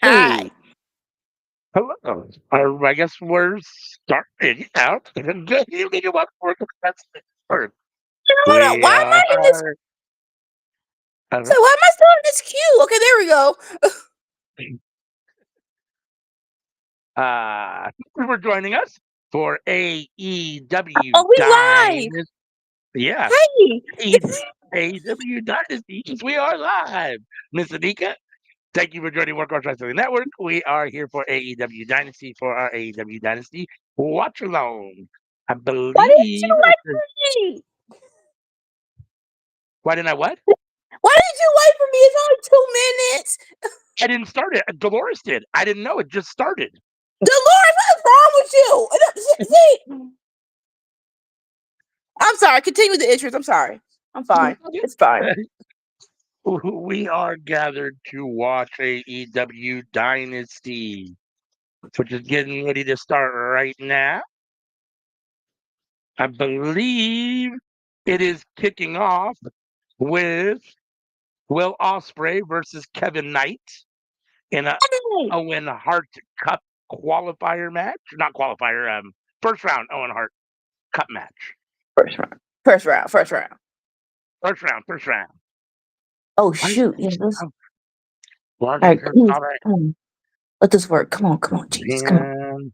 Hi. Hey, hello. I guess we're starting out. Good evening and welcome to Wrestling. Hold on. We Why am I in this? are. Uh, So why am I still in this queue? Okay, there we go. thank you for joining us for AEW Oh, we live. Dynasty. Yeah, Hey. AEW Dynasty. Yes, we are live. Miss Anika, thank you for joining Workhorse Wrestling Network. We are here for AEW Dynasty for our AEW Dynasty Watchalong. I Why didn't believe you it's wait the. for me? Why didn't I what? Why didn't you wait for me? It's only 2 minutes. I didn't start it. Dolores did. I didn't know it just started. Dolores, what's wrong with you? See, I'm sorry. Continue with the interest. I'm sorry. I'm fine. It's fine. We are gathered to watch AEW Dynasty, which is getting ready to start right now. I believe it is kicking off with Will Ospreay versus Kevin Knight in a Hey. Owen Hart Cup qualifier match. Not qualifier, first round Owen Hart Cup match. First round. First round. First round. First round. Oh Why is shoot! Yeah, this this. Why All is right, this come not a on. Let this work. Come on. Come on, Jesus. Come on. man?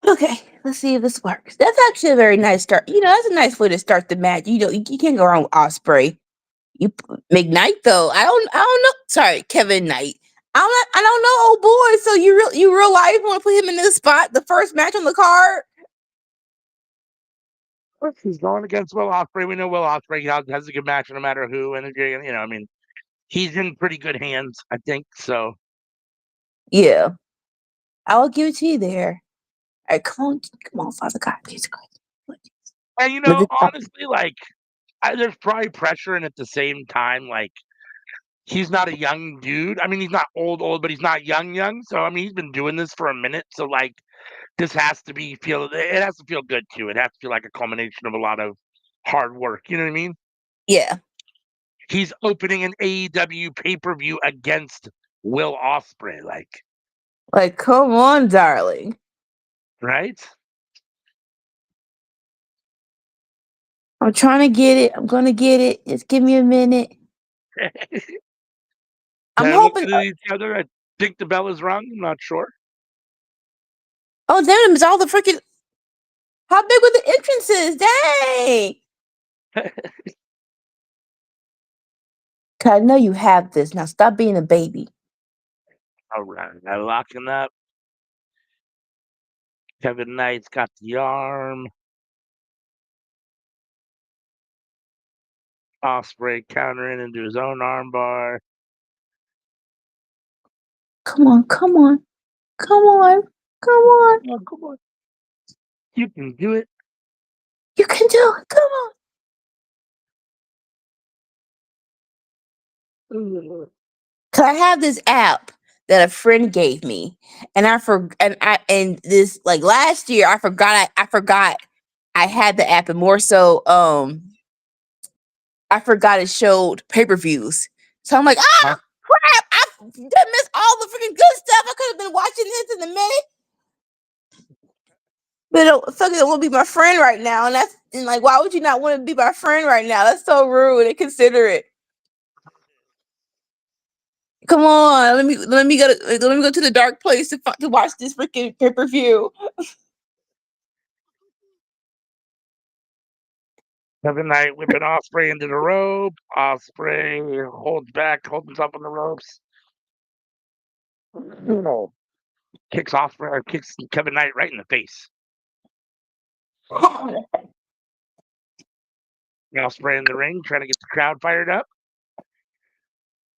Okay, let's see if this works. That's actually a very nice start. That's a nice way to start the match. You can't go wrong with Osprey. McKnight though. I don't know. Sorry, Kevin Knight. I don't know, old boy. So you real life want to put him in this spot, the first match on the card? He's going against Will Ospreay. We know Will Ospreay has a good match no matter who, and I mean, he's in pretty good hands, I think. So, Yeah, I will give it to you there. All right, come on, Father God, please God. and Let it up. honestly, there's probably pressure, and at the same time, he's not a young dude. I mean, he's not old, but he's not young. So, I mean, he's been doing this for a minute. So, this has to it has to feel good too. It has to feel like a culmination of a lot of hard work. You know what I mean? Yeah, He's opening an AEW pay-per-view against Will Ospreay, like come on, darling. right? I'm trying to get it. I'm gonna get it. Just give me a minute. I'm They're hoping. looking at each other. I think the bell is rung. I'm not sure. Oh, damn! It's all the freaking. How big were the entrances? Dang! 'Cause I know you have this. Now stop being a baby. All right, now locking up. Kevin Knight's got the arm. Ospreay countering into his own armbar. Come on, come on, come on, come on. Oh, come on, you can do it. You can do it. Come on. Cause I have this app that a friend gave me, and this like last year I forgot I had the app, and more so I forgot it showed pay-per-views. So I'm like, Huh? crap! I done missed all the freaking good stuff. I could have been watching this in a minute. But fucking it will be my friend right now, and like, why would you not want to be my friend right now? That's so rude and considerate. Come on, let me go to the dark place to watch this freaking pay-per-view. Kevin Knight whipping Ospreay into the rope. Ospreay holds back, holds himself on the ropes. No. Kicks Ospreay or kicks Kevin Knight right in the face. Ospreay in the ring, trying to get the crowd fired up.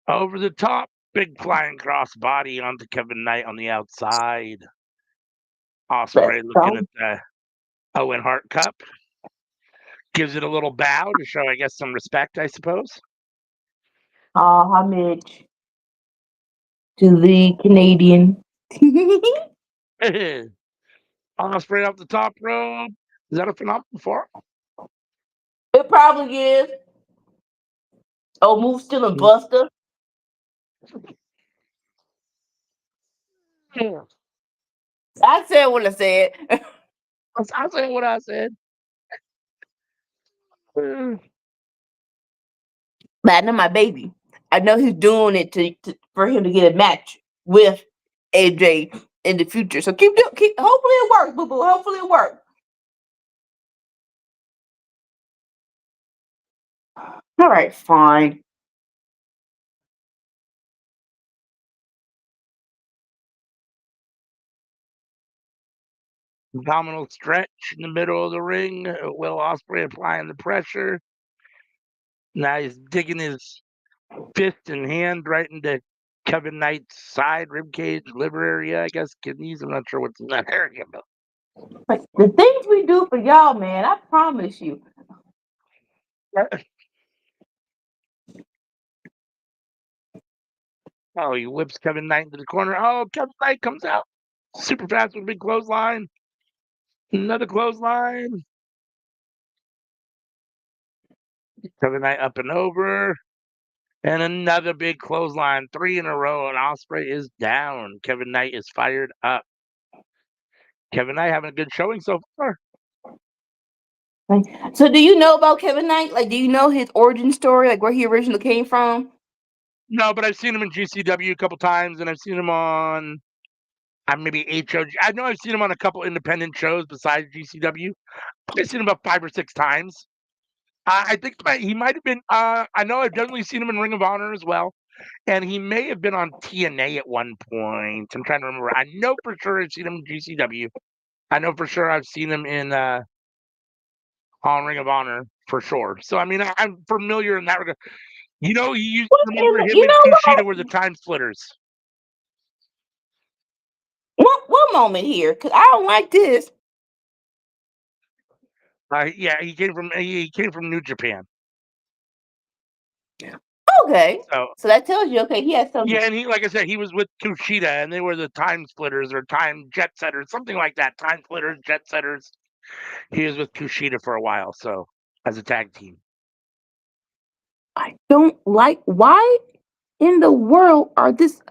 Over the top, big flying cross body onto Kevin Knight on the outside. Let's Ospreay looking go. at the Owen Hart Cup. Gives it a little bow to show, I guess, some respect, I suppose. Oh, Mitch. to the Canadian. Osprey off the top rope. Is that a phenomenal for? It probably is. Oh, move still and Buster. I said what I said. I said what I said. But I know my baby. I know he's doing it for him to get a match with AJ in the future. So keep. Hopefully it works, boo boo. Hopefully it works. All right, fine. Abdominal stretch in the middle of the ring. Will Ospreay applying the pressure. Now he's digging his fist and hand right into Kevin Knight's side, rib cage, liver area, I guess, kidneys. I'm not sure what's in that area, but Like, the things we do for y'all, man, I promise you. oh, he whips Kevin Knight into the corner. Oh, Kevin Knight comes out super fast with a big clothesline. Another clothesline. Kevin Knight up and over. And another big clothesline. 3 in a row, and Ospreay is down. Kevin Knight is fired up. Kevin Knight having a good showing so far. Like, so do you know about Kevin Knight? Like, do you know his origin story? Like, where he originally came from? No, but I've seen him in GCW a couple times, and I've seen him on maybe HOG. I know I've seen him on a couple independent shows besides GCW. I've seen him about 5 or 6 times. I think he might have been. I know I've definitely seen him in Ring of Honor as well, and he may have been on TNA at one point. I'm trying to remember. I know for sure I've seen him in GCW. I know for sure I've seen him in on Ring of Honor for sure. So I mean, I'm familiar in that regard. You know, remember him You and know Kushida what? were the time splitters. One moment here, because I don't like this. Yeah, he came from New Japan. Okay. So So that tells you, okay, he has something. yeah, and he, like I said, he was with Kushida, and they were the time splitters or time jet setters, something like that. Time splitters, jet setters. He was with Kushida for a while, so as a tag team. I don't like. Why in the world are this?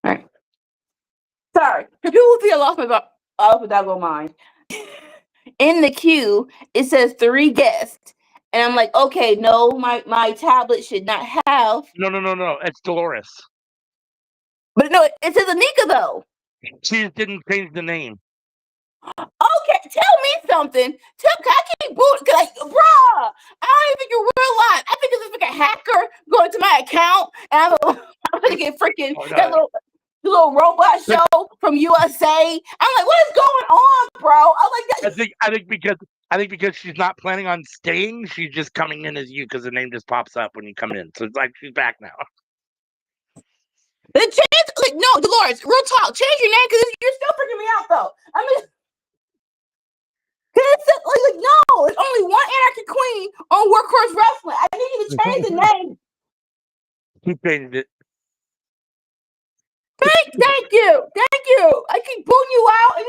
All right. Sorry. People feel off without go mind. In the queue, it says 3 guests. And I'm like, okay, no, my tablet should not have. No. It's Dolores. But no, it says Anika though. She just didn't change the name. Okay, tell me something. I keep booting, like, bruh, I don't even think you realize. I think it's like a hacker going to my account, and I'm gonna get freaking that little robot show from USA. I'm like, what is going on, bro? I'm like, I think because she's not planning on staying, she's just coming in as you because the name just pops up when you come in. So it's like she's back now. the change, like, no, Dolores, real talk, change your name because you're still freaking me out though. I mean, like, no, it's only one Anarchy Queen on Workhorse Wrestling. I need you to change the name. He changed it. Thank you. I keep booting you out, and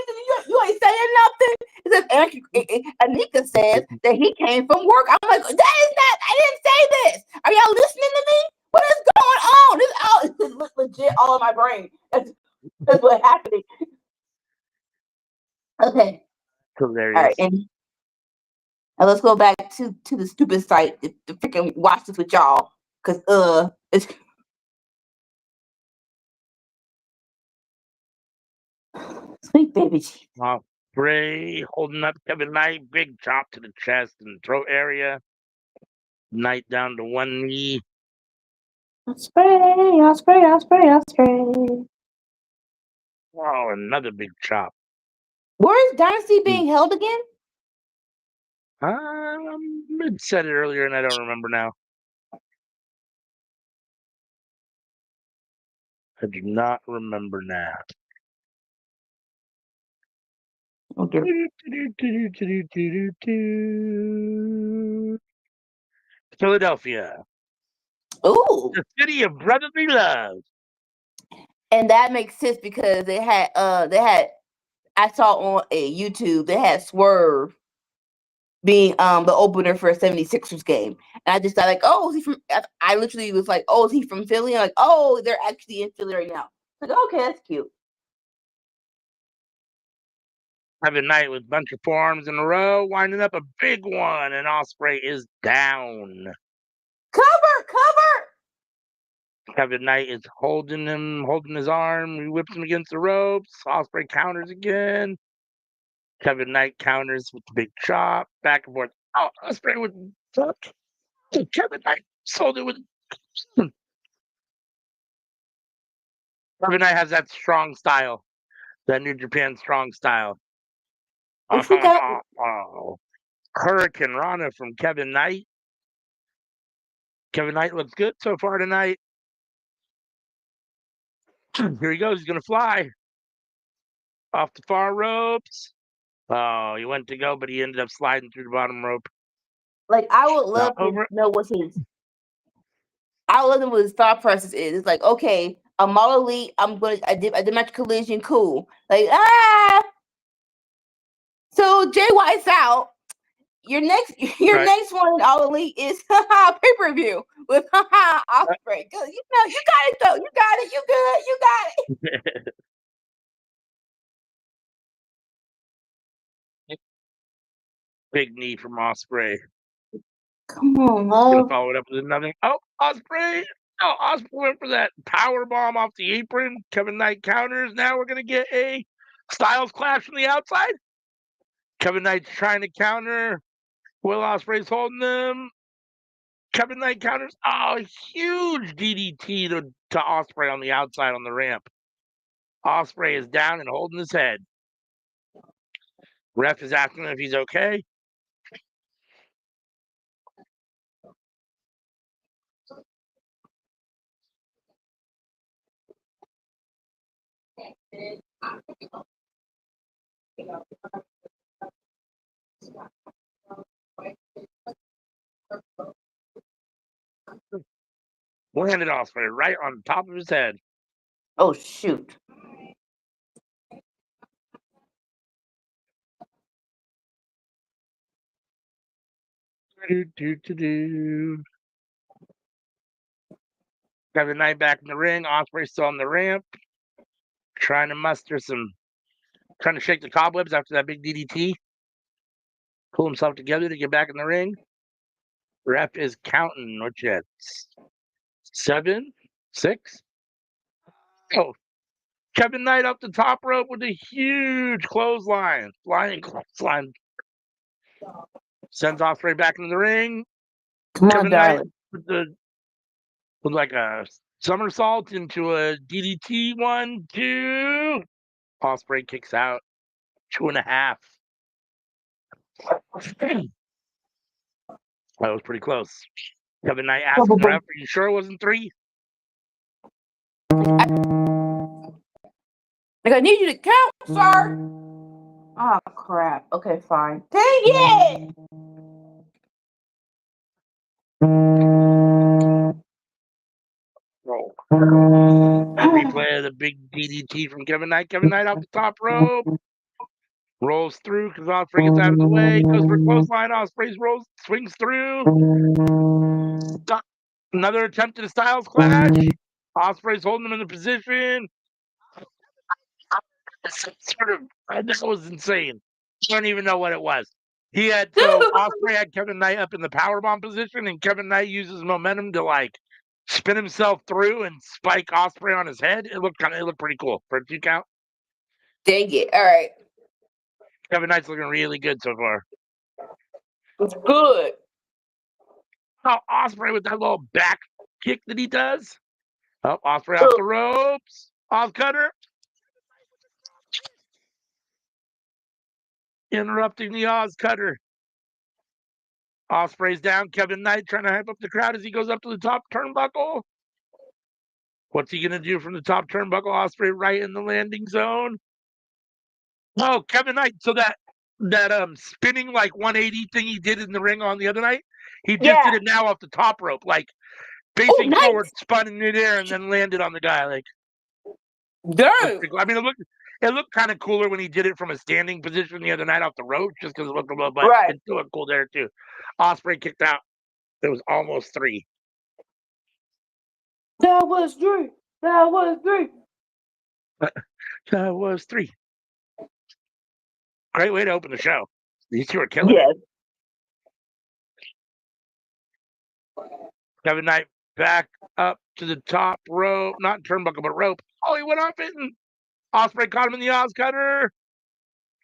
you ain't saying nothing. It says Anika says that he came from work. I'm like, that is not. I didn't say this. Are y'all listening to me? What is going on? This is legit all in my brain. That's what's happening. Okay. Hilarious. All right, and let's go back to the stupid site to freaking watch this with y'all, cause it's. Sweet baby. Bray holding up Kevin Knight, big chop to the chest and throat area. Knight down to one knee. I'll spray. Oh, another big chop. Where is Dynasty being held again? I said it earlier and I don't remember now. I do not remember now. Okay. Philadelphia, Ooh, the city of brotherly love. and that makes sense because they had I saw on YouTube they had Swerve being the opener for a 76ers game. And I just thought like, oh, is he from I literally was like, oh, is he from Philly? I'm like, oh, they're actually in Philly right now. Like, okay, that's cute. Kevin Knight with a bunch of forearms in a row, winding up a big one, and Ospreay is down. Cover! Kevin Knight is holding his arm. He whips him against the ropes. Ospreay counters again. Kevin Knight counters with the big chop, back and forth. Oh, Ospreay with fuck. Kevin Knight sold it with. Kevin Knight has that strong style, that New Japan strong style. If you got Hurricane Rana from Kevin Knight. Kevin Knight looks good so far tonight. Here he goes. He's going to fly off the far ropes. Oh, he went to go, but he ended up sliding through the bottom rope. like I would love to know what his I would love to know what his thought process is. It's like, okay, I'm all elite, I did my collision, cool. Like, so Jay White's out. Your next Right. next one in All Elite is pay-per-view with Ospreay. You know, you got it though. You got it. You good. You got it. Big knee from Ospreay. Come on, Gonna love. follow it up with another. Oh, Ospreay! Oh, Ospreay went for that power bomb off the apron. Kevin Knight counters. Now we're gonna get a Styles clash from the outside. Kevin Knight's trying to counter. Will Ospreay's holding them. Kevin Knight counters. Oh, huge DDT to Ospreay on the outside on the ramp. Ospreay is down and holding his head. Ref is asking him if he's okay. Landed Ospreay right on top of his head. Oh shoot. Kevin Knight back in the ring. Ospreay still on the ramp. Trying to muster trying to shake the cobwebs after that big DDT. Pull himself together to get back in the ring. Ref is counting. What's that? 7, 6. Oh, Kevin Knight up the top rope with a huge clothesline. Flying clothesline. Sends Ospreay back into the ring. Come Kevin on, Knight darling. with like a somersault into a DDT. 1, 2. Ospreay kicks out. 2.5. That was pretty close. Kevin Knight asking the ref, "Are you sure it wasn't 3?" Like, I need you to count, sir. Oh crap. Okay, fine. Dang it! Oh. A replay of the big DDT from Kevin Knight. Kevin Knight off the top rope. Rolls through because Ospreay gets out of the way. Goes for clothesline. Ospreay swings through. Another attempt at a Styles clash. Ospreay's holding him in the position. That was insane. I don't even know what it was. Ospreay had Kevin Knight up in the powerbomb position, and Kevin Knight uses momentum to like spin himself through and spike Ospreay on his head. It looked pretty cool for a 2 count. Dang it. All right. Kevin Knight's looking really good so far. It's good. Oh, Ospreay with that little back kick that he does. Oh, Ospreay off the ropes. Off cutter. Interrupting the Oz cutter. Ospreay's down. Kevin Knight trying to hype up the crowd as he goes up to the top turnbuckle. What's he going to do from the top turnbuckle? Ospreay right in the landing zone. Oh, Kevin Knight. So that spinning like 180 thing he did in the ring on the other night, he just did it now off the top rope, like Oh, facing forward, spun in midair, and then landed on the guy. Like, Dang. I mean, it looked kind of cooler when he did it from a standing position the other night off the rope, just because it looked a little, but Right. it still looked cool there too. Ospreay kicked out. It was almost 3. That was 3. That was 3. That was 3. Great way to open the show. These two are killing Yes. it. Kevin Knight back up to the top rope, not turnbuckle, but rope. Oh, he went off it, and Ospreay caught him in the Oz cutter.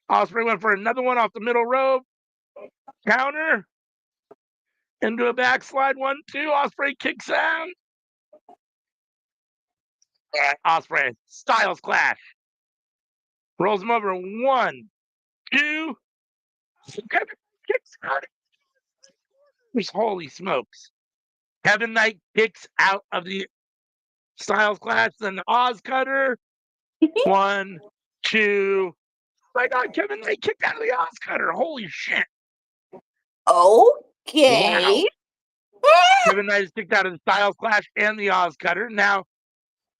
Ospreay went for another one off the middle rope. Counter into a backslide 1-2. Ospreay kicks out. All right, Ospreay Styles clash. Rolls him over 1, 2. Kevin kicks out. Holy smokes! Kevin Knight kicks out of the Styles clash, then the Oz cutter. 1, 2. My God, Kevin Knight kicked out of the Oz cutter. Holy shit! Okay. Wow. Kevin Knight is kicked out of the Styles clash and the Oz cutter. Now,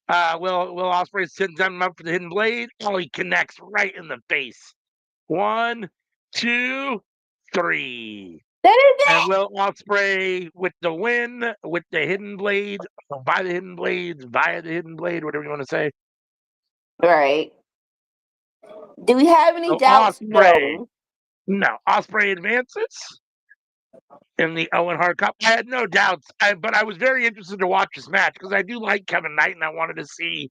Will Ospreay sends him up for the hidden blade. Oh, he connects right in the face. 1, 2, 3. That is And it. Will Ospreay with the win, with the hidden blade, by the hidden blades, via the hidden blade, whatever you want to say. Right. Do we have any So doubts? Ospreay, No. no, Ospreay advances in the Owen Hart Cup. I had no doubts, but I was very interested to watch this match because I do like Kevin Knight, and I wanted to see,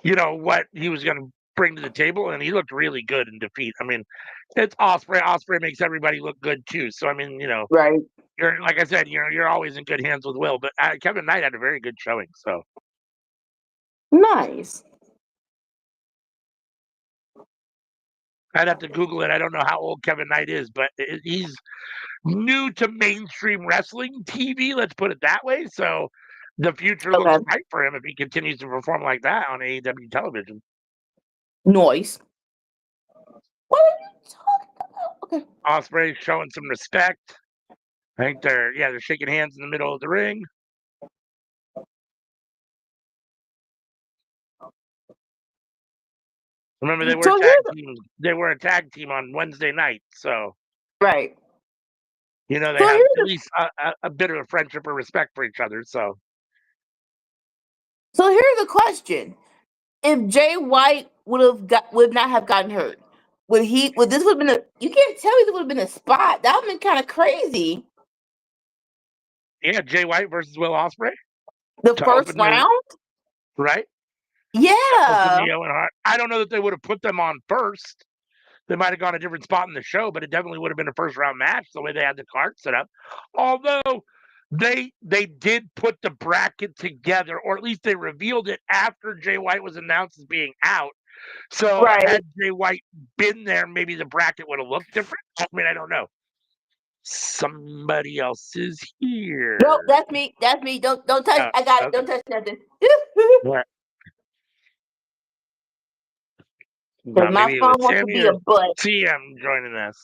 what he was going to bring to the table, and he looked really good in defeat. I mean, it's Ospreay. Ospreay makes everybody look good too. So I mean, Right. you're like I said, you're always in good hands with Will. But Kevin Knight had a very good showing. So Nice. I'd have to Google it. I don't know how old Kevin Knight is, but he's new to mainstream wrestling TV. Let's put it that way. So the future looks Okay. bright for him if he continues to perform like that on AEW television. Noise. What are you talking about? Okay. Ospreay showing some respect. I think they're shaking hands in the middle of the ring. Remember, they were So a tag here's team. They were a tag team on Wednesday night, so right. they So have here's at least a bit of a friendship or respect for each other. So the question: if Jay White would not have gotten hurt, would this would have been a? You can't tell me this would have been a spot. That would have been kind of crazy. yeah, Jay White versus Will Ospreay The to first open the round. right, open Yeah. the Owen Hart. I don't know that they would have put them on first. They might have gone a different spot in the show, but it definitely would have been a first round match the way they had the card set up. Although they did put the bracket together, or at least they revealed it after Jay White was announced as being out. So Right. had Jay White been there, maybe the bracket would have looked different. I mean, I don't know. Somebody else is here. Nope, that's me. That's me. Don't touch. I got it. Okay. Don't touch nothing. What? Because my Maybe it was phone wants to Sammy be or a butt. CM joining us.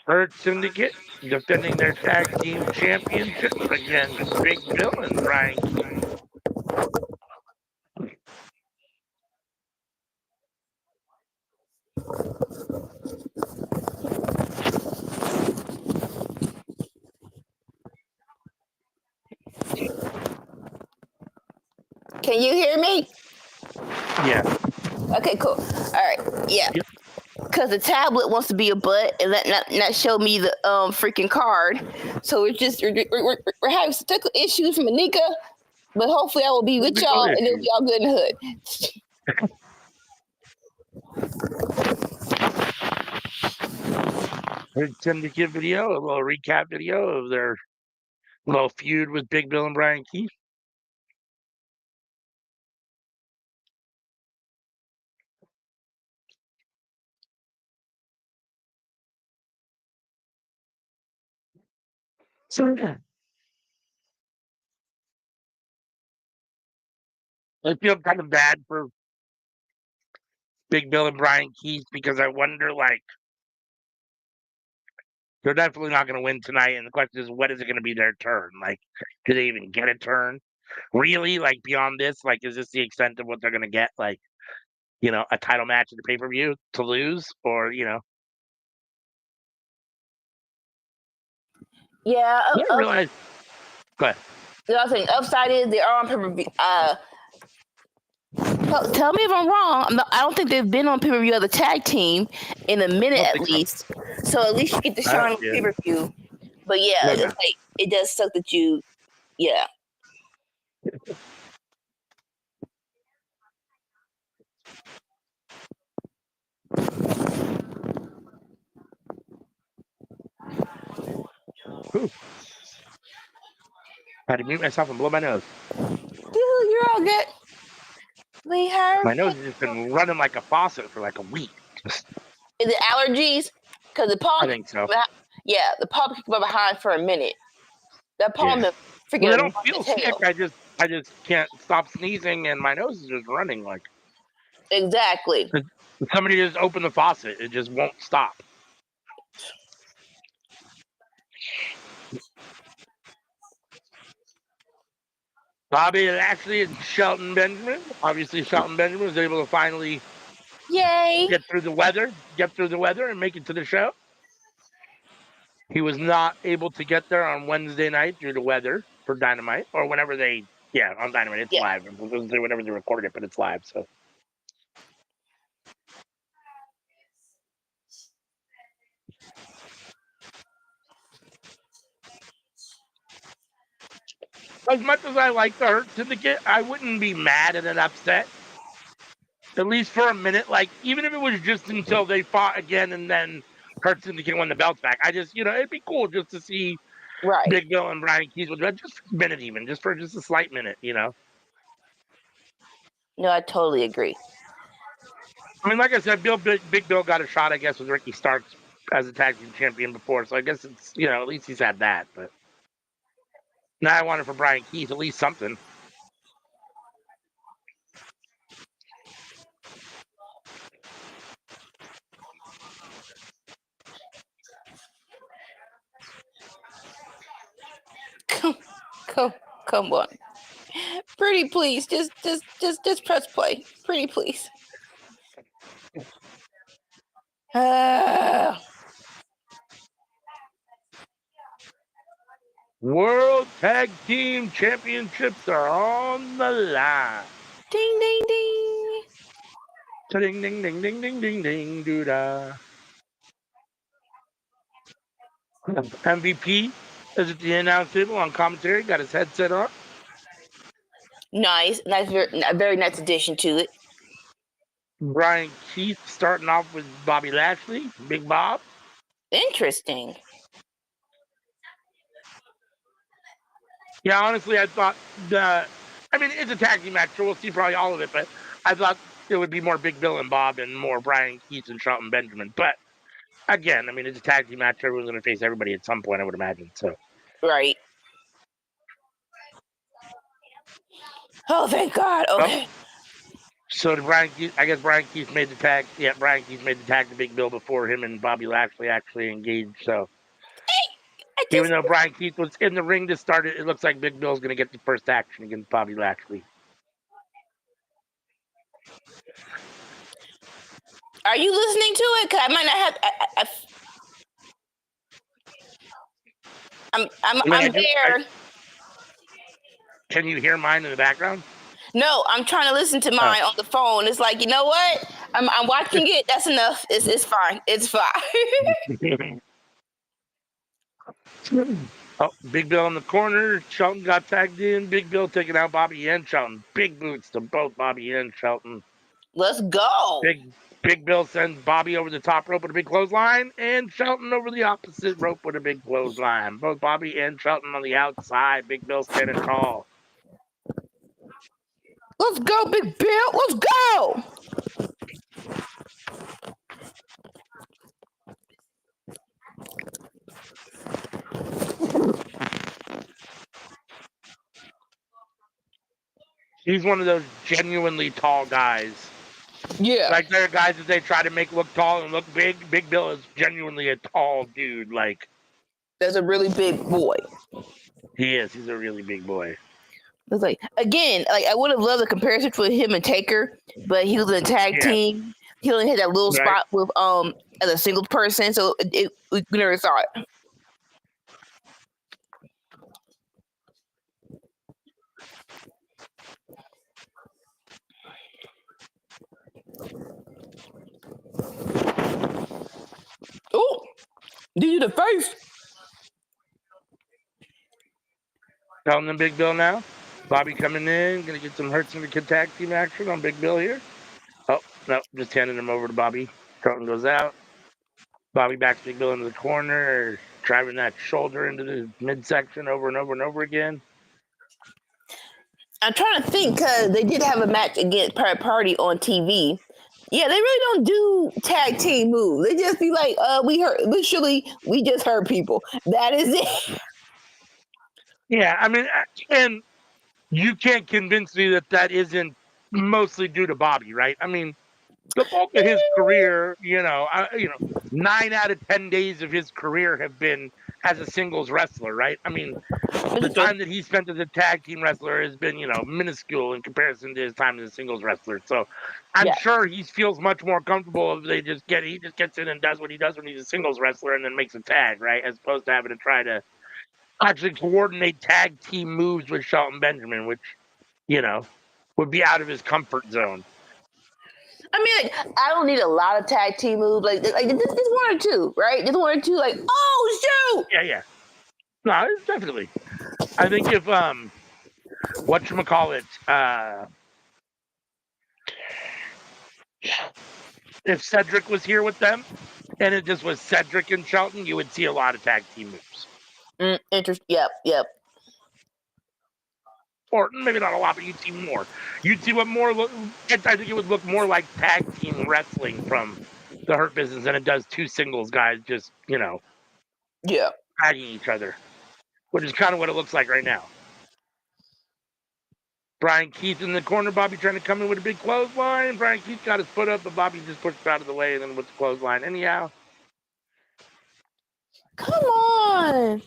Hurt Syndicate defending their tag team championship against Big Bill and Brian Keith. Can you hear me? Yeah. Okay, cool. All right. Yeah. Yep. Because the tablet wants to be a butt and not show me the freaking card. So it's just we're having some technical issues from Anika, but hopefully I will be with Technical y'all and it'll issues. be all good in the hood. Hurt Syndicate video, a little recap video of their little feud with Big Bill and Brian Keith. So I feel kind of bad for Big Bill and Brian Keith because I wonder, like, they're definitely not going to win tonight. And the question is, when is it going to be their turn? Like, do they even get a turn? Really? Like, beyond this, like, is this the extent of what they're going to get? Like, a title match at the pay-per-view to lose? Or, Yeah, I didn't realize. Go ahead. the other thing, upside is they are on pay-per-view. Tell me if I'm wrong. I don't think they've been on pay-per-view as a tag team in a minute at least. So at least you get to shine on pay-per-view. But yeah, it's like it does suck that you, yeah. I had to mute myself and blow my nose. Dude, you're all good. My nose has just been running like a faucet for like a week. Is it allergies? Because the pollen. I think so. Yeah, the pollen can come behind for a minute. That pollen, freaking. Well, I don't feel sick. I just can't stop sneezing, and my nose is just running like. Exactly. Somebody just opened the faucet; it just won't stop. Bobby Lashley and Shelton Benjamin. Obviously, Shelton Benjamin was able to finally get through the weather, and make it to the show. He was not able to get there on Wednesday night due to weather for Dynamite, or whenever on Dynamite. It's live. Whenever they recorded it, but it's live, so. As much as I like the Hurt Syndicate, I wouldn't be mad at an upset. At least for a minute. Like, even if it was just until they fought again and then Hurt Syndicate won the belts back. I just, it'd be cool just to see Big Bill and Brian Keith with just for a minute even. Just for a slight minute, No, I totally agree. I mean, like I said, Big Bill got a shot, I guess, with Ricky Starks as a tag team champion before. So I guess it's, at least he's had that. But now I want it for Brian Keith, at least something. Come on. Pretty please. Just press play. Pretty please. World Tag Team Championships are on the line. Ding, ding, ding. Ding, ding, ding, ding, ding, ding, ding, doo-da. MVP is at the announce table on commentary, got his headset on. Nice. A very nice addition to it. Brian Keith starting off with Bobby Lashley, Big Bob. Interesting. Yeah, honestly, I thought it's a tag team match, so we'll see probably all of it, but I thought it would be more Big Bill and Bob and more Brian Keith and Shelton Benjamin. But again, it's a tag team match. Everyone's going to face everybody at some point, I would imagine. So. Right. Oh, thank God. Okay. Oh. So Brian Keith made the tag. Yeah, Brian Keith made the tag to Big Bill before him and Bobby Lashley actually engaged. So. Even though Brian Keith was in the ring to start it, it looks like Big Bill's going to get the first action against Bobby Lashley. Are you listening to it? Because I might not have. I'm there. Can you hear mine in the background? No, I'm trying to listen to mine on the phone. It's like, you know what? I'm watching it. That's enough. It's fine. It's fine. Oh, Big Bill in the corner. Shelton got tagged in. Big Bill taking out Bobby and Shelton. Big boots to both Bobby and Shelton. Let's go. Big Bill sends Bobby over the top rope with a big clothesline, and Shelton over the opposite rope with a big clothesline. Both Bobby and Shelton on the outside. Big Bill standing tall. Let's go, Big Bill. Let's go. He's one of those genuinely tall guys. Yeah. Like, there are guys that they try to make look tall and look big. Big Bill is genuinely a tall dude. Like, That's a really big boy. he is. He's a really big boy. It's like, again, like I would have loved a comparison for him and Taker, but he was in a tag team. He only had that little spot with as a single person, so we never saw it. Oh, did you the face? Telling them Big Bill now. Bobby coming in, gonna get some Hurt Syndicate tag team action on Big Bill here. Oh no, just handing him over to Bobby. Charlton goes out. Bobby backs Big Bill into the corner, driving that shoulder into the midsection over and over and over again. I'm trying to think because they did have a match against Private Party on TV. Yeah, they really don't do tag team moves. They just be like, we heard, literally, we just heard people. That is it. Yeah, I mean, and you can't convince me that that isn't mostly due to Bobby, right? I mean, the bulk of his career, 9 out of 10 days of his career have been as a singles wrestler, right? I mean, the time that he spent as a tag team wrestler has been, minuscule in comparison to his time as a singles wrestler. So I'm sure he feels much more comfortable if he just gets in and does what he does when he's a singles wrestler and then makes a tag, right? As opposed to having to try to actually coordinate tag team moves with Shelton Benjamin, which, would be out of his comfort zone. I mean, like, I don't need a lot of tag team moves. Like just one or two, right? Just one or two, like, oh, shoot! Yeah. No, definitely. I think if, whatchamacallit, if Cedric was here with them and it just was Cedric and Shelton, you would see a lot of tag team moves. Yep. Or maybe not a lot, but you'd see more. You'd see I think it would look more like tag team wrestling from the Hurt Business than it does two singles guys just, tagging each other, which is kind of what it looks like right now. Brian Keith in the corner, Bobby trying to come in with a big clothesline. Brian Keith got his foot up, but Bobby just pushed out of the way and then with the clothesline anyhow. Come on.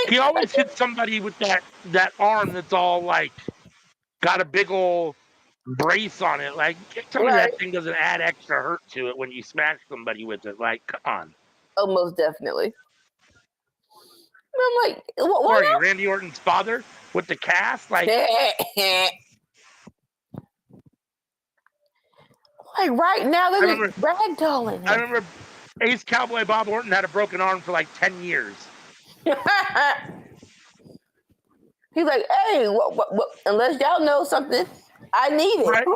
He always hits somebody with that arm that's all like got a big old brace on it. Like, tell me that thing doesn't add extra hurt to it when you smash somebody with it. Like, come on. Oh, most definitely. I'm like, what are you, Randy Orton's father with the cast? Like, like right now they're just ragdolling. I remember Ace Cowboy Bob Orton had a broken arm for like 10 years. He's like, hey, what, unless y'all know something, I need it. Right?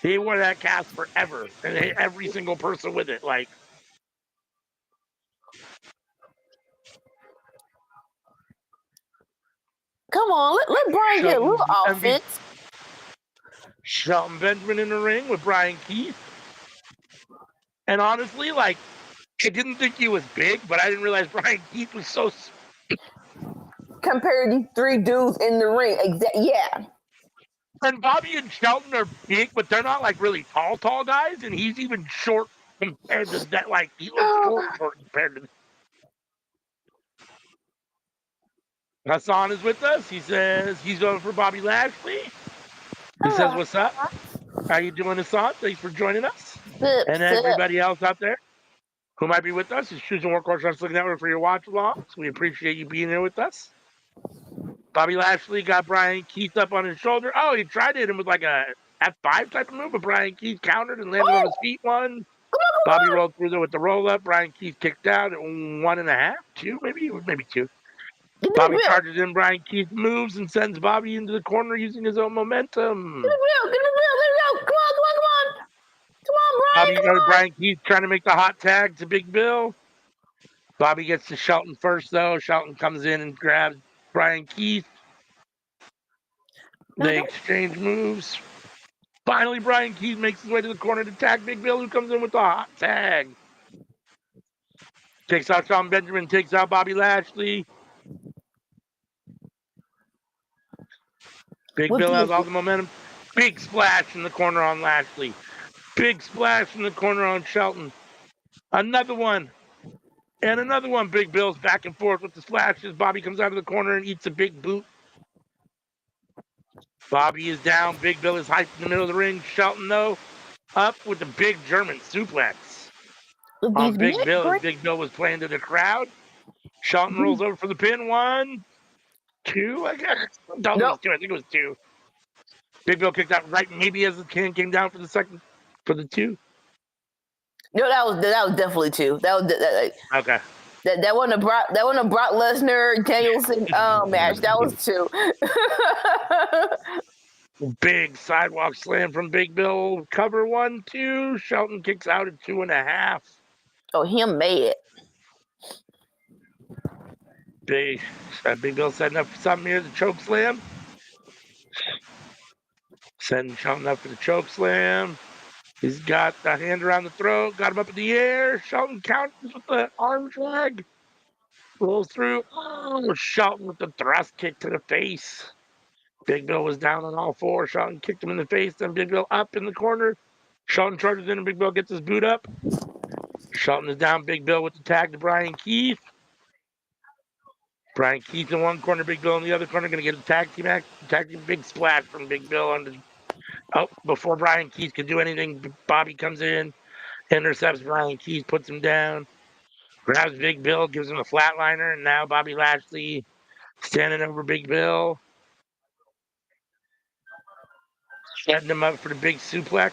He wore that cast forever, and every single person with it. Like, come on, let Brian get a little offense. Shelton Benjamin in the ring with Brian Keith. And honestly, like, I didn't think he was big, but I didn't realize Brian Keith was so... Compared to three dudes in the ring. Yeah. And Bobby and Shelton are big, but they're not, like, really tall guys, and he's even short compared to that. Like, he looks short compared to... Hassan is with us. He says he's going for Bobby Lashley. He says, what's up? How you doing, Hassan? Thanks for joining us. And everybody else out there who might be with us is choosing Workhorse Wrestling Network for your watch-alongs. We appreciate you being here with us. Bobby Lashley got Brian Keith up on his shoulder. Oh, he tried to hit him with like a F5 type of move, but Brian Keith countered and landed on his feet one. Bobby rolled through there with the roll-up. Brian Keith kicked out at 1.5, 2, maybe 2. Bobby charges in. Brian Keith moves and sends Bobby into the corner using his own momentum. Get him. Come on, Brian. Brian Keith trying to make the hot tag to Big Bill. Bobby gets to Shelton first, though. Shelton comes in and grabs Brian Keith. They exchange moves. Finally, Brian Keith makes his way to the corner to tag Big Bill, who comes in with the hot tag. Takes out Shelton Benjamin, takes out Bobby Lashley. Big What Bill has did all the momentum. Big splash in the corner on Lashley. Big splash in the corner on Shelton. Another one. And another one. Big Bill's back and forth with the splashes. Bobby comes out of the corner and eats a big boot. Bobby is down. Big Bill is hyped in the middle of the ring. Shelton, though, up with the big German suplex on these Big men Bill as great? Big Bill was playing to the crowd. Shelton rolls over for the pin. 1, 2, I guess. I don't think it was 2. I think it was 2. Big Bill kicked out right maybe as the can came down for the 2. No, that was definitely 2. Okay. That wasn't a Brock Lesnar Danielson match. That was 2. Big sidewalk slam from Big Bill. Cover 1, 2. Shelton kicks out at 2.5. Oh, him mad. Big Bill setting up for something here. The choke slam. Setting Shelton up for the choke slam. He's got the hand around the throat. Got him up in the air. Shelton counters with the arm drag. Rolls through. Oh, Shelton with the thrust kick to the face. Big Bill was down on all 4. Shelton kicked him in the face. Then Big Bill up in the corner. Shelton charges in and Big Bill gets his boot up. Shelton is down. Big Bill with the tag to Brian Keith. Brian Keith in one corner. Big Bill in the other corner. Going to get a tag team act. Tag team big splash from Big Bill. Before Brian Keith could do anything, Bobby comes in, intercepts Brian Keith, puts him down. Grabs Big Bill, gives him a flatliner, and now Bobby Lashley standing over Big Bill. Setting him up for the big suplex.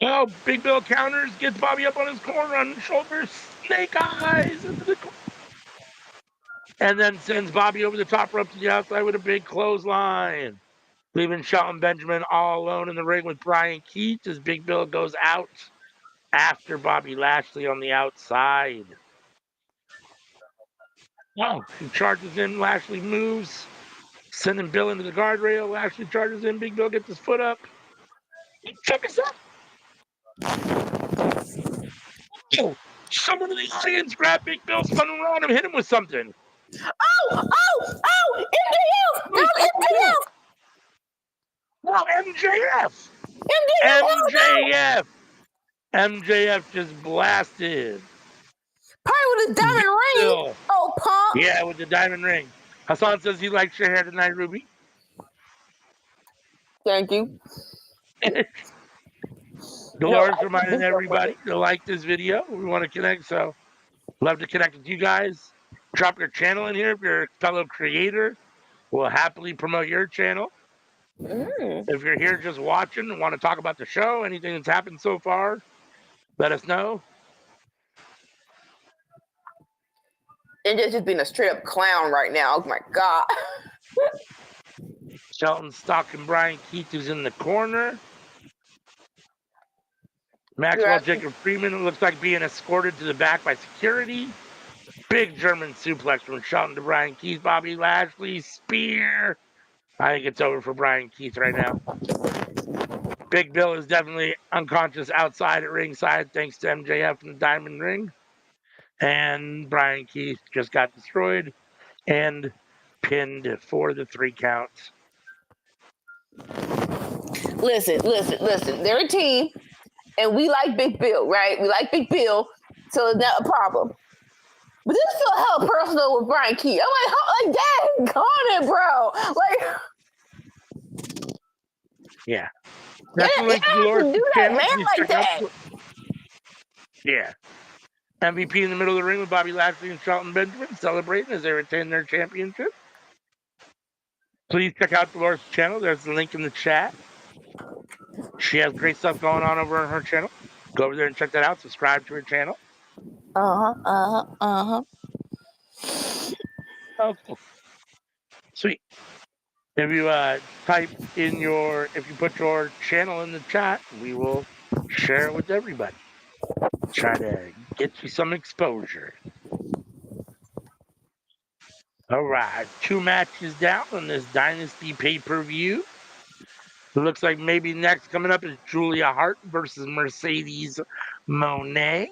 Oh, Big Bill counters, gets Bobby up on his corner on the shoulders, snake eyes into the corner. And then sends Bobby over the top rope to the outside with a big clothesline. Leaving Shelton Benjamin all alone in the ring with Brian Keith as Big Bill goes out after Bobby Lashley on the outside. Oh, he charges in. Lashley moves, sending Bill into the guardrail. Lashley charges in. Big Bill gets his foot up. Check us out. Oh, someone in the audience grabbed Big Bill, spun around him, hit him with something. MJF! No, MJF! No, MJF! MJF just blasted. Probably with a diamond ring. Bill. Oh, punk. Yeah, with the diamond ring. Hassan says he likes your hair tonight, Ruby. Thank you. Dolores reminding everybody to like this video. We want to connect, so love to connect with you guys. Drop your channel in here if you're a fellow creator. We'll happily promote your channel. If you're here just watching and want to talk about the show, anything that's happened so far, let us know. And just being a straight up clown right now. Oh my God. Shelton stalking Brian Keith, who's in the corner. Maxwell Jacob Freeman looks like being escorted to the back by security. Big German suplex from Shelton to Brian Keith. Bobby Lashley spear. I think it's over for Brian Keith right now. Big Bill is definitely unconscious outside at ringside thanks to MJF and the Diamond Ring. And Brian Keith just got destroyed and pinned for the 3 counts. Listen. They're a team, and we like Big Bill, right? We like Big Bill, so it's not a problem. But this feel hella personal with Brian Keith. I'm like, dang, come on in, bro. Like, yeah. That's the link to Dolores' channel. Man like that. Yeah. MVP in the middle of the ring with Bobby Lashley and Shelton Benjamin celebrating as they retain their championship. Please check out Dolores' channel. There's the link in the chat. She has great stuff going on over on her channel. Go over there and check that out. Subscribe to her channel. Oh, cool. Sweet. If you if you put your channel in the chat, we will share it with everybody. Try to get you some exposure. All right, 2 matches down on this Dynasty pay-per-view. It looks like maybe next coming up is Julia Hart versus Mercedes Moné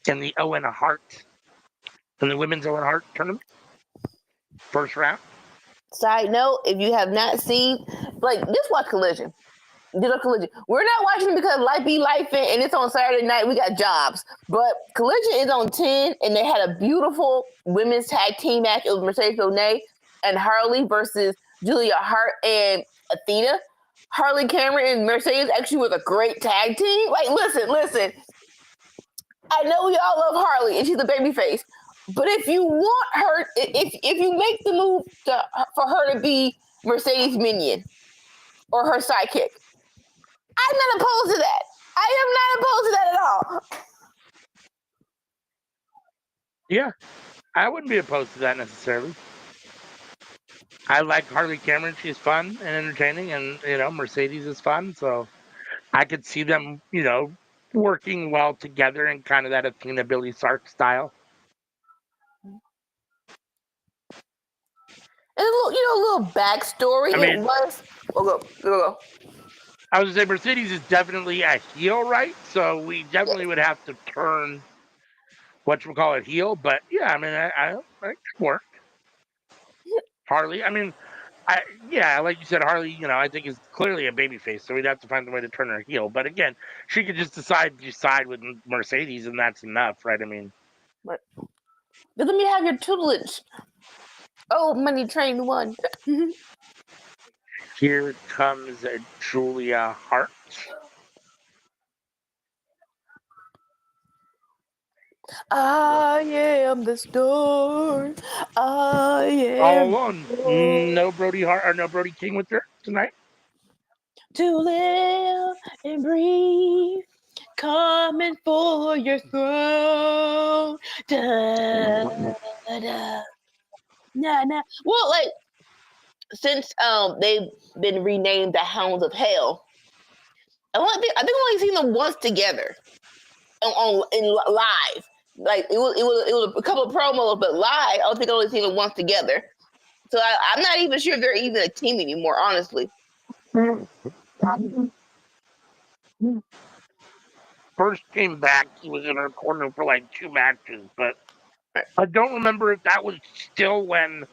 in the Owen Hart and the women's Owen Hart tournament. First round. Side note: if you have not seen, just watch Collision. Collision. We're not watching it because life be life, and it's on Saturday night. We got jobs, but Collision is on 10, and they had a beautiful women's tag team match. It was Mercedes Moné and Harley versus Julia Hart and Athena. Harley Cameron and Mercedes actually was a great tag team. Listen. I know we all love Harley, and she's a babyface. But if you want her, if you make the move for her to be Mercedes' minion or her sidekick, I'm not opposed to that. I am not opposed to that at all. Yeah, I wouldn't be opposed to that necessarily. I like Harley Cameron. She's fun and entertaining, and Mercedes is fun. So I could see them, working well together in kind of that Athena Billy Sark style. And a little backstory. I mean, it was. Go. I was gonna say Mercedes is definitely a heel, right? So we definitely would have to turn whatchamacallit heel. But yeah, I mean, I could work. Harley, I mean, like you said, Harley, I think is clearly a babyface, so we'd have to find a way to turn her heel. But again, she could just decide to side with Mercedes, and that's enough, right? I mean, but let me have your tutelage. Oh, Money Train 1. Here comes Julia Hart. I am the storm. I am All alone. No Brody Hart or no Brody King with her tonight. To live and breathe, coming for your throne. Da, da, nah. Well, since they've been renamed the Hounds of Hell, I think I've only seen them once together in live. It was a couple of promos, but live I don't think I've only seen them once together. So I'm not even sure if they're even a team anymore, honestly. First came back, he was in her corner for like 2 matches, but I don't remember if that was still when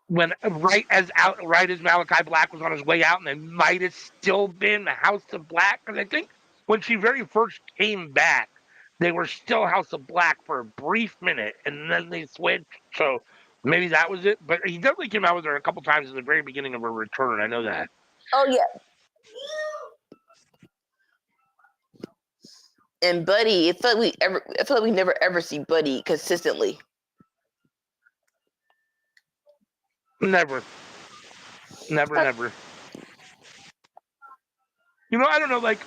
right as Malachi Black was on his way out, and it might have still been the House of Black. Because I think when she very first came back, they were still House of Black for a brief minute, and then they switched. So maybe that was it. But he definitely came out with her a couple times at the very beginning of her return. I know that. Oh yeah. And Buddy, I feel like we never ever see Buddy consistently. Never. Never. I don't know, like,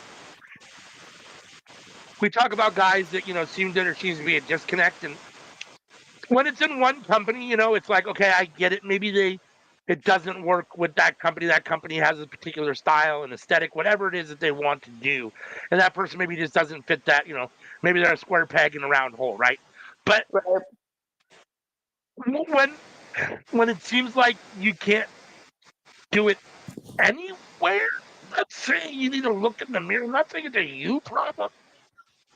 we talk about guys that, there seems to be a disconnect. And when it's in one company, it's like, okay, I get it. Maybe it doesn't work with that company. That company has a particular style and aesthetic, whatever it is that they want to do. And that person maybe just doesn't fit that, maybe they're a square peg in a round hole, right? But when it seems like you can't do it anywhere, I'm not saying you need to look in the mirror. I'm not saying it's a you problem,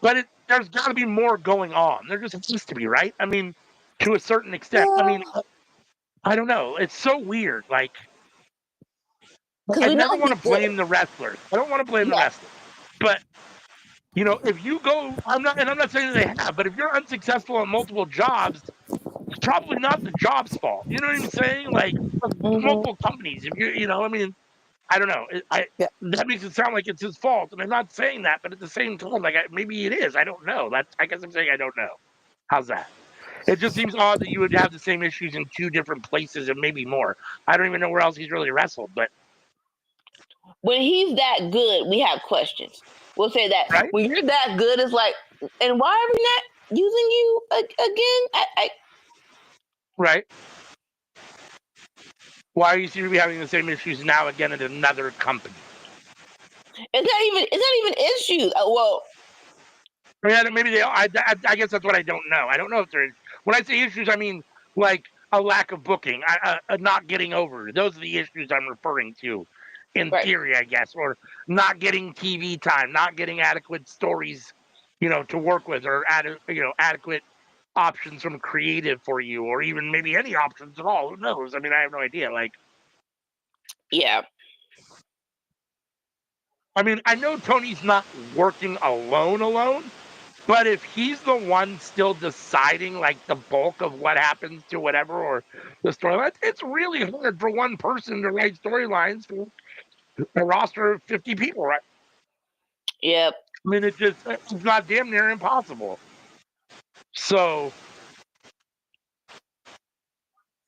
but there's got to be more going on. There just needs to be, right? I mean, to a certain extent. Yeah. I mean, I don't know. It's so weird. Like, I we never know want to blame the wrestlers. I don't want to blame the wrestlers. But, if you go, I'm not saying that they have, but if you're unsuccessful on multiple jobs, it's probably not the job's fault. You know what I'm saying? Like, multiple companies. If I mean, I don't know. That makes it sound like it's his fault, and I'm not saying that. But at the same time, like, maybe it is. I don't know. I guess I'm saying I don't know. How's that? It just seems odd that you would have the same issues in 2 different places and maybe more. I don't even know where else he's really wrestled, but when he's that good, we have questions. We'll say that. Right? When you're that good, it's like, and why are we not using you again? Right. Why are you seem to be having the same issues now again at another company? It's not even issues. Well, maybe they. I guess that's what I don't know. I don't know if there's. When I say issues, I mean like a lack of booking, not getting over. Those are the issues I'm referring to, in theory, I guess, or not getting TV time, not getting adequate stories, to work with, or adequate options from creative for you, or even maybe any options at all. Who knows? I mean, I have no idea. Like, Yeah. I mean, I know Tony's not working alone, but if he's the one still deciding like the bulk of what happens to whatever or the storyline, it's really hard for one person to write storylines for a roster of 50 people, right? Yep. I mean, it's not damn near impossible. So,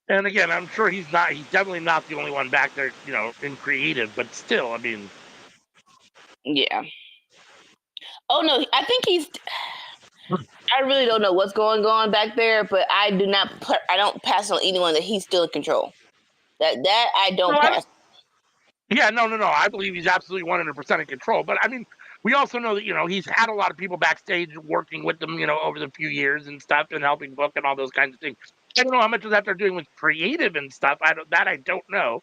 and again, I'm sure he's definitely not the only one back there, in creative, but still, I mean, Yeah. Oh no, I think he's. I really don't know what's going on back there, but I do not. I don't pass on anyone that he's still in control. That I don't no, pass. yeah, no. I believe he's absolutely 100% in control. But I mean, we also know that, he's had a lot of people backstage working with them, over the few years and stuff and helping book and all those kinds of things. I don't know how much of that they're doing with creative and stuff. I don't know.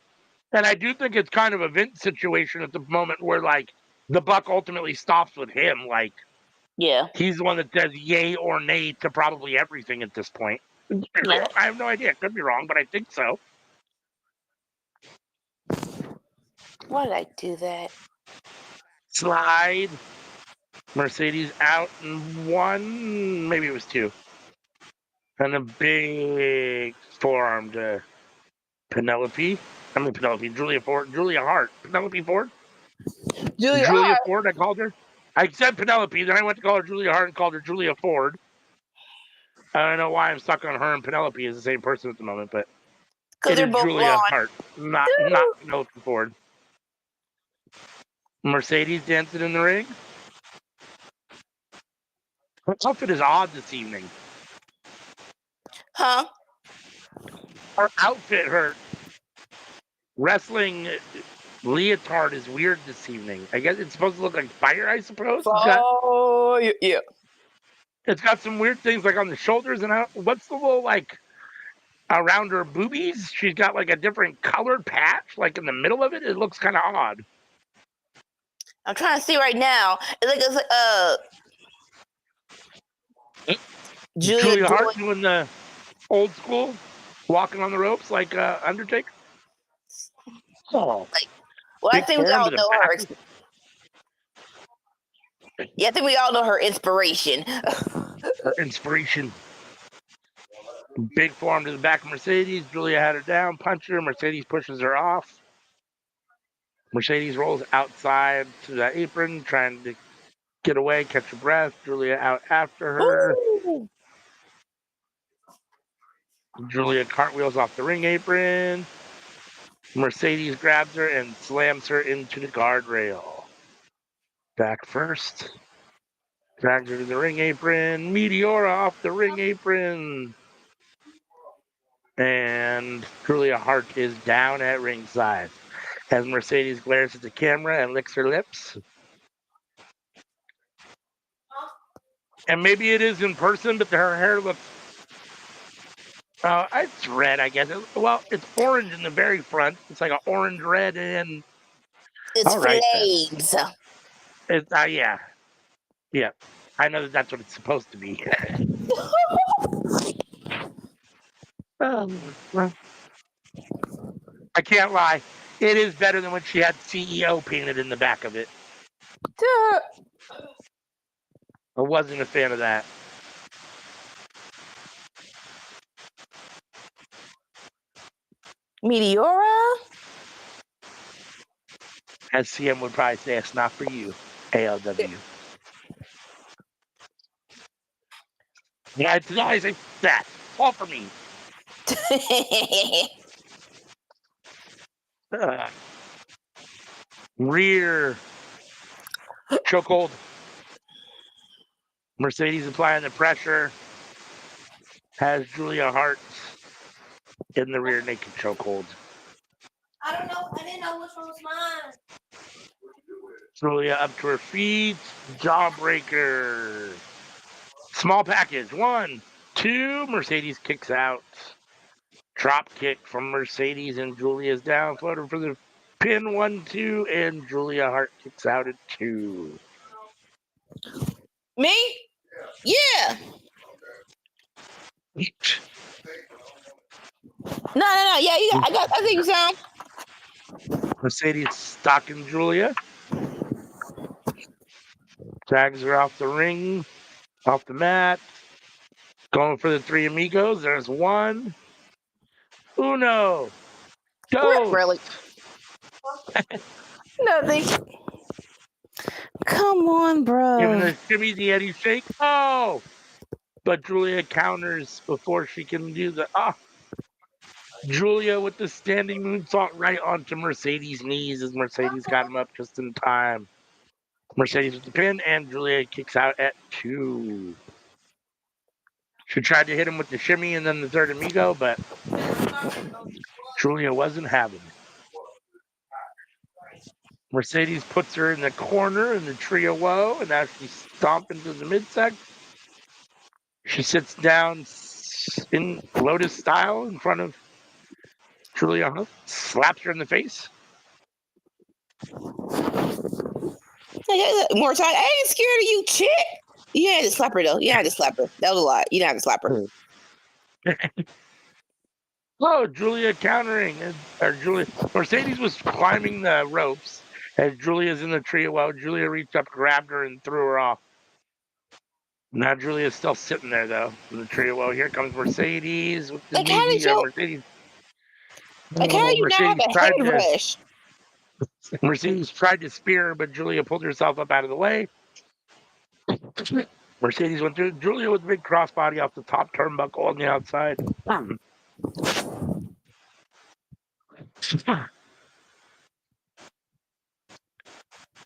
And I do think it's kind of a Vince situation at the moment where, like, the buck ultimately stops with him. Like, Yeah. he's the one that says yay or nay to probably everything at this point. Yeah. I have no idea. Could be wrong, but I think so. Why did I do that? Slide. Mercedes out in one, maybe it was two. And a big forearm to Penelope. Julia Hart. Penelope Ford? Julia Ford, I called her. I said Penelope, then I went to call her Julia Hart and called her Julia Ford. I don't know why I'm stuck on her and Penelope as the same person at the moment, but Because it they're is both Julia blonde. Hart, not Penelope Ford. Mercedes dancing in the ring. Her outfit is odd this evening. Huh? Her outfit, her wrestling leotard is weird this evening. I guess it's supposed to look like fire, I suppose. Oh, yeah. It's got some weird things like on the shoulders and what's the little like around her boobies? She's got like a different colored patch, like in the middle of it. It looks kind of odd. I'm trying to see right now. It's like Julia Hart doing the old school, walking on the ropes like Undertaker. Oh, well, I big think we forearm all to the know back. Yeah, I think we all know her inspiration. Her inspiration. Big forearm to the back of Mercedes. Julia had her down, punch her. Mercedes pushes her off. Mercedes rolls outside to the apron, trying to get away, catch her breath. Julia out after her. Ooh. Julia cartwheels off the ring apron. Mercedes grabs her and slams her into the guardrail. Back first. Drags her to the ring apron. Meteora off the ring apron. And Julia Hart is down at ringside as Mercedes glares at the camera and licks her lips. And maybe it is in person, but her hair looks. It's red, I guess. Well, it's orange in the very front. It's like an orange red, and It's all right flames. then. It's yeah. I know that's what it's supposed to be. Well, I can't lie. It is better than when she had CEO painted in the back of it. I wasn't a fan of that. Meteora? As CM would probably say, it's not for you, ALW. Yeah, it's always like that. All for me. Rear chokehold. Mercedes applying the pressure. Has Julia Hart in the rear naked chokehold. I don't know. I didn't know which one was mine. Julia up to her feet. Jawbreaker. Small package. 1, 2. Mercedes kicks out. Drop kick from Mercedes and Julia's down. Floater for the pin. 1, 2. And Julia Hart kicks out at 2. Me? Yeah. No. Yeah, I think you sound. Mercedes stalking Julia. Drags her off the ring, off the mat. Going for the three amigos. There's one. Uno. Really? Dos. Nothing. Come on, Giving bro. the shimmy, the Eddie shake. Oh! But Julia counters before she can do the Julia with the standing moonsault right onto Mercedes' knees as Mercedes got him up just in time. Mercedes with the pin, and Julia kicks out at 2. She tried to hit him with the shimmy and then the third amigo, but Julia wasn't having it. Mercedes puts her in the corner in the trio woe, and now she's stomping to the midsection. She sits down in Lotus style in front of Julia Hunt, slaps her in the face. More time. I ain't scared of you, chick. You had to slap her though. You had to slap her. That was a lot. You didn't have to slap her. Oh, Julia countering. Julia Mercedes was climbing the ropes as Julia's in the trio. Well, Julia reached up, grabbed her, and threw her off. Now Julia's still sitting there though in the trio. Well, here comes Mercedes with the Like how did kneesy. you? Mercedes. Like how do you not have Mercedes a tried head to. rush? Mercedes tried to spear her, but Julia pulled herself up out of the way. Mercedes went through. Julia with a big crossbody off the top turnbuckle on the outside.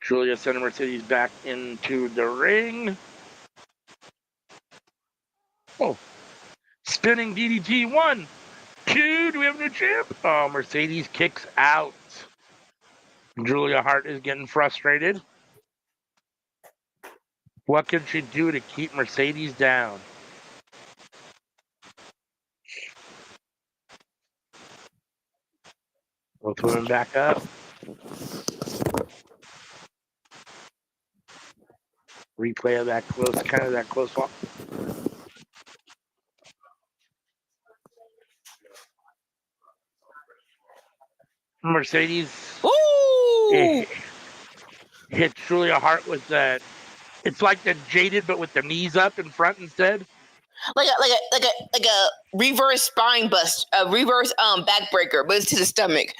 Julia sent Mercedes back into the ring. Oh, spinning DDT 1, 2. Do we have a new champ? Oh, Mercedes kicks out. Julia Hart is getting frustrated. What can she do to keep Mercedes down? Both women back up. Replay of that close walk. Mercedes hits Julia Hart with the. It's like the jaded, but with the knees up in front instead. Like a reverse spine bust, a reverse backbreaker, but it's to the stomach.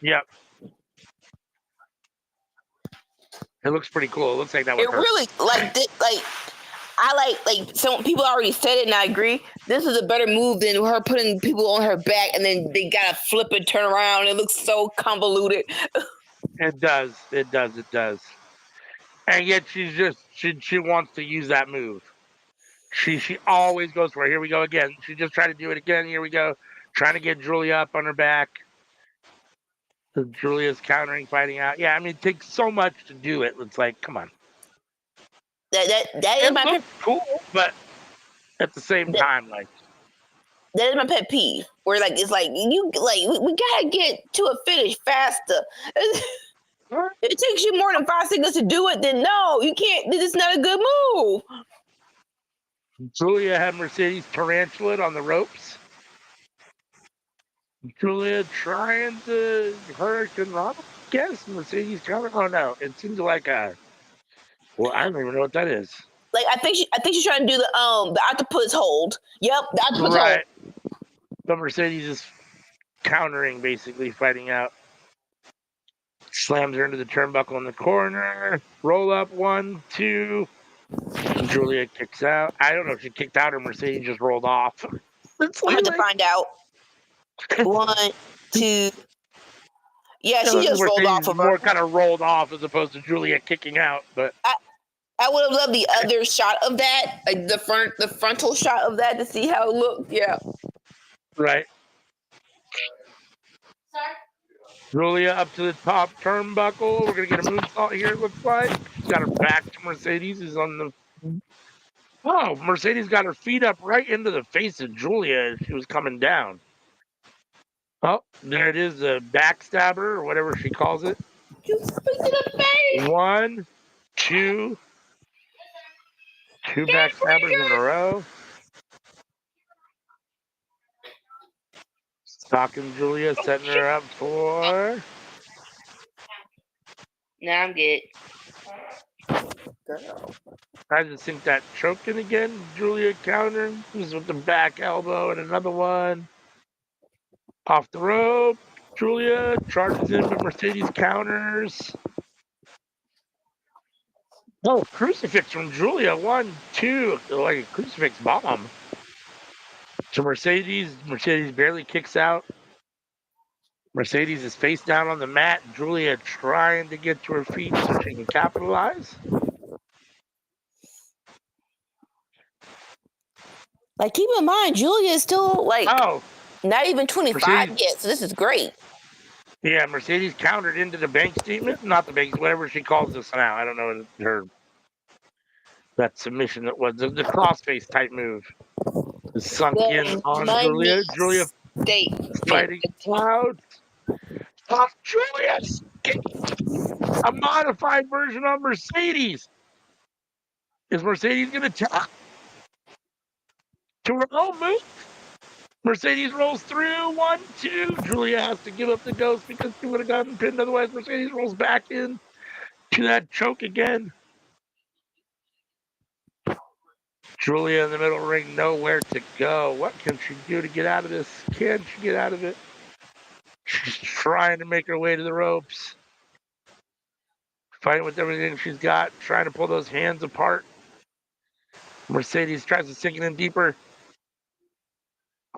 Yep. It looks pretty cool. It looks like that would It hurt. really I like some people already said it, and I agree. This is a better move than her putting people on her back, and then they gotta flip and turn around. It looks so convoluted. It does. It does. It does. And yet she wants to use that move. She always goes for it. Here we go again. She just tried to do it again. Here we go. Trying to get Julia up on her back. Julia's countering, fighting out. Yeah, I mean, it takes so much to do it. It's like, come on. That is It my looks cool, but at the same time, like, that is my pet peeve. Where like it's like you like we gotta get to a finish faster. It takes you more than 5 seconds to do it. Then no, you can't. This is not a good move. Julia had Mercedes tarantula on the ropes. Julia trying to Hurricane Rob. Guess Mercedes counter. Oh no, it seems like a. Well, I don't even know what that is. Like I think she's trying to do the octopus hold. Yep, the octopus Right. But Mercedes is countering, basically fighting out. Slams her into the turnbuckle in the corner. Roll up 1, 2. Julia kicks out. I don't know if she kicked out or Mercedes just rolled off. I'm going to find out. 1, 2. Yeah, she just rolled off of her. More kind of rolled off as opposed to Julia kicking out. But I would have loved the other shot of that, like the frontal shot of that to see how it looked. Yeah. Right. Sorry. Julia up to the top turnbuckle. We're going to get a moonsault here, it looks like. She's got her back to Mercedes. Is on the. Oh, Mercedes got her feet up right into the face of Julia as she was coming down. Oh, there it is, a backstabber or whatever she calls it. You speak to the face. 1, 2. 2 backstabbers in a row. Talking Julia, setting her up for. Now I'm good. Girl. Tries to sink that choke in again. Julia counters with the back elbow and another one. Off the rope. Julia charges in, but Mercedes counters. Oh, crucifix from Julia. 1, 2. Like a crucifix bomb. To Mercedes. Mercedes barely kicks out. Mercedes is face down on the mat. Julia trying to get to her feet so she can capitalize. Like, keep in mind, Julia is still like not even 25 yet, so this is great. Yeah, Mercedes countered into the bank statement, not the bank, whatever she calls this now. I don't know that submission that was the crossface type move. Sunk in on Julia. Julia fighting clouds. Off Julia, a modified version of Mercedes. Is Mercedes going to tap to her own move? Mercedes rolls through. 1, 2. Julia has to give up the ghost because she would have gotten pinned. Otherwise, Mercedes rolls back in to that choke again. Julia in the middle ring, nowhere to go. What can she do to get out of this? Can she get out of it? She's trying to make her way to the ropes. Fighting with everything she's got, trying to pull those hands apart. Mercedes tries to sink it in deeper.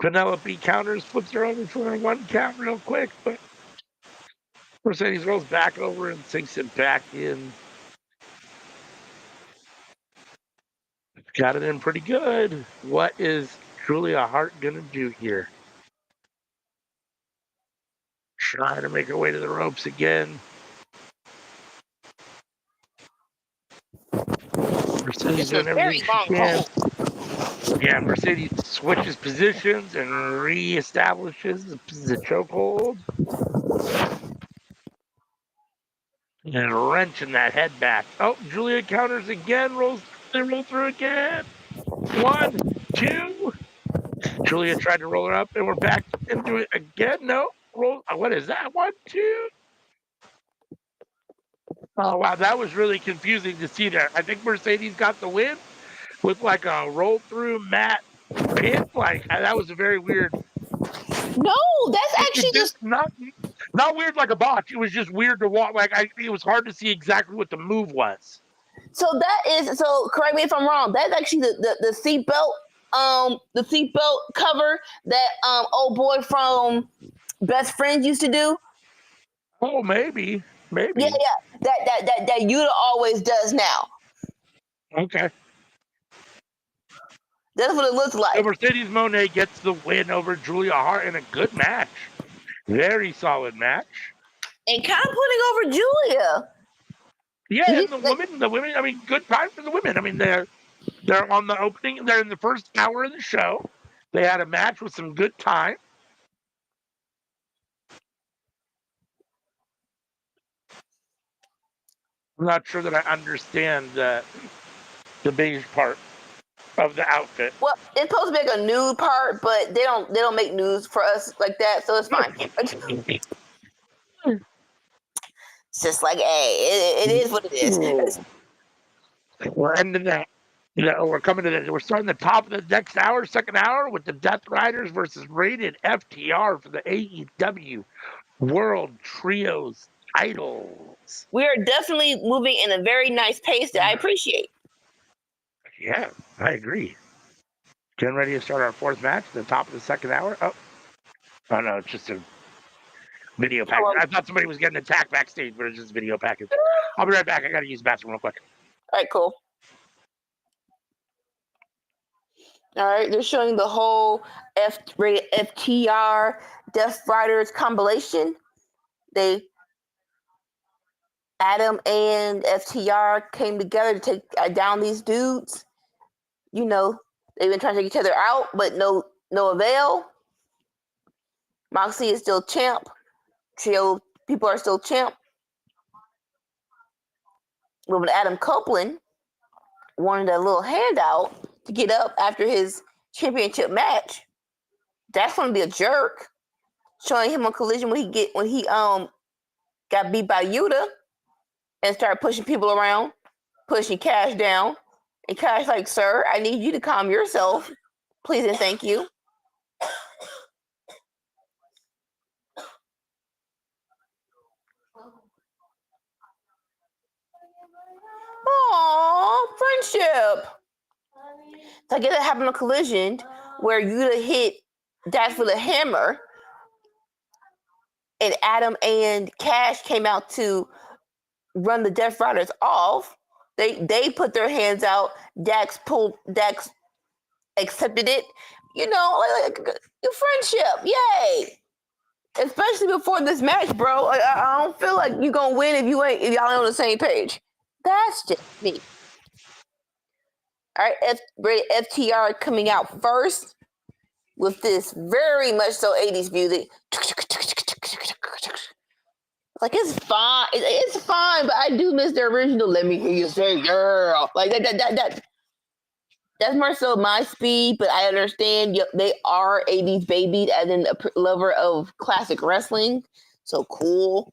Penelope counters, flips her over for 1 count real quick, but Mercedes rolls back over and sinks it back in. Got it in pretty good. What is Julia Hart going to do here? Trying to make her way to the ropes again. Mercedes doing everything she can. Yeah, Mercedes switches positions and reestablishes the chokehold. And wrenching that head back. Oh, Julia counters again, they roll through again. 1, 2. Julia tried to roll her up, and we're back into it again. No, roll. What is that? 1, 2. Oh, wow, that was really confusing to see there. I think Mercedes got the win with like a roll through mat pin. Like that was a very weird. No, that's actually just not weird like a botch. It was just weird to watch. Like it was hard to see exactly what the move was. So correct me if I'm wrong. That's actually the seatbelt, the seatbelt cover that old boy from Best Friends used to do. Oh, maybe. Yeah. That Yuta always does now. Okay. That's what it looks like. So Mercedes Moné gets the win over Julia Hart in a good match. Very solid match. And kind of putting over Julia. Yeah, and the women, I mean, good time for the women. I mean, they're on the opening, they're in the first hour of the show. They had a match with some good time. I'm not sure that I understand the beige part of the outfit. Well, it's supposed to be like a nude part, but they don't make news for us like that, so it's fine. It's just like, hey, it is what it is. We're ending that. We're coming to we're starting the top of the next hour, second hour, with the Death Riders versus Rated FTR for the AEW World Trios titles. We are definitely moving in a very nice pace that I appreciate. Yeah, I agree. Getting ready to start our fourth match at the top of the second hour. Oh no, it's just a video package. I thought somebody was getting attacked backstage, but it's just a video package. I'll be right back. I got to use the bathroom real quick. All right, cool. All right, they're showing the whole FTR Death Riders combination. Adam and FTR came together to take down these dudes. You know, they've been trying to take each other out, but no avail. Moxley is still champ. Trio people are still champ. But when Adam Copeland wanted a little handout to get up after his championship match, that's going to be a jerk. showing him on Collision when he got beat by Yuta and started pushing people around, pushing Cash down. And Cash like, sir, I need you to calm yourself. Please and thank you. Aww, friendship. So I guess it happened on Collision where Yuta hit Dash with a hammer and Adam and Cash came out to run the Death Riders off. They put their hands out. Dax accepted it. You know, like friendship. Yay. Especially before this match, bro. Like, I don't feel like you're gonna win if y'all ain't on the same page. That's just me. All right, FTR coming out first with this very much so 80s music. Like, it's fine. It's fine, but I do miss the original Let Me Hear You Say Girl. Like, that's more so my speed, but I understand they are 80s babies as in a lover of classic wrestling. So cool.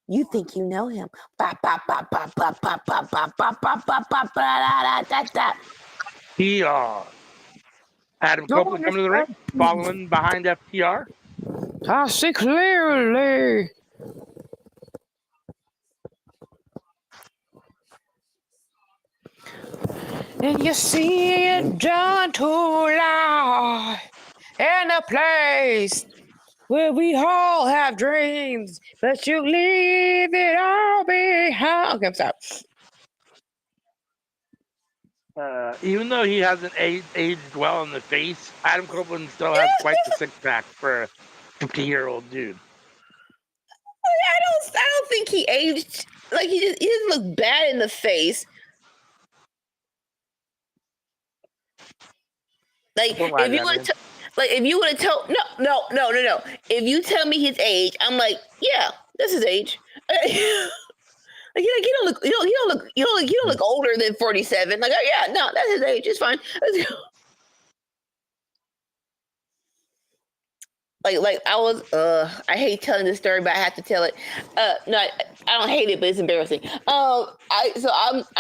You think you know him. Adam Copeland coming to the ring, following behind FTR. I see clearly. And you see it done to life in a place where we all have dreams, but you leave it all behind. Okay, I'm sorry. Even though he hasn't aged well in the face, Adam Copeland still has quite the six pack for a 50-year-old dude. I don't think he aged. Like, he doesn't look bad in the face. Like, if you would have told no. If you tell me his age, I'm like, yeah, that's his age. Like, you don't look older than 47. Like, oh, yeah, no, that's his age. It's fine. Like I was. I hate telling this story, but I have to tell it. No, I don't hate it, but it's embarrassing. I'm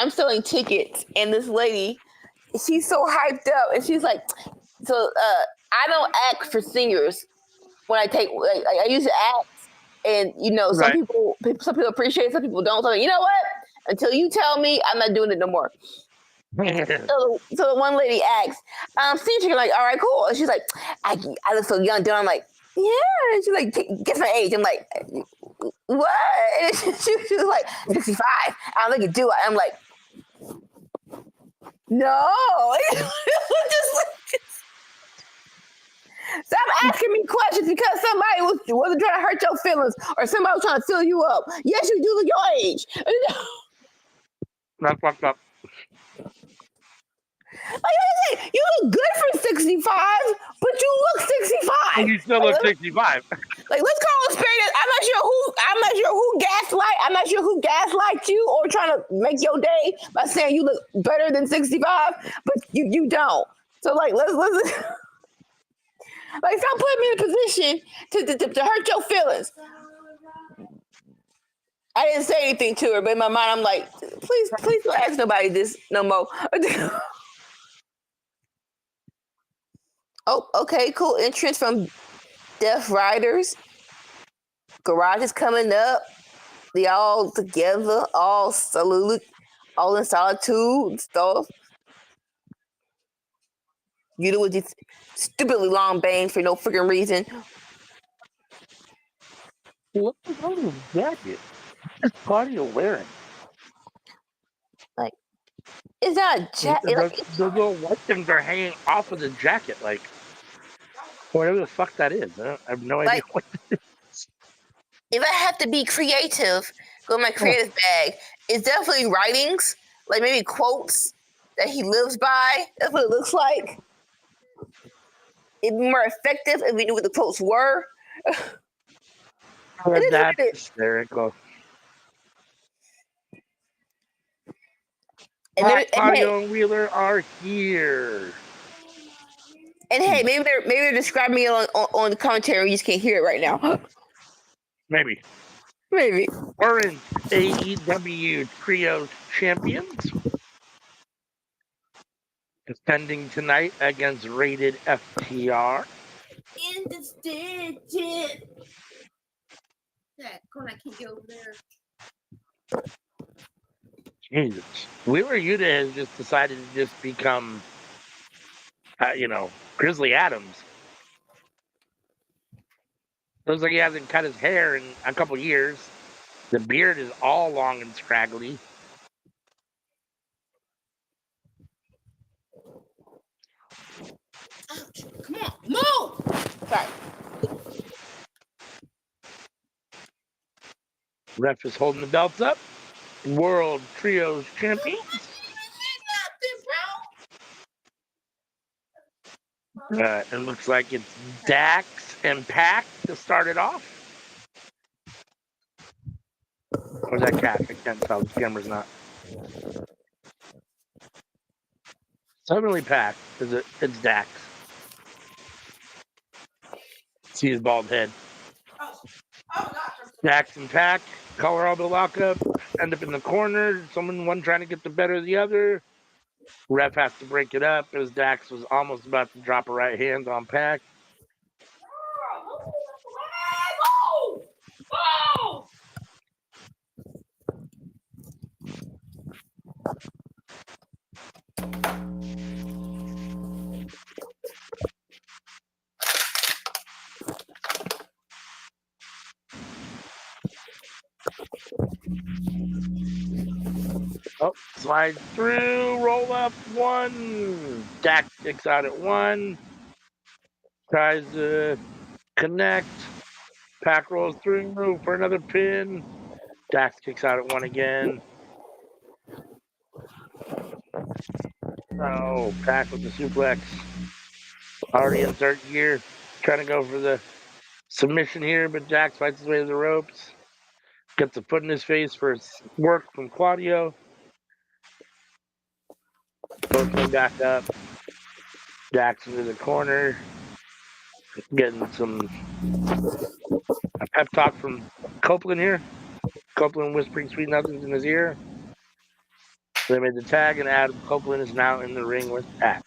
selling tickets, and this lady, she's so hyped up, and she's like, I don't ask for singers when I take. Like, I used to ask, and some people appreciate it, some people don't. So, you know what? Until you tell me, I'm not doing it no more. So the one lady asked, "Senior chicken," like, all right, cool. And she's like, I look so young, dude. I'm like, yeah. And she's like, guess my age. I'm like, what? And she was like, 65. I'm like, do it. I'm like, no. Stop asking me questions because somebody wasn't trying to hurt your feelings or somebody was trying to fill you up. Yes, you do look your age. That's fucked up. Like I say, you look good for 65, but you look 65. And you still look 65. Like, let's call a spade. I'm not sure who gaslight you or trying to make your day by saying you look better than 65, but you don't. So, like, let's like, stop putting me in a position to hurt your feelings. I didn't say anything to her, but in my mind, I'm like, please don't ask nobody this no more. Oh, okay, cool. Entrance from Death Riders. Garage is coming up. They all together, all salute, all in solitude and stuff. You do with these stupidly long bangs for no freaking reason. What's wrong with his jacket? What is Claudia wearing? Like, it's not a jacket. The little white things are hanging off of the jacket, like whatever the fuck that is. I have no idea what it is. If I have to be creative, go in my creative bag. It's definitely writings, like maybe quotes that he lives by. That's what it looks like. It'd be more effective if we knew what the quotes were. That's hysterical. Claudio and Wheeler are here. And hey, maybe they're describing me on the commentary. We just can't hear it right now. Maybe. Current AEW Trios champions defending tonight against Rated FTR. In the stitches. I can't get over there. Jesus. Wheeler Yuta has just decided to just become, Grizzly Adams. Looks like he hasn't cut his hair in a couple years. The beard is all long and scraggly. Ouch. Come on, move! Sorry. Ref is holding the belts up. World Trios champions. It looks like it's Dax and Pac to start it off. Or is that Cat? I can't tell. The camera's not. It's not really Pac. It's Dax. See his bald head. Dax and Pac, Colorado lockup, end up in the corner. One trying to get the better of the other. Ref has to break it up as Dax was almost about to drop a right hand on Pac. Oh, slide through, roll up one. Dax kicks out at one. Tries to connect. Pac rolls through for another pin. Dax kicks out at one again. Oh, Pac with the suplex. Already in third gear. Trying to go for the submission here, but Dax fights his way to the ropes. Gets a foot in his face for his work from Claudio. Both come back up. Dax into the corner. Getting a pep talk from Copeland here. Copeland whispering sweet nothings in his ear. They made the tag, and Adam Copeland is now in the ring with Pac.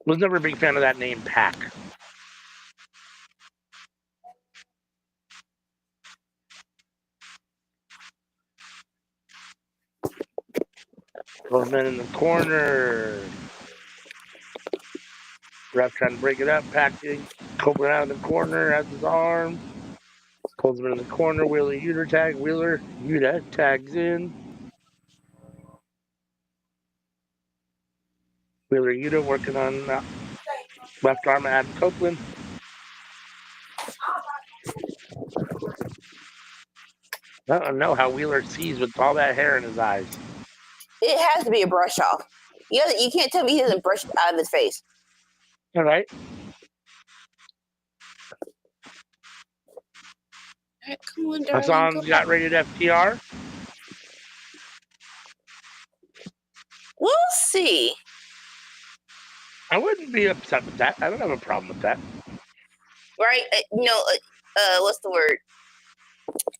Was never a big fan of that name, Pac. Both men in the corner. Ref trying to break it up. Pac Copeland out of the corner, has his arm. Pulls him in the corner. Wheeler Yuta tags in. Wheeler Yuta working on left arm of Adam Copeland. I don't know how Wheeler sees with all that hair in his eyes. It has to be a brush off. You can't tell me he doesn't brush it out of his face. All right. Come on, darling. Hassan got rated FTR. We'll see. I wouldn't be upset with that. I don't have a problem with that. Right? What's the word?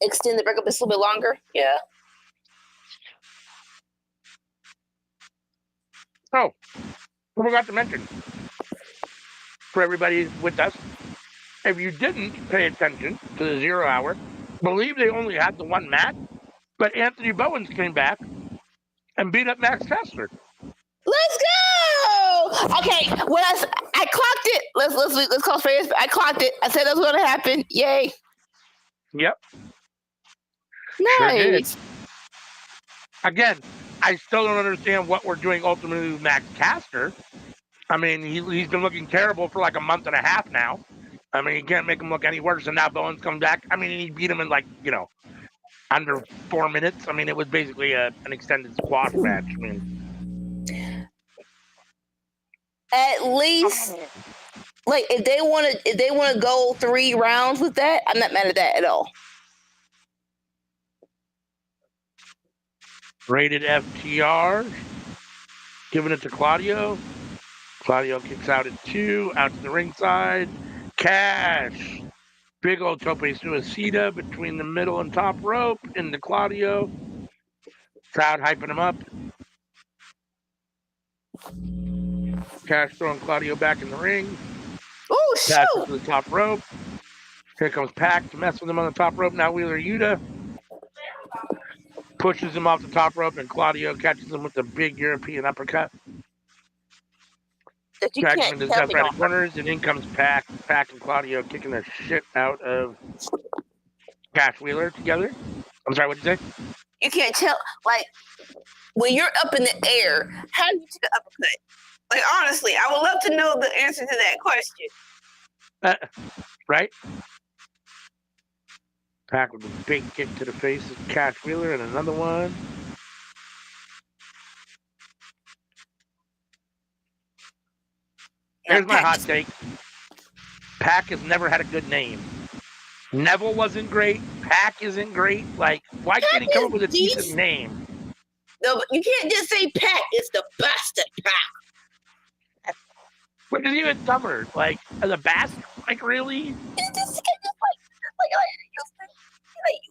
Extend the breakup just a little bit longer? Yeah. Oh, I forgot to mention for everybody with us, if you didn't pay attention to the 0 hour, believe they only had the one match, but Anthony Bowens came back and beat up Max Caster. Let's go! Okay, when I clocked it. Let's call straight. I clocked it. I said that was going to happen. Yay! Yep. Nice. Sure did. Again, I still don't understand what we're doing ultimately with Max Caster. I mean, he's been looking terrible for like a month and a half now. I mean, you can't make him look any worse. And now Bowens comes back. I mean, he beat him in under 4 minutes. I mean, it was basically an extended squash match. I mean, at least, if they want to go 3 rounds with that, I'm not mad at that at all. Rated FTR. Giving it to Claudio. Claudio kicks out at 2, out to the ringside. Cash. Big old tope suicida between the middle and top rope into Claudio. Crowd hyping him up. Cash throwing Claudio back in the ring. Oh, Cash shoot! to the top rope. Here comes Pac to mess with him on the top rope. Now Wheeler Yuta pushes him off the top rope, and Claudio catches him with the big European uppercut. That you Drags him can't into tell the me right on. corners, and in comes Pac. Pac and Claudio kicking the shit out of Cash Wheeler together. I'm sorry, what'd you say? You can't tell, like, when you're up in the air, how do you take an uppercut? Like, honestly, I would love to know the answer to that question. Right? Pac with a big kick to the face of Cash Wheeler, and another one. Here's my hot take. Pac has never had a good name. Neville wasn't great. Pac isn't great. Like, why can't he come up with a decent name? No, but you can't just say Pac. It's the bastard Pac. Which is even dumber. Like, as a bastard? Like, really? It's just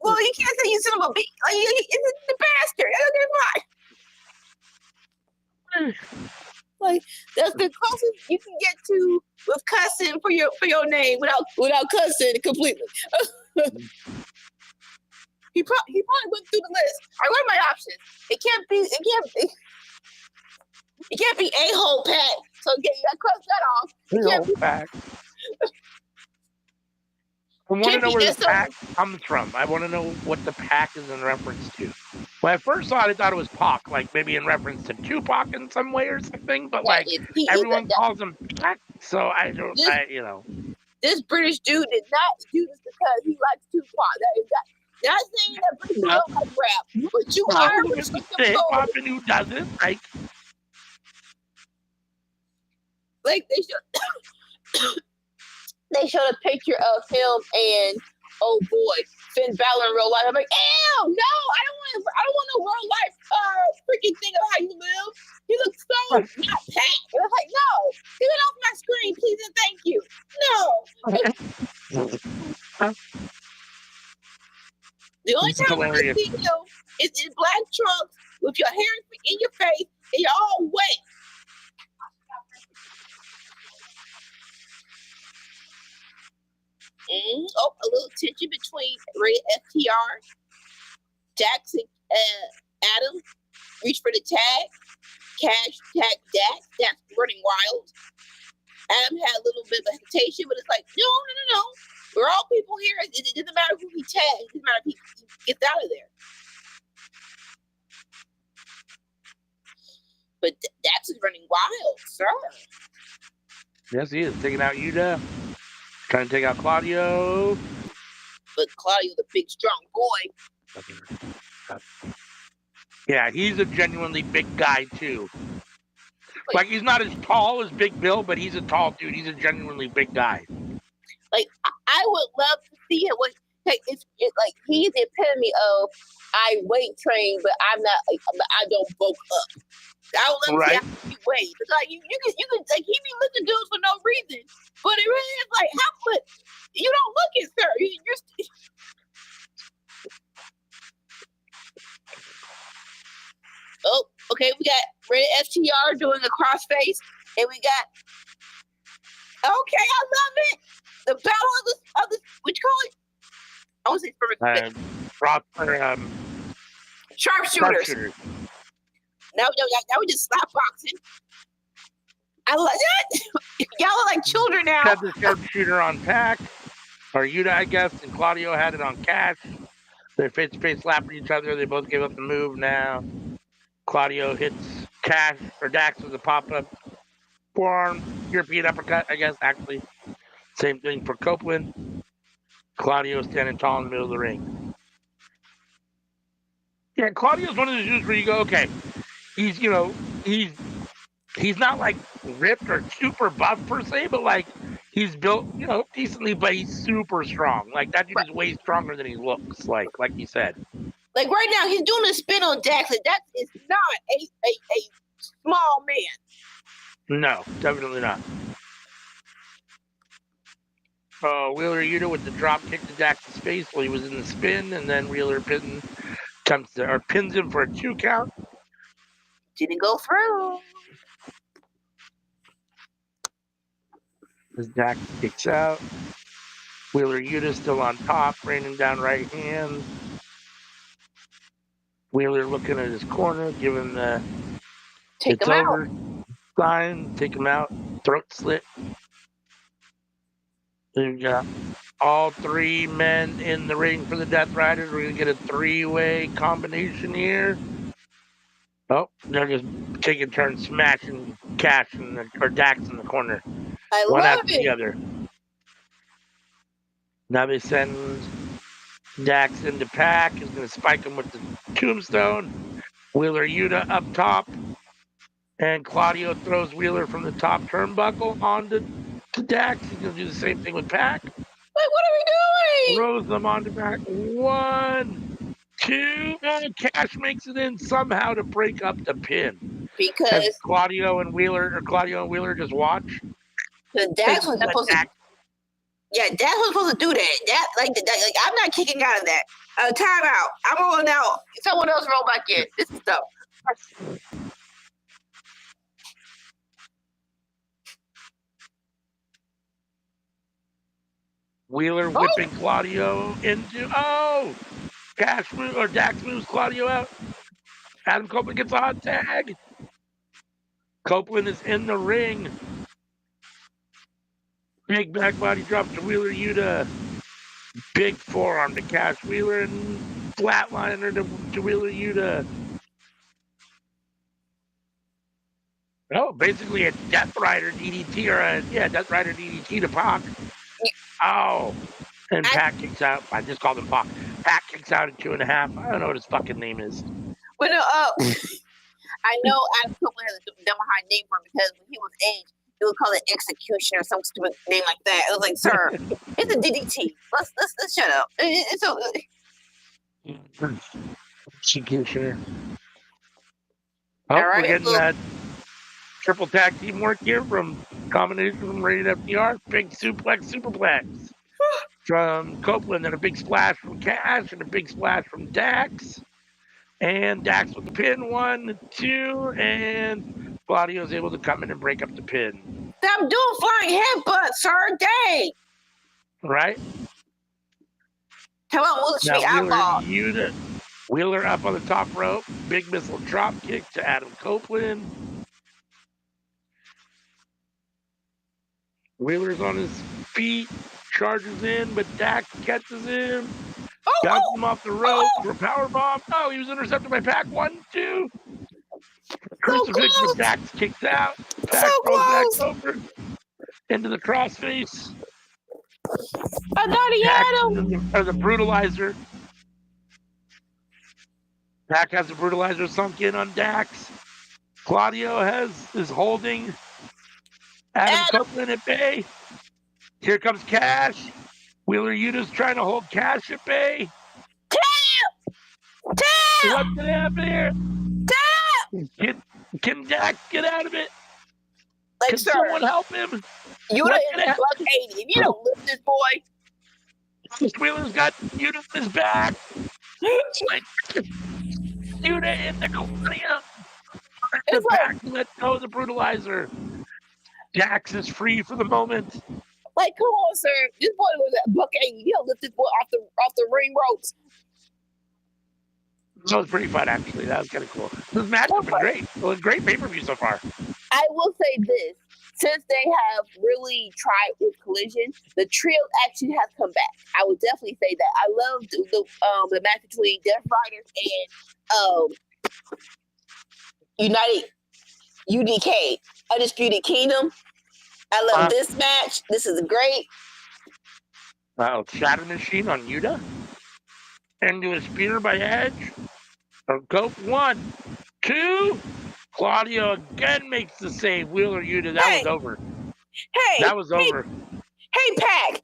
well, you can't say you son of a bitch. Like, it's the bastard. Like, that's the closest you can get to with cussing for your name without cussing completely. He probably went through the list. All right, what are my options? It can't be a-hole Pac. So you gotta cross that off. It can't be Pac. I want to know where the Pac comes from. I want to know what the Pac is in reference to. When I first saw it, I thought it was Pac, like maybe in reference to Tupac in some way or something. But like everyone calls him Pac, so you know. This British dude did not do this because he likes Tupac. Not saying that British people don't like rap, but you Irish hip-hop and who doesn't? Like they showed a picture of him and oh boy, Finn Balor in real life. I'm like, ew, no, I don't want no real life freaking thing of how you live. You look so not Pat. And I'm like, no, get it off my screen, please and thank you. No. The only time I see you is in black trunks with your hair in your face and you're all wet. Oh, a little tension between Ray FTR, Dax and Adam reach for the tag. Cash tag Dax. Dax running wild. Adam had a little bit of hesitation, but it's like, no. We're all people here. It doesn't matter who he tags. It doesn't matter if he gets out of there. But Dax is running wild, sir. Yes, he is. Taking out Yuta. Trying to take out Claudio. But Claudio's a big, strong boy. Yeah, he's a genuinely big guy, too. Like, he's not as tall as Big Bill, but he's a tall dude. He's a genuinely big guy. Like, I would love to see him. Like, it's like, he's the epitome of, I weight train, but I don't bulk up. I would love to see how he weighs. It's like, you can, like, he be looking dudes for no reason. But it really is like, how much? You don't look it, sir. You're oh, okay. We got Red FTR doing a crossface, and we got. Okay, I love it. The battle of the what you call it? I want to say sharpshooters. Now we just slap boxing. I love that. Y'all are like children now. Had the sharpshooter on Pac, or Yuta, I guess, and Claudio had it on Cash. They're face-to-face slapping each other. They both gave up the move now. Claudio hits Cash or Dax with a pop-up forearm, European uppercut, I guess, actually. Same thing for Copeland. Claudio standing tall in the middle of the ring. Yeah, Claudio's one of those dudes where you go, okay, he's not like ripped or super buff per se, but like he's built, decently, but he's super strong. Like that dude is way stronger than he looks, like you said. Like right now, he's doing a spin on Dax, and Dax is not a small man. No, definitely not. Wheeler Yuta with the drop kick to Dax's face while he was in the spin, and then Wheeler pins him for a 2 count. Didn't go through. As Dax kicks out, Wheeler Yuta still on top, raining down right hand. Wheeler looking at his corner, giving the Take him over out. sign, take him out, throat slit. We've got all 3 men in the ring for the Death Riders. We're going to get a 3-way combination here. Oh, they're just taking turns smashing Dax in the corner. I One love after it. the other. Now they send Dax into Pac. He's going to spike him with the tombstone. Wheeler Yuta up top. And Claudio throws Wheeler from the top turnbuckle onto Dax. He's going to do the same thing with Pac. Like, what are we doing? Throws them onto Pac. 1, 2. And Cash makes it in somehow to break up the pin. Because As Claudio and Wheeler just watch. Dax was supposed to. Yeah, Dax was supposed to do that. Like I'm not kicking out of that. Timeout. I'm rolling out. Someone else roll back in. This is dumb. Wheeler whipping Claudio into Dax moves Claudio out. Adam Copeland gets a hot tag. Copeland is in the ring. Big back body drop to Wheeler Yuta. Big forearm to Cash Wheeler and flatliner to Wheeler Yuta. Oh, basically a Death Rider DDT Death Rider DDT to Pac. Oh, and Pac kicks out. I just called him Pac. Pac kicks out at 2.5. I don't know what his fucking name is. Well, no, I know Adam Copeland has a dumb high name for him because when he was aged, he would call it execution or some stupid name like that. It was like, sir, it's a DDT. Let's shut up. It's so. Executioner. All right, we're getting that triple tag team work here from combination from Rated FDR. Big superplex from Copeland, and a big splash from Cash, and a big splash from Dax. And Dax with the pin, 1, 2, and Claudio's able to come in and break up the pin. Stop doing flying headbutts, sir. Dang. Right? Come on, we'll be outlawed. Wheeler up on the top rope. Big missile drop kick to Adam Copeland. Wheeler's on his feet, charges in, but Dax catches him. Got him off the rope for a power bomb. Oh, he was intercepted by Pac. 1, 2. Crucifix, but Dax kicks out. Pac rolls back over into the crossface. I thought he had him. Or the brutalizer. Pac has the brutalizer sunk in on Dax. Claudio is holding Adam Copeland at bay. Here comes Cash. Wheeler Yuta's trying to hold Cash at bay. Damn! What's going to happen here? Damn! Can Dax get out of it? Like, Can sir, someone help him? Yuta is a buck 80. If you don't lift this boy. Wheeler's got Yuta in his back. Yuta in the corner. The back let go of the brutalizer. Dax is free for the moment. Like, come on, sir. This boy was a buck 80. You don't lift this boy off the ring ropes. That was pretty fun, actually. That was kind of cool. This match has been great. It was a great pay-per-view so far. I will say this. Since they have really tried with Collision, the trio actually has come back. I would definitely say that. I love the match between Death Riders and United UDK, Undisputed Kingdom. I love this match. This is great. Wow, Shadow Machine on Yuta. Into a spear by Edge. Go 1, 2. Claudio again makes the save. Wheeler Yuta. That was over. Hey. That was over. Hey, Pac.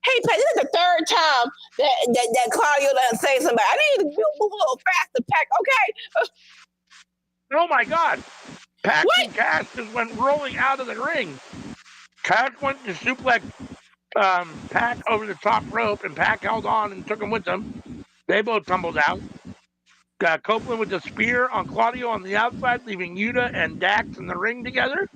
Hey, Pat, this is the third time that Claudio doesn't say something. I need you to move a little faster, Pac. Okay. Oh my God! Pac and Cash just went rolling out of the ring. Cash went to suplex Pac over the top rope, and Pac held on and took him with him. They both tumbled out. Copeland with the spear on Claudio on the outside, leaving Yuta and Dax in the ring together.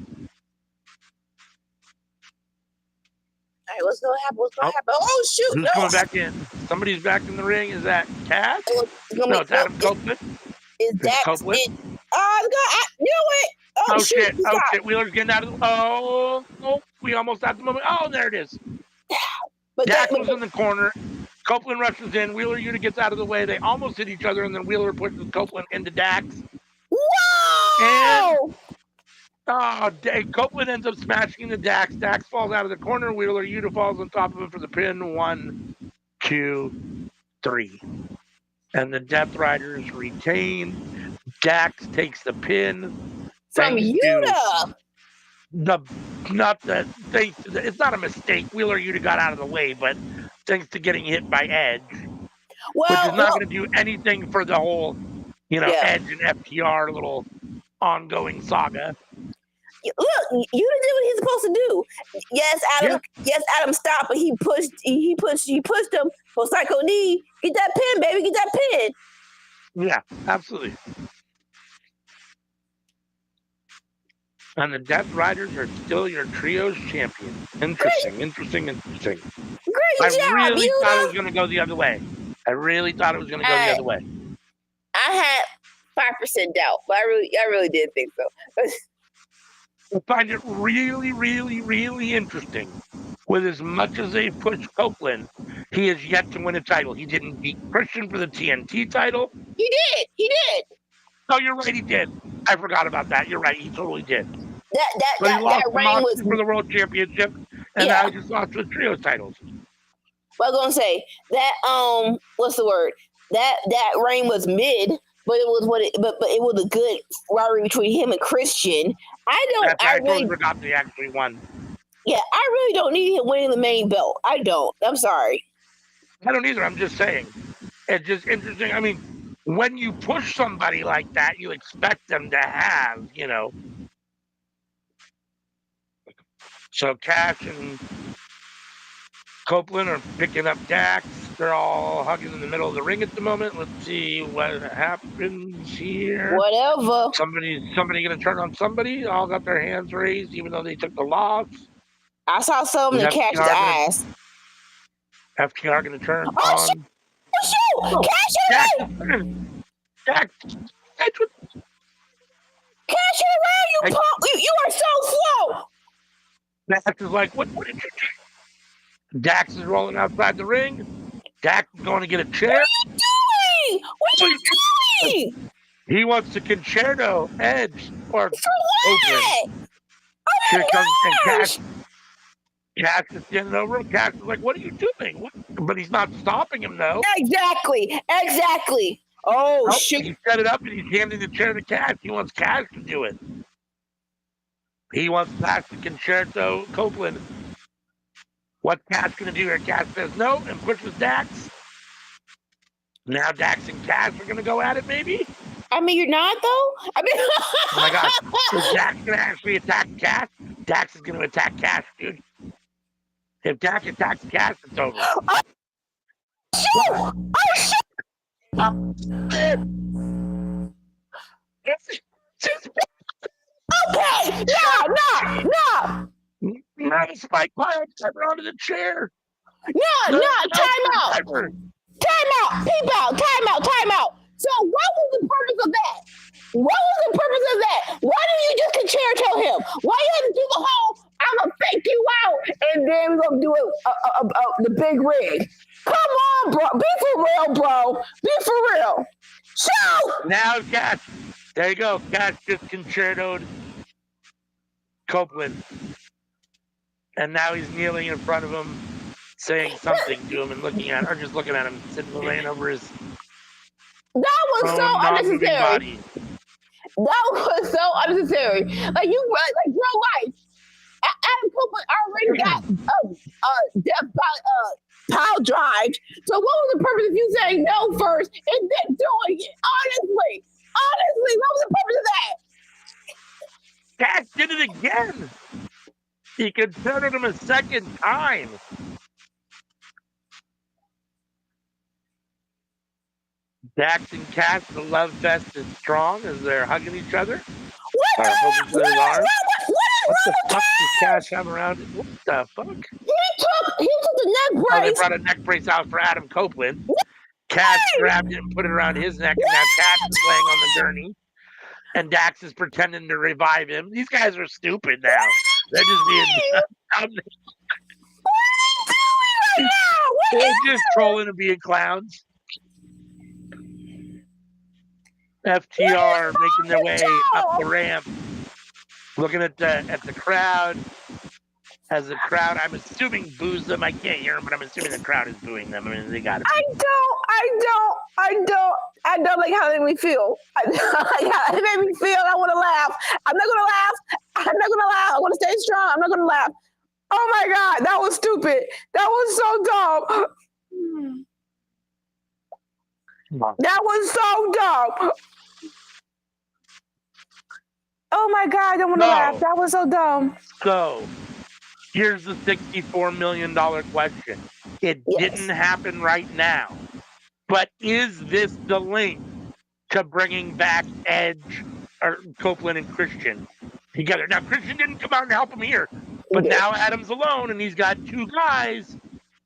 All right, what's gonna happen? What's gonna happen? Oh shoot! Who's coming back in? Somebody's back in the ring. Is that Cash? No, it's Adam Copeland. Is Dax Copeland? you know it. Oh shit! Oh shit! Wheeler's getting out of the. Oh, we almost at the moment. Oh, there it is. But Dax was in the corner. Copeland rushes in. Wheeler Yuta gets out of the way. They almost hit each other, and then Wheeler pushes Copeland into Dax. Whoa! And Copeland ends up smashing into Dax. Dax falls out of the corner. Wheeler Yuta falls on top of him for the pin. 1, 2, 3. And the Death Riders retain. Dax takes the pin. From Yuta! It's not a mistake. Wheeler Yuta got out of the way, but thanks to getting hit by Edge, which is not going to do anything for the whole, Edge and FTR little ongoing saga. Look, Yuta did what he's supposed to do. Yes, Adam stopped, but he pushed him for Psycho D. Get that pin, baby, get that pin. Yeah, absolutely. And the Death Riders are still your trios champion. Interesting. Great I job, really Yuta. thought it was going to go the other way. The other way. I had 5% doubt, but I really did think so. I find it really, really, really interesting. With as much as they pushed Copeland, he has yet to win a title. He didn't beat Christian for the TNT title. He did. Oh, you're right, he did. I forgot about that. You're right, he totally did. But he lost reign was for the World Championship, and now he just lost the trios titles. Well, I was gonna say that what's the word? That reign was mid, but it was a good rivalry between him and Christian. I really forgot they actually won. Yeah, I really don't need him winning the main belt. I don't. I'm sorry. I don't either. I'm just saying. It's just interesting. I mean, when you push somebody like that, you expect them to have, So Cash and Copeland are picking up Dax. They're all hugging in the middle of the ring at the moment. Let's see what happens here. Whatever. Somebody going to turn on somebody. All got their hands raised, even though they took the loss. I saw someone in Cash's eyes. FTR going to turn on. Shoot! Cash it away! Dax! Cash it around, you punk! You are so slow! Dax is like, what did you do? Dax is rolling outside the ring. Dax is going to get a chair. What are you doing? He wants to concerto Edge or for what? Here comes and Cash is getting over him. Cash is like, what are you doing? But he's not stopping him, though. Exactly. Oh, shoot. He set it up and he's handing the chair to Cash. He wants Cash to do it. He wants Cash to concerto Copeland. What's Cash going to do here? Cash says no and pushes Dax. Now Dax and Cash are going to go at it, maybe? I mean, you're not, though? Oh, my God. Is Dax going to actually attack Cash? Dax is going to attack Cash, dude. If Dax attacks Cash, it's over. Okay! No! Not a spike pile, cover onto the chair. No, time out! Time out! So what was the purpose of that? Why didn't you just concerto him? Why you had to do the whole, I'm going to fake you out, and then we're going to do it the big rig? Come on, bro. Be for real, bro. Be for real. Shoot! Now, Cash. There you go. Cash just concertoed Copeland. And now he's kneeling in front of him, saying something to him and looking at him, or just looking at him, sitting laying over his That was so unnecessary. Body. That was so unnecessary. Like real life. Adam Copeland already got death by pile drive. So what was the purpose of you saying no first and then doing it? Honestly, what was the purpose of that? Dax did it again. He considered him a second time. Dax and Cass, the love fest is strong as they're hugging each other. What the fuck does Cass have around it? What the fuck? He took the neck brace. Oh, they brought a neck brace out for Adam Copeland. Cass grabbed it and put it around his neck, and now Cass is laying on the gurney. And Dax is pretending to revive him. These guys are stupid now. They're just being dumb. They're just trolling and being clowns. FTR making their way up the ramp, looking at the crowd. As the crowd, I'm assuming, boos them. I can't hear them, but I'm assuming the crowd is booing them. I mean, they got it. I don't like how they made me feel. I don't like how they made me feel. I want to laugh. I'm not gonna laugh. I want to stay strong. I'm not gonna laugh. Oh my God, that was stupid. That was so dumb. That was so dumb. Oh my God, I don't want to laugh. That was so dumb. So, here's the $64 million question. It didn't happen right now. But is this the link to bringing back Edge, or Copeland and Christian together? Now, Christian didn't come out and help him here. But now Adam's alone, and he's got two guys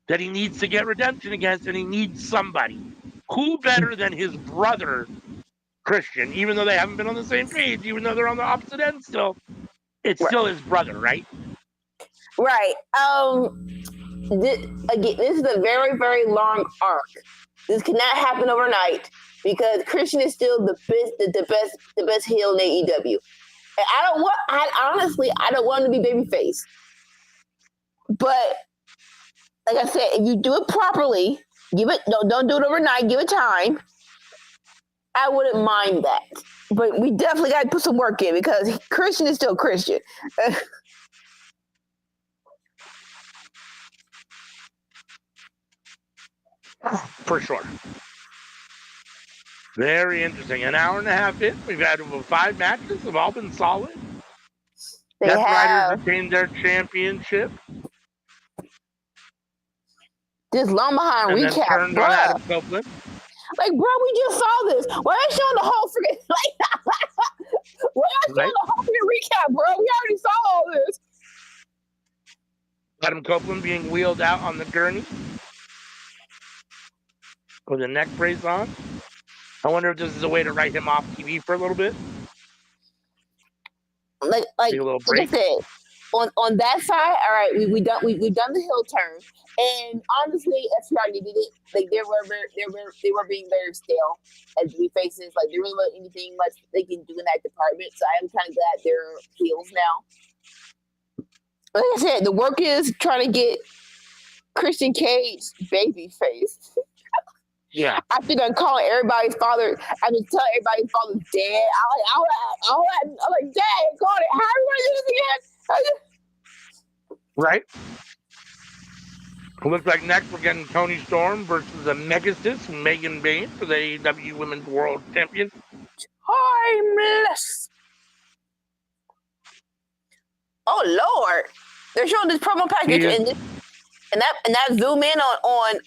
that he needs to get redemption against, and he needs somebody. Who better than his brother, Christian, even though they haven't been on the same page, even though they're on the opposite end still, it's still his brother, right? Right. This is a very, very long arc. This cannot happen overnight because Christian is still the best heel in AEW. And I don't want him to be babyface. But like I said, if you do it properly, don't do it overnight, give it time. I wouldn't mind that. But we definitely got to put some work in because Christian is still Christian. For sure. Very interesting. An hour and a half in, we've had 5 matches. Have all been solid. Death Riders retained their championship. This long behind and recap, then turned on Adam Copeland. Like, bro, we just saw this. Why are you showing the whole freaking why are you showing the whole freaking recap, bro? We already saw all this. Adam Copeland being wheeled out on the gurney with a neck brace on. I wonder if this is a way to write him off TV for a little bit. Like I said, on that side, all right, we've done the heel turn, and honestly, FTR needed it. Like they were being very stale as we faces. Like there really wasn't anything much they can do in that department. So I am kind of glad they're heels now. Like I said, the work is trying to get Christian Cage baby face. Yeah. After done calling everybody's father, after telling everybody's father's dead, I'm like, Dad, call it. How are we going to do this again? Right. It looks like next we're getting Toni Storm versus a Megasys and Megan Bayne for the AEW Women's World Champion. Timeless. Oh Lord, they're showing this promo package and that zoom in on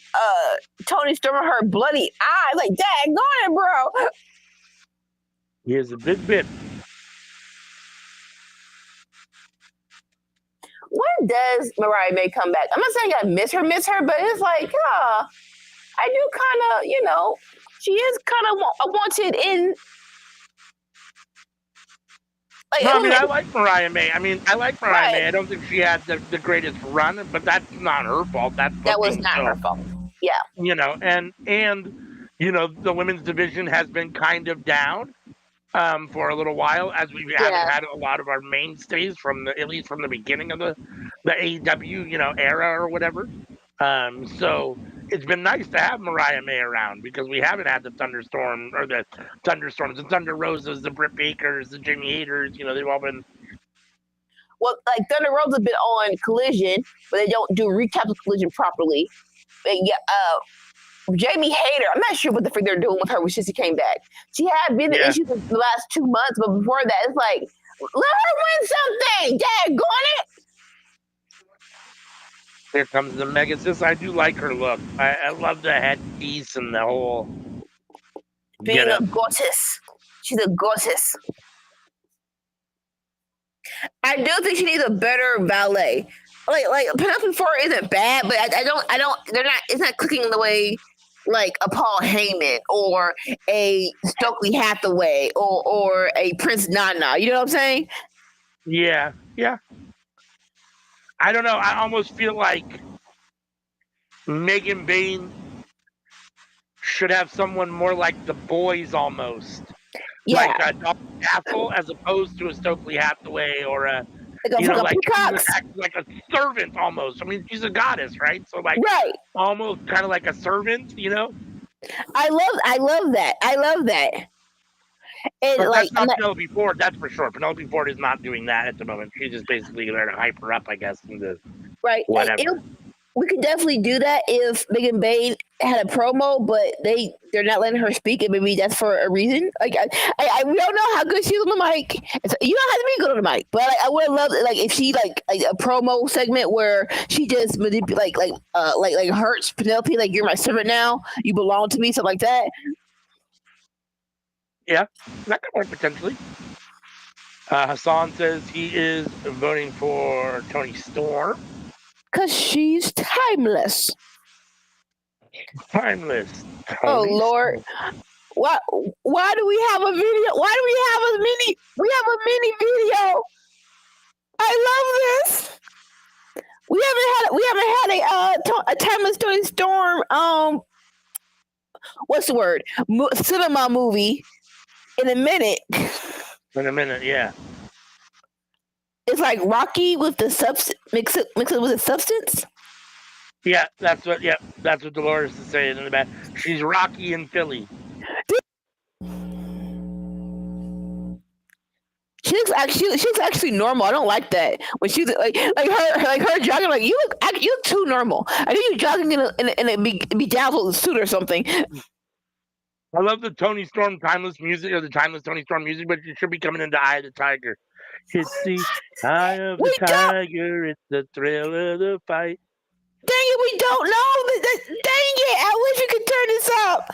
Toni Storm, her bloody eye. Like, Dad, go ahead, bro. Here's a big bit. When does Mariah May come back? I'm not saying I miss her, but it's like, I do kind of, she is kind of wanted in. Like, no, I like Mariah May. I like Mariah May. I don't think she had the greatest run, but that's not her fault. That was not her fault. Yeah. And the women's division has been kind of down for a little while, as we haven't had a lot of our mainstays at least from the beginning of the AEW, era or whatever. So it's been nice to have Mariah May around because we haven't had the Thunderstorms, the Thunder Roses, the Britt Bakers, the Jamie Hayters. They've all been well, like Thunder Rosa been on Collision, but they don't do recaps of Collision properly. And yeah, Jamie Hayter, I'm not sure what the frick they're doing with her since she came back. She had been the issues in the last 2 months, but before that, it's like, let her win something. Daggone it. Here comes the Megasis. I do like her look. I love the headpiece and the whole Being a goddess. She's a goddess. I do think she needs a better ballet. Like Penelope Ford isn't bad, but I don't. They're not. It's not clicking the way like a Paul Heyman or a Stokely Hathaway or a Prince Nana. You know what I'm saying? Yeah. I don't know. I almost feel like Megan Bain should have someone more like the boys almost. Yeah. Like a Dr. Castle as opposed to a Stokely Hathaway or a like a servant almost. I mean, she's a goddess, right? So like almost kind of like a servant, you know? I love that. And but like, that's not Penelope Ford, that's for sure. Penelope Ford is not doing that at the moment. She's just basically there to hype her up, I guess, into whatever. We could definitely do that if Megan Bain had a promo, but they're not letting her speak, and maybe that's for a reason. Like we don't know how good she's on the mic. You don't have to be good on the mic, but I would love if she like a promo segment where she just like hurts Penelope, like you're my servant now, you belong to me, something like that. Yeah, that could work potentially. Hassan says he is voting for Toni Storm. Because she's timeless. Timeless. Oh, Lord. Why do we have a video? Why do we have a mini? We have a mini video. I love this. We haven't had a timeless Toni Storm. What's the word? Cinema movie in a minute. Yeah. It's like Rocky with the substance, mix it with the substance. Yeah, that's what Dolores is saying in the back. She's Rocky in Philly. She looks actually normal. I don't like that when she's like her jogging. Like you look too normal. I think you're jogging in a bedazzled suit or something. I love the Toni Storm timeless music or the timeless Toni Storm music, but you should be coming into Eye of the Tiger. It's the Eye of the Tiger. It's the thrill of the fight. Dang it, we don't know. Dang it! I wish you could turn this up.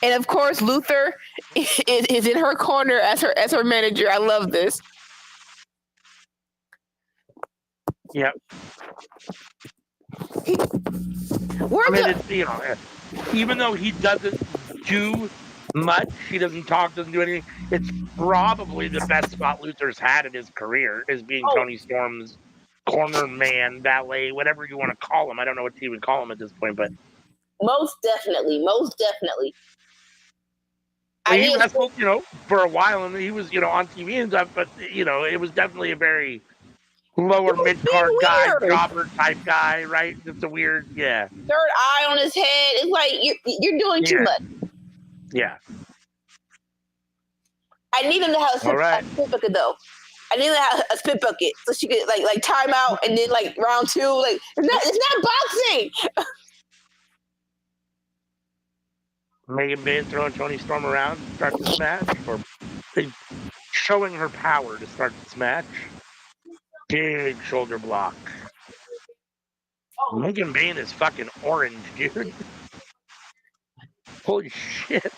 And of course, Luther is in her corner as her manager. I love this. Yep. Even though he doesn't do much, he doesn't talk, doesn't do anything. It's probably the best spot Luther's had in his career is being Toni Storm's corner man, valet, whatever you want to call him. I don't know what you would call him at this point, but most definitely. He wrestled, for a while, and he was, on TV and stuff. But it was definitely a very lower mid card guy, jobber type guy, right? Just a weird, third eye on his head. It's like you're doing too much. Yeah. I need him to have a spit bucket though. I need him to have a spit bucket so she could like time out and then like round two. Like it's not boxing. Megan Bain throwing Toni Storm around to start this match, or showing her power to start this match. Big shoulder block. Megan Bain is fucking orange, dude. Holy shit.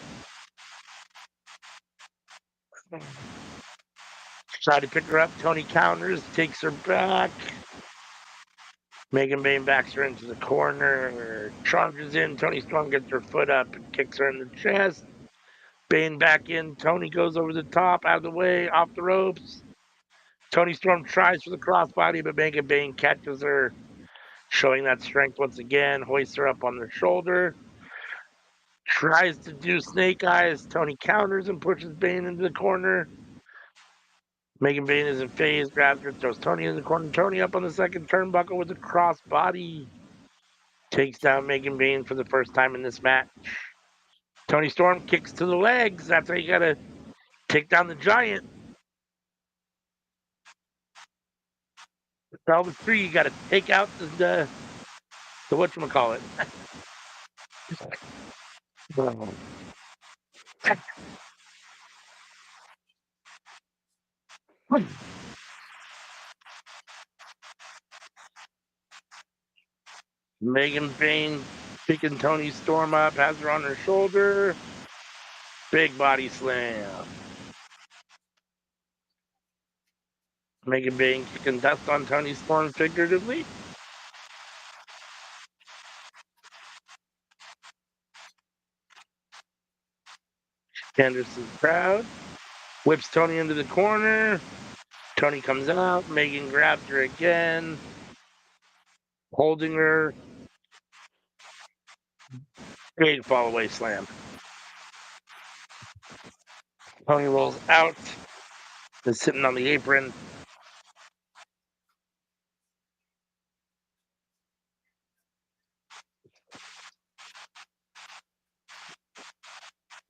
Try to pick her up. Toni counters, takes her back. Megan Bain backs her into the corner, charges in. Toni Storm gets her foot up and kicks her in the chest. Bain back in. Toni goes over the top, out of the way, off the ropes. Toni Storm tries for the crossbody, but Megan Bain catches her, showing that strength once again, hoists her up on the shoulder. Tries to do snake eyes. Tony counters and pushes Bane into the corner. Megan Bane is in phase, grabs her, throws Tony in the corner. Tony up on the second turnbuckle with a cross body. Takes down Megan Bane for the first time in this match. Tony Storm kicks to the legs. That's how you got to take down the giant. Number 3, you got to take out the whatchamacallit. Megan Bane picking Tony Storm up, has her on her shoulder. Big body slam. Megan Bane kicking dust on Tony Storm figuratively. Anderson's proud. Whips Tony into the corner. Tony comes out. Megan grabs her again. Holding her. Big fall away slam. Tony rolls out. Is sitting on the apron.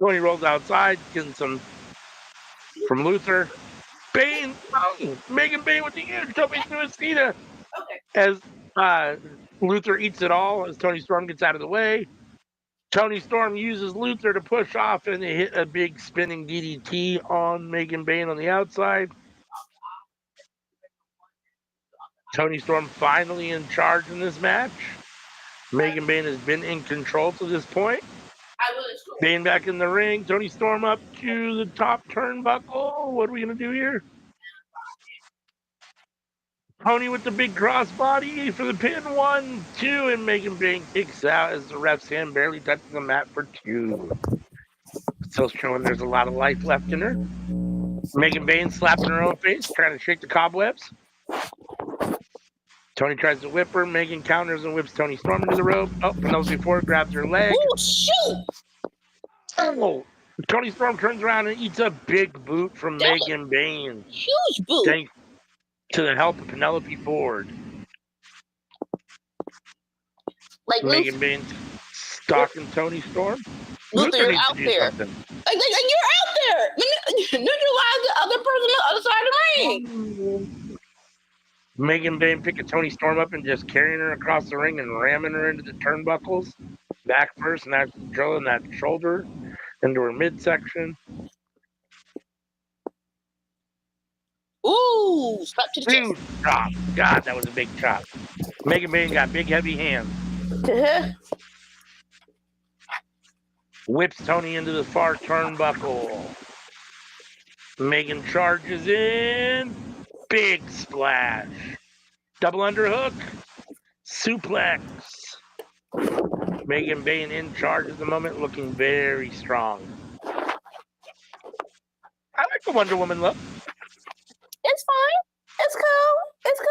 Tony rolls outside, getting some from Luther. Bane, Megan Bane with the huge jumping through his feet as Luther eats it all as Tony Storm gets out of the way. Tony Storm uses Luther to push off and they hit a big spinning DDT on Megan Bane on the outside. Tony Storm finally in charge in this match. Megan Bane has been in control to this point. Bane back in the ring. Tony Storm up to the top turnbuckle. What are we going to do here? Tony with the big crossbody for the pin. 1, 2, and Megan Bane kicks out as the ref's hand barely touches the mat for 2. Still showing there's a lot of life left in her. Megan Bane slapping her own face, trying to shake the cobwebs. Tony tries to whip her. Megan counters and whips Tony Storm into the rope. Oh, Penelope Ford grabs her leg. Oh, shoot! Oh, Tony Storm turns around and eats a big boot from Megan Bane. Huge boot. Thanks to the help of Penelope Ford. Like Megan Bane stalking Tony Storm. Luther, you're needs to out do there. something. Like, you're out there. Neutralize the other person on the other side of the ring. Megan Bane picking Tony Storm up and just carrying her across the ring and ramming her into the turnbuckles. Back first, and that's drilling that shoulder into her midsection. Ooh, slap to the chest. Huge chop. God, that was a big chop. Megan Bane got big, heavy hands. Whips Tony into the far turnbuckle. Megan charges in. Big splash. Double underhook. Suplex. Megan Bane in charge at the moment, looking very strong. I like the Wonder Woman look. It's fine. It's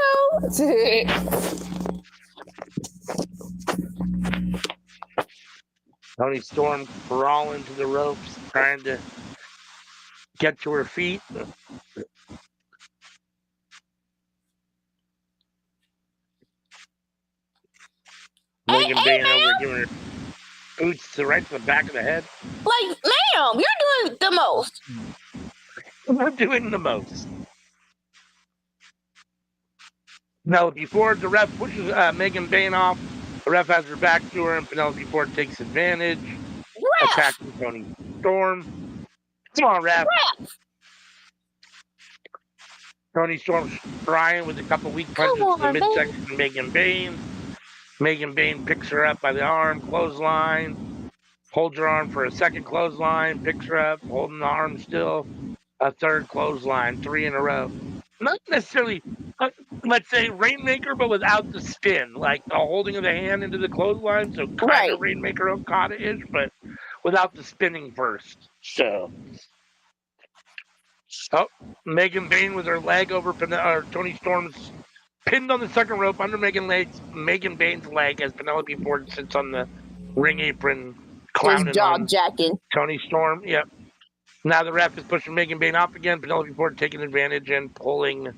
cool. Tony Storm crawling to the ropes, trying to get to her feet. Megan Bane over giving her boots right to the back of the head. Like, ma'am, you're doing the most. We're doing the most. Penelope Ford, the ref pushes Megan Bane off. The ref has her back to her, and Penelope Ford takes advantage, attacking Tony Storm. Come on, ref. Tony Storm's trying with a couple weak punches to the midsection of Megan Bane. Megan Bane picks her up by the arm, clothesline, holds her arm for a second clothesline, picks her up, holding the arm still, a third clothesline, 3 in a row. Not necessarily, let's say, Rainmaker, but without the spin, like the holding of the hand into the clothesline, so kind of Rainmaker Okada-ish, but without the spinning first. So, Megan Bane with her leg over Tony Storm's pinned on the second rope under Megan Bane's leg as Penelope Ford sits on the ring apron clowning on jacking. Tony Storm. Yep. Now the ref is pushing Megan Bain off again. Penelope Ford taking advantage and pulling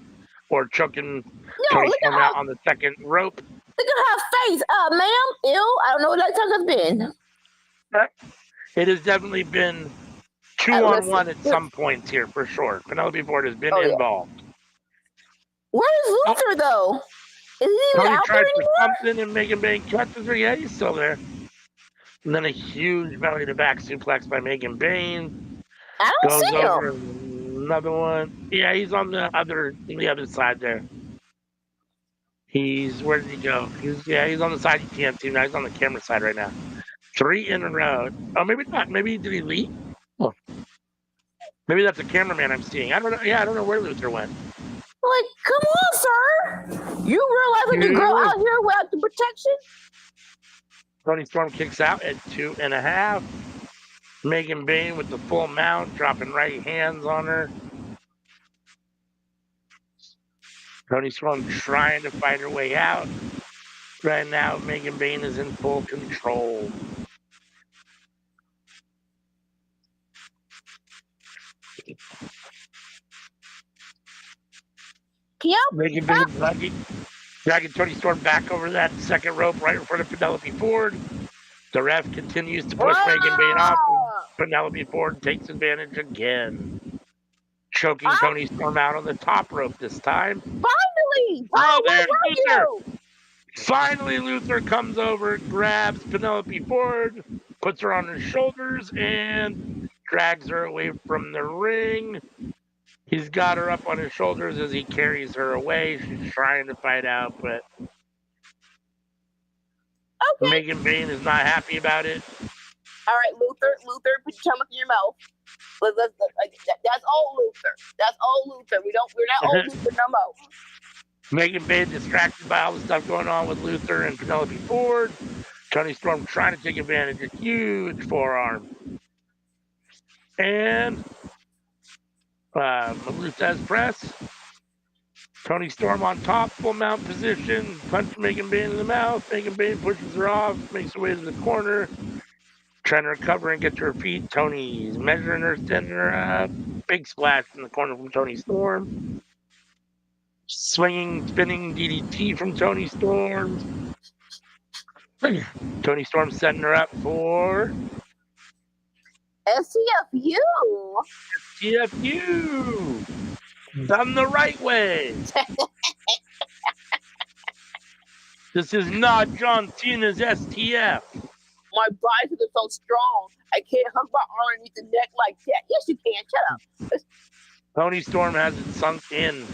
or choking Tony Storm out on the second rope. Look at her face. Ma'am, ew. I don't know what that time has been. It has definitely been 2-on-1 at some points here for sure. Penelope Ford has been involved. Where is Luther though? Is he even Tony out tried there for anymore? something and Megan Bain catches her. Yeah, he's still there. And then a huge belly to back suplex by Megan Bain. I don't Goes see over him. another one. Yeah, he's on the other side there. Where did he go? He's on the side you can't see now. He's on the camera side right now. 3 in a row. Oh, maybe not. Maybe did he leave? Oh. Maybe that's a cameraman I'm seeing. I don't know. Yeah, I don't know where Luther went. Like, come on, sir. You realize when you go out here without the protection? Tony Storm kicks out at 2.5. Megan Bain with the full mount, dropping right hands on her. Tony Storm trying to fight her way out. Right now, Megan Bain is in full control. Yep. Megan Bain dragging Tony Storm back over that second rope right in front of Penelope Ford. The ref continues to push Megan Bain off. Penelope Ford takes advantage again. Choking Tony Storm out on the top rope this time. Finally! Oh, there's Luther! Finally, Luther comes over, grabs Penelope Ford, puts her on his shoulders, and drags her away from the ring. He's got her up on his shoulders as he carries her away. She's trying to fight out, but Megan Bain is not happy about it. All right, Luther, put your tongue in your mouth. That's old Luther. That's old Luther. We're not old Luther no more. Megan Bain distracted by all the stuff going on with Luther and Penelope Ford. Tony Storm trying to take advantage of a huge forearm. And Melutez press. Tony Storm on top, full mount position. Punch Megan Bain in the mouth. Megan Bain pushes her off, makes her way to the corner. Trying to recover and get to her feet. Tony's measuring her, sending her up. Big splash in the corner from Tony Storm. Swinging, spinning DDT from Tony Storm. Tony Storm setting her up for STFU. STFU. Done the right way. This is not John Cena's STF. My biceps are so strong, I can't hug my arm underneath the neck like that. Yes, you can. Shut up. Tony Storm has it sunk in.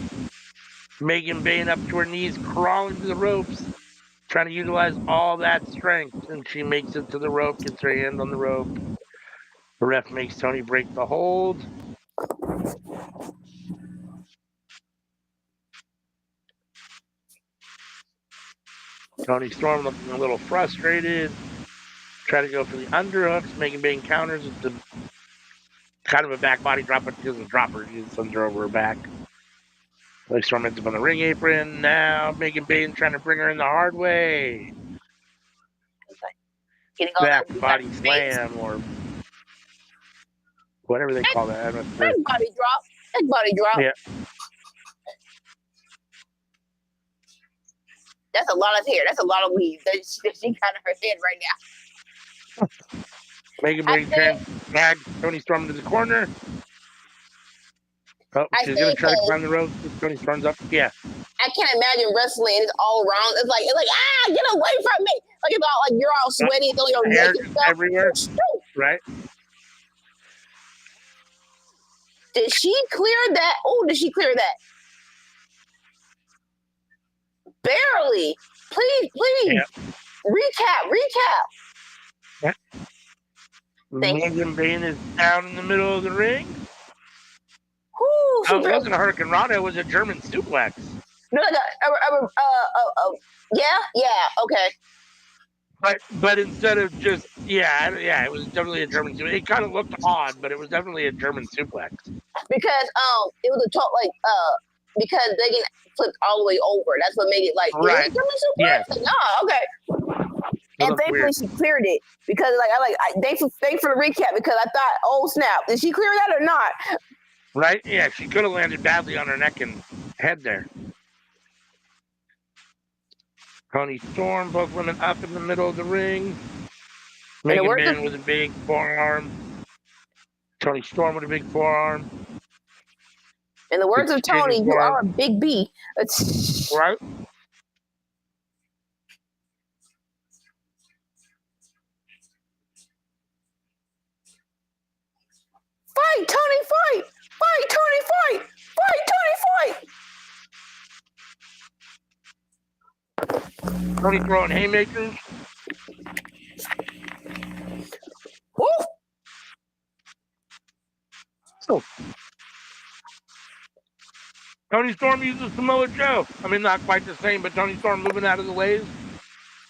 Megan Bain up to her knees, crawling to the ropes, trying to utilize all that strength. And she makes it to the rope, gets her hand on the rope. The ref makes Tony break the hold. Tony Storm looking a little frustrated. Try to go for the underhooks. Megan Bain counters with the kind of a back body drop, but she doesn't drop her. She just sends her over her back. Tony Storm ends up on the ring apron. Now Megan Bain trying to bring her in the hard way. Back body slam or whatever they call that. Back body drop. Back body drop. Yeah. That's a lot of hair. That's a lot of weave. She got in her head right now. Megan Bain drag Tony Storm to the corner. Oh, she's gonna try to climb the rope. Tony Storm's up. Yeah. I can't imagine wrestling. It's all around. It's like get away from me. Like it's all like you're all sweaty. It's on your neck and stuff. Everywhere. Right. Did she clear that? Oh, did she clear that? Barely. Please. Yeah. Recap. Yeah. Megan Bain is down in the middle of the ring. Ooh, it wasn't a Hurricane Rana. It was a German suplex. No. Yeah. Okay. But instead of just it was definitely a German suplex. It kind of looked odd, but it was definitely a German suplex. Because it was because they get flipped all the way over. That's what made it like right. German suplex. Yeah. Like, okay. And thankfully she cleared it because thanks for the recap because I thought, oh snap, did she clear that or not? Right? Yeah, she could have landed badly on her neck and head there. Toni Storm, both women up in the middle of the ring. Megan Bayne with a big forearm. Toni Storm with a big forearm. In the words of Tony, you are a big B. Right? Fight, Tony, fight! Fight, Tony, fight! Fight, Tony, fight! Tony throwing haymakers. Woo! Oh. Toni Storm uses Samoa Joe. I mean, not quite the same, but Toni Storm moving out of the ways.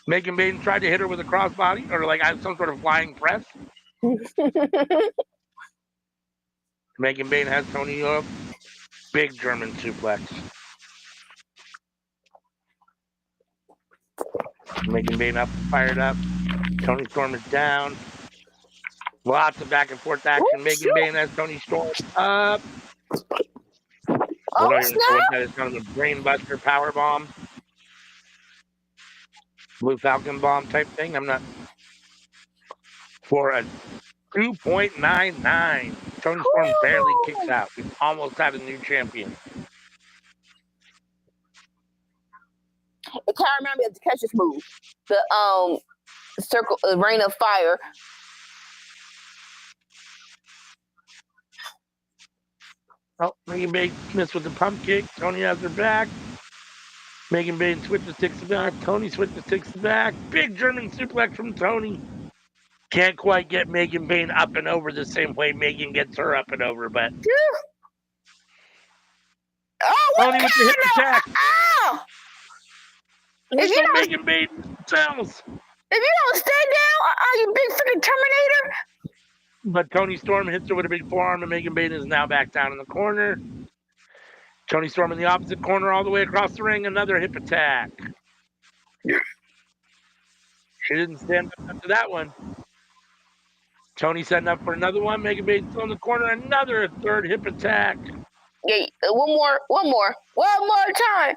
Megan Bayne tried to hit her with a crossbody or like some sort of flying press. Megan Bayne has Toni up. Big German suplex. Megan Bayne up, fired up. Toni Storm is down. Lots of back and forth action. Megan Bayne has Toni Storm up. Oh, I don't even know what that is. Kind of a brainbuster power bomb. Blue Falcon bomb type thing. I'm not. For a 2.99. Toni Storm barely kicks out. We almost have a new champion. I can't remember the catch this move. The circle, rain of fire. Oh, Megan Bayne missed with the pump kick. Toni has her back. Megan Bayne switches, takes the back. Toni switches, takes the back. Big German suplex from Toni. Can't quite get Megan Bayne up and over the same way Megan gets her up and over, but Toni with the hip attack. Oh! If you don't, Megan Bayne sells. If you don't stay down, are you big freaking Terminator? But Toni Storm hits her with a big forearm, and Megan Bayne is now back down in the corner. Toni Storm in the opposite corner all the way across the ring. Another hip attack. She didn't stand up after that one. Toni setting up for another one. Megan Bayne still in the corner. Another third hip attack. Yeah, one more time.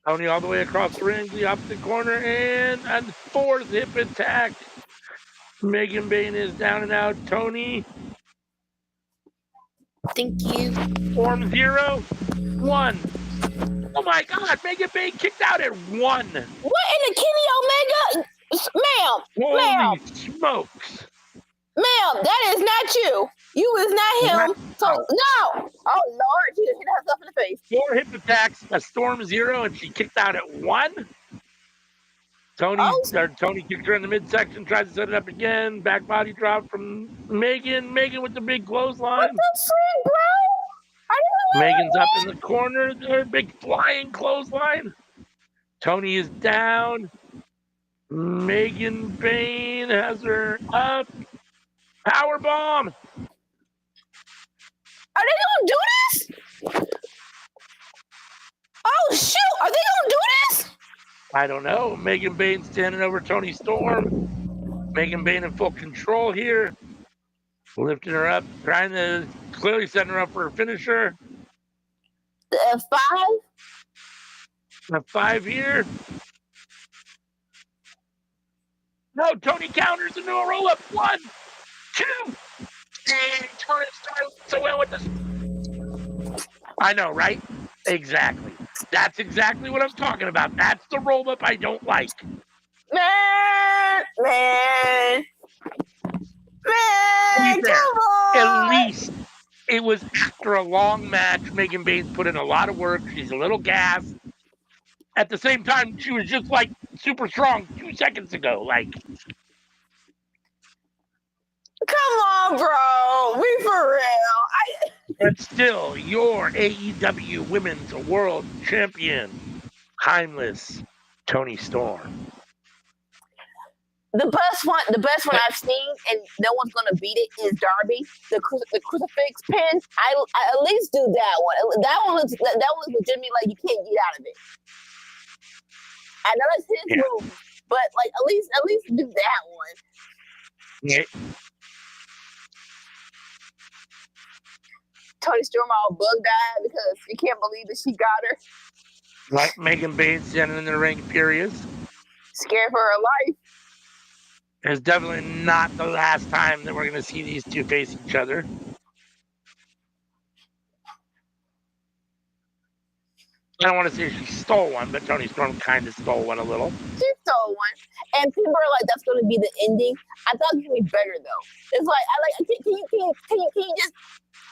Toni all the way across the ring, the opposite corner, and a fourth hip attack. Megan Bayne is down and out. Toni. Thank you. Form 0-1. Oh my God, Megan Bayne kicked out at 1. What in the Kenny Omega? Ma'am. Holy smokes. Ma'am, that is not you. You is not him. So, no. Oh, Lord. She just hit herself in the face. 4 hip attacks, a Storm 0, and she kicked out at 1. Toni kicked her in the midsection, tried to set it up again. Back body drop from Megan. Megan with the big clothesline. What the frick, bro? Megan's up in the corner. Their big flying clothesline. Toni is down. Megan Bayne has her up. Power bomb. Are they gonna do this? Oh shoot! Are they gonna do this? I don't know. Megan Bayne standing over Toni Storm. Megan Bayne in full control here. Lifting her up, trying to clearly setting her up for a finisher. The F5? F5 here. No, Toni counters into a roll up. 1, 2. And Toni starts so well with this. I know, right? Exactly. That's exactly what I'm talking about. That's the roll up I don't like. Man, come on. At least it was after a long match. Megan Bayne's put in a lot of work. She's a little gassed. At the same time, she was just like super strong 2 seconds ago. Like, come on, bro. Be for real. But still, your AEW Women's World Champion, timeless Toni Storm. The best one I've seen, and no one's gonna beat it, is Darby. The crucifix pin. I at least do that one. That one was legitimately like you can't get out of it. I know that's his move, but like at least do that one. Yeah. Tony Storm all bugged out because she can't believe that she got her. Like Megan Bates standing in the ring, furious. Scared for her life. It's definitely not the last time that we're going to see these two face each other. I don't want to say she stole one, but Tony Storm kind of stole one a little. She stole one, and people are like, "That's going to be the ending." I thought it could be better though. It's like I like.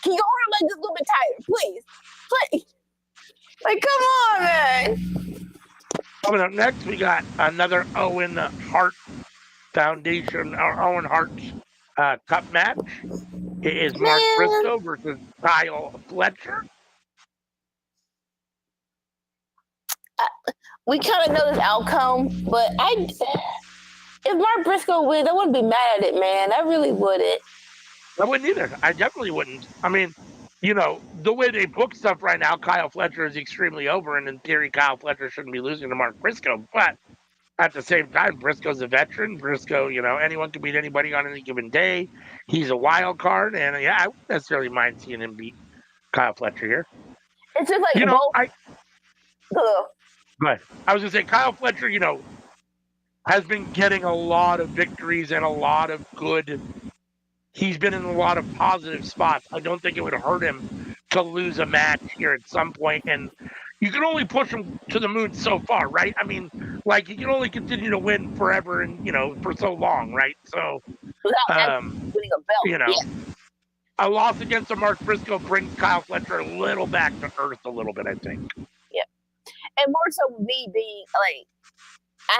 Can you hold her leg just a little bit tighter, please? Like, come on, man. Coming up next, we got another Owen Hart Foundation, or Owen Hart Cup match. It is Mark Briscoe versus Kyle Fletcher. We kind of know this outcome, but if Mark Briscoe wins, I wouldn't be mad at it, man. I really wouldn't. I wouldn't either. I definitely wouldn't. I mean, you know, the way they book stuff right now, Kyle Fletcher is extremely over, and in theory, Kyle Fletcher shouldn't be losing to Mark Briscoe. But at the same time, Briscoe's a veteran. Briscoe, you know, anyone can beat anybody on any given day. He's a wild card, and yeah, I wouldn't necessarily mind seeing him beat Kyle Fletcher here. It's just like you know, But I was gonna say Kyle Fletcher, you know, has been getting a lot of victories and a lot of good. He's been in a lot of positive spots. I don't think it would hurt him to lose a match here at some point, and you can only push him to the moon so far, right? I mean, like he can only continue to win forever and for so long, right? So, without winning a belt, a loss against a Mark Briscoe brings Kyle Fletcher a little back to earth a little bit, I think. Yeah, and more so me being like. I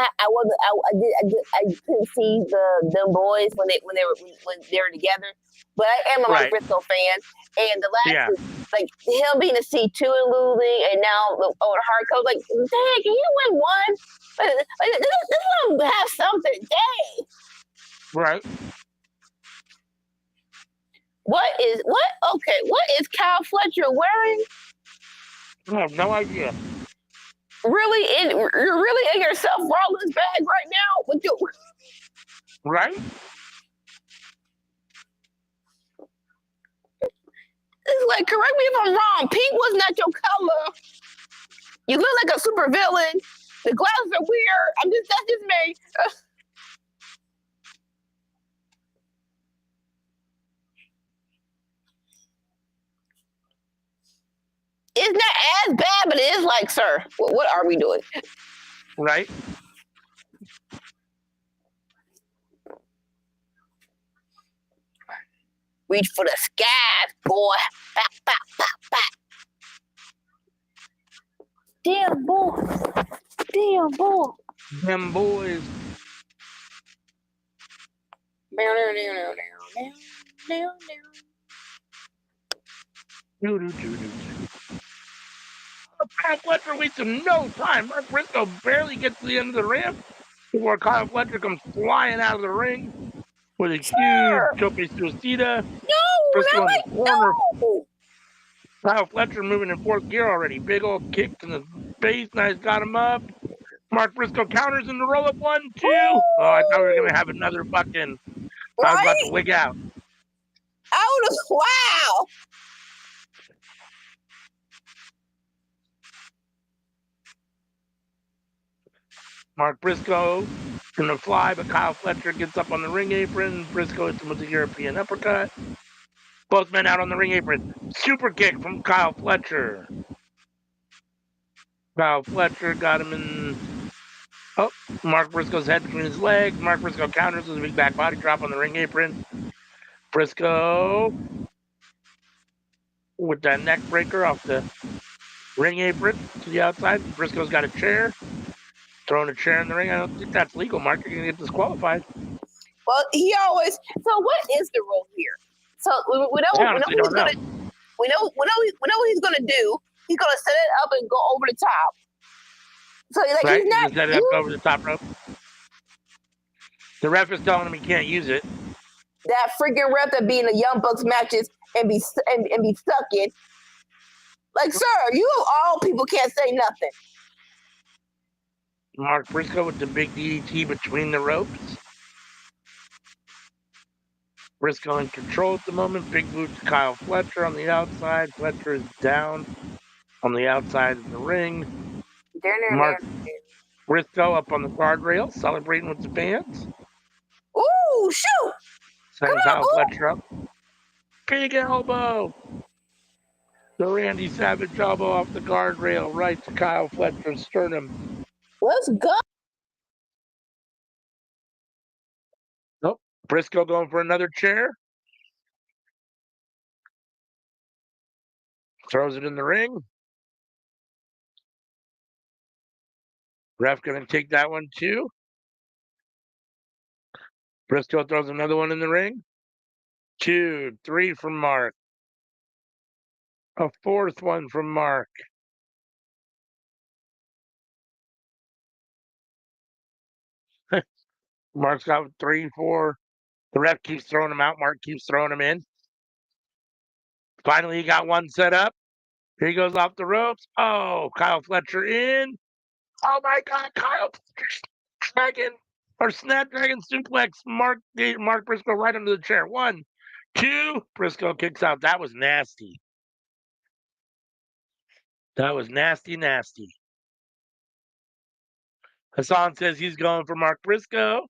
couldn't see them boys when they were together, but I am a Mark Briscoe fan, and the last like him being a C2 and losing, and now the Owen Hart coach like, dang, can you win one? Like, this one have something, dang. Right. What is Kyle Fletcher wearing? I have no idea. You're really in your Seth Rollins bag right now with your right. It's like, correct me if I'm wrong. Pink was not your color. You look like a super villain. The glasses are weird. That's just me. It's not as bad, but it is like, sir, what are we doing? Right. Reach for the skies, boy. Bap, bap, bap, bap. Damn, boy. Damn, boy. Them boys. Kyle Fletcher wasting no time. Mark Briscoe barely gets to the end of the ramp before Kyle Fletcher comes flying out of the ring with a huge tope suicida. No, Briscoe not in the corner. no. Kyle Fletcher moving in fourth gear already. Big old kick in the face. Nice, got him up. Mark Briscoe counters in the roll-up 1, 2. Oh, I thought we were going to have another fucking... I was about to wig out. Wow. Mark Briscoe going to fly, but Kyle Fletcher gets up on the ring apron. Briscoe hits him with the European uppercut. Both men out on the ring apron. Super kick from Kyle Fletcher. Kyle Fletcher got him in... Oh, Mark Briscoe's head between his legs. Mark Briscoe counters with a big back body drop on the ring apron. Briscoe with that neck breaker off the ring apron to the outside. Briscoe's got a chair. Throwing a chair in the ring. I don't think that's legal, Mark. You're going to get disqualified. Well, he always... So what is the rule here? So we know what he's going to... We know what he's going to do. He's going to set it up and go over the top. So like, he's not... Set it up over the top rope. The ref is telling him he can't use it. That freaking ref that be in the Young Bucks matches and be sucking. Like, sir, you of all people can't say nothing. Mark Briscoe with the big DDT between the ropes. Briscoe in control at the moment. Big boot to Kyle Fletcher on the outside. Fletcher is down on the outside of the ring. Mark Briscoe up on the guardrail, celebrating with the fans. Ooh, shoot! Sending Kyle Fletcher up. Big elbow. The Randy Savage elbow off the guardrail, right to Kyle Fletcher's sternum. Let's go. Nope. Briscoe going for another chair. Throws it in the ring. Ref going to take that one too. Briscoe throws another one in the ring. 2, 3 from Mark. A fourth one from Mark. Mark's got 3, 4. The ref keeps throwing them out. Mark keeps throwing them in. Finally, he got one set up. Here he goes off the ropes. Oh, Kyle Fletcher in. Oh my God, Kyle Dragon or Snapdragon suplex. Mark Briscoe right under the chair. 1, 2. Briscoe kicks out. That was nasty. That was nasty, nasty. Hassan says he's going for Mark Briscoe.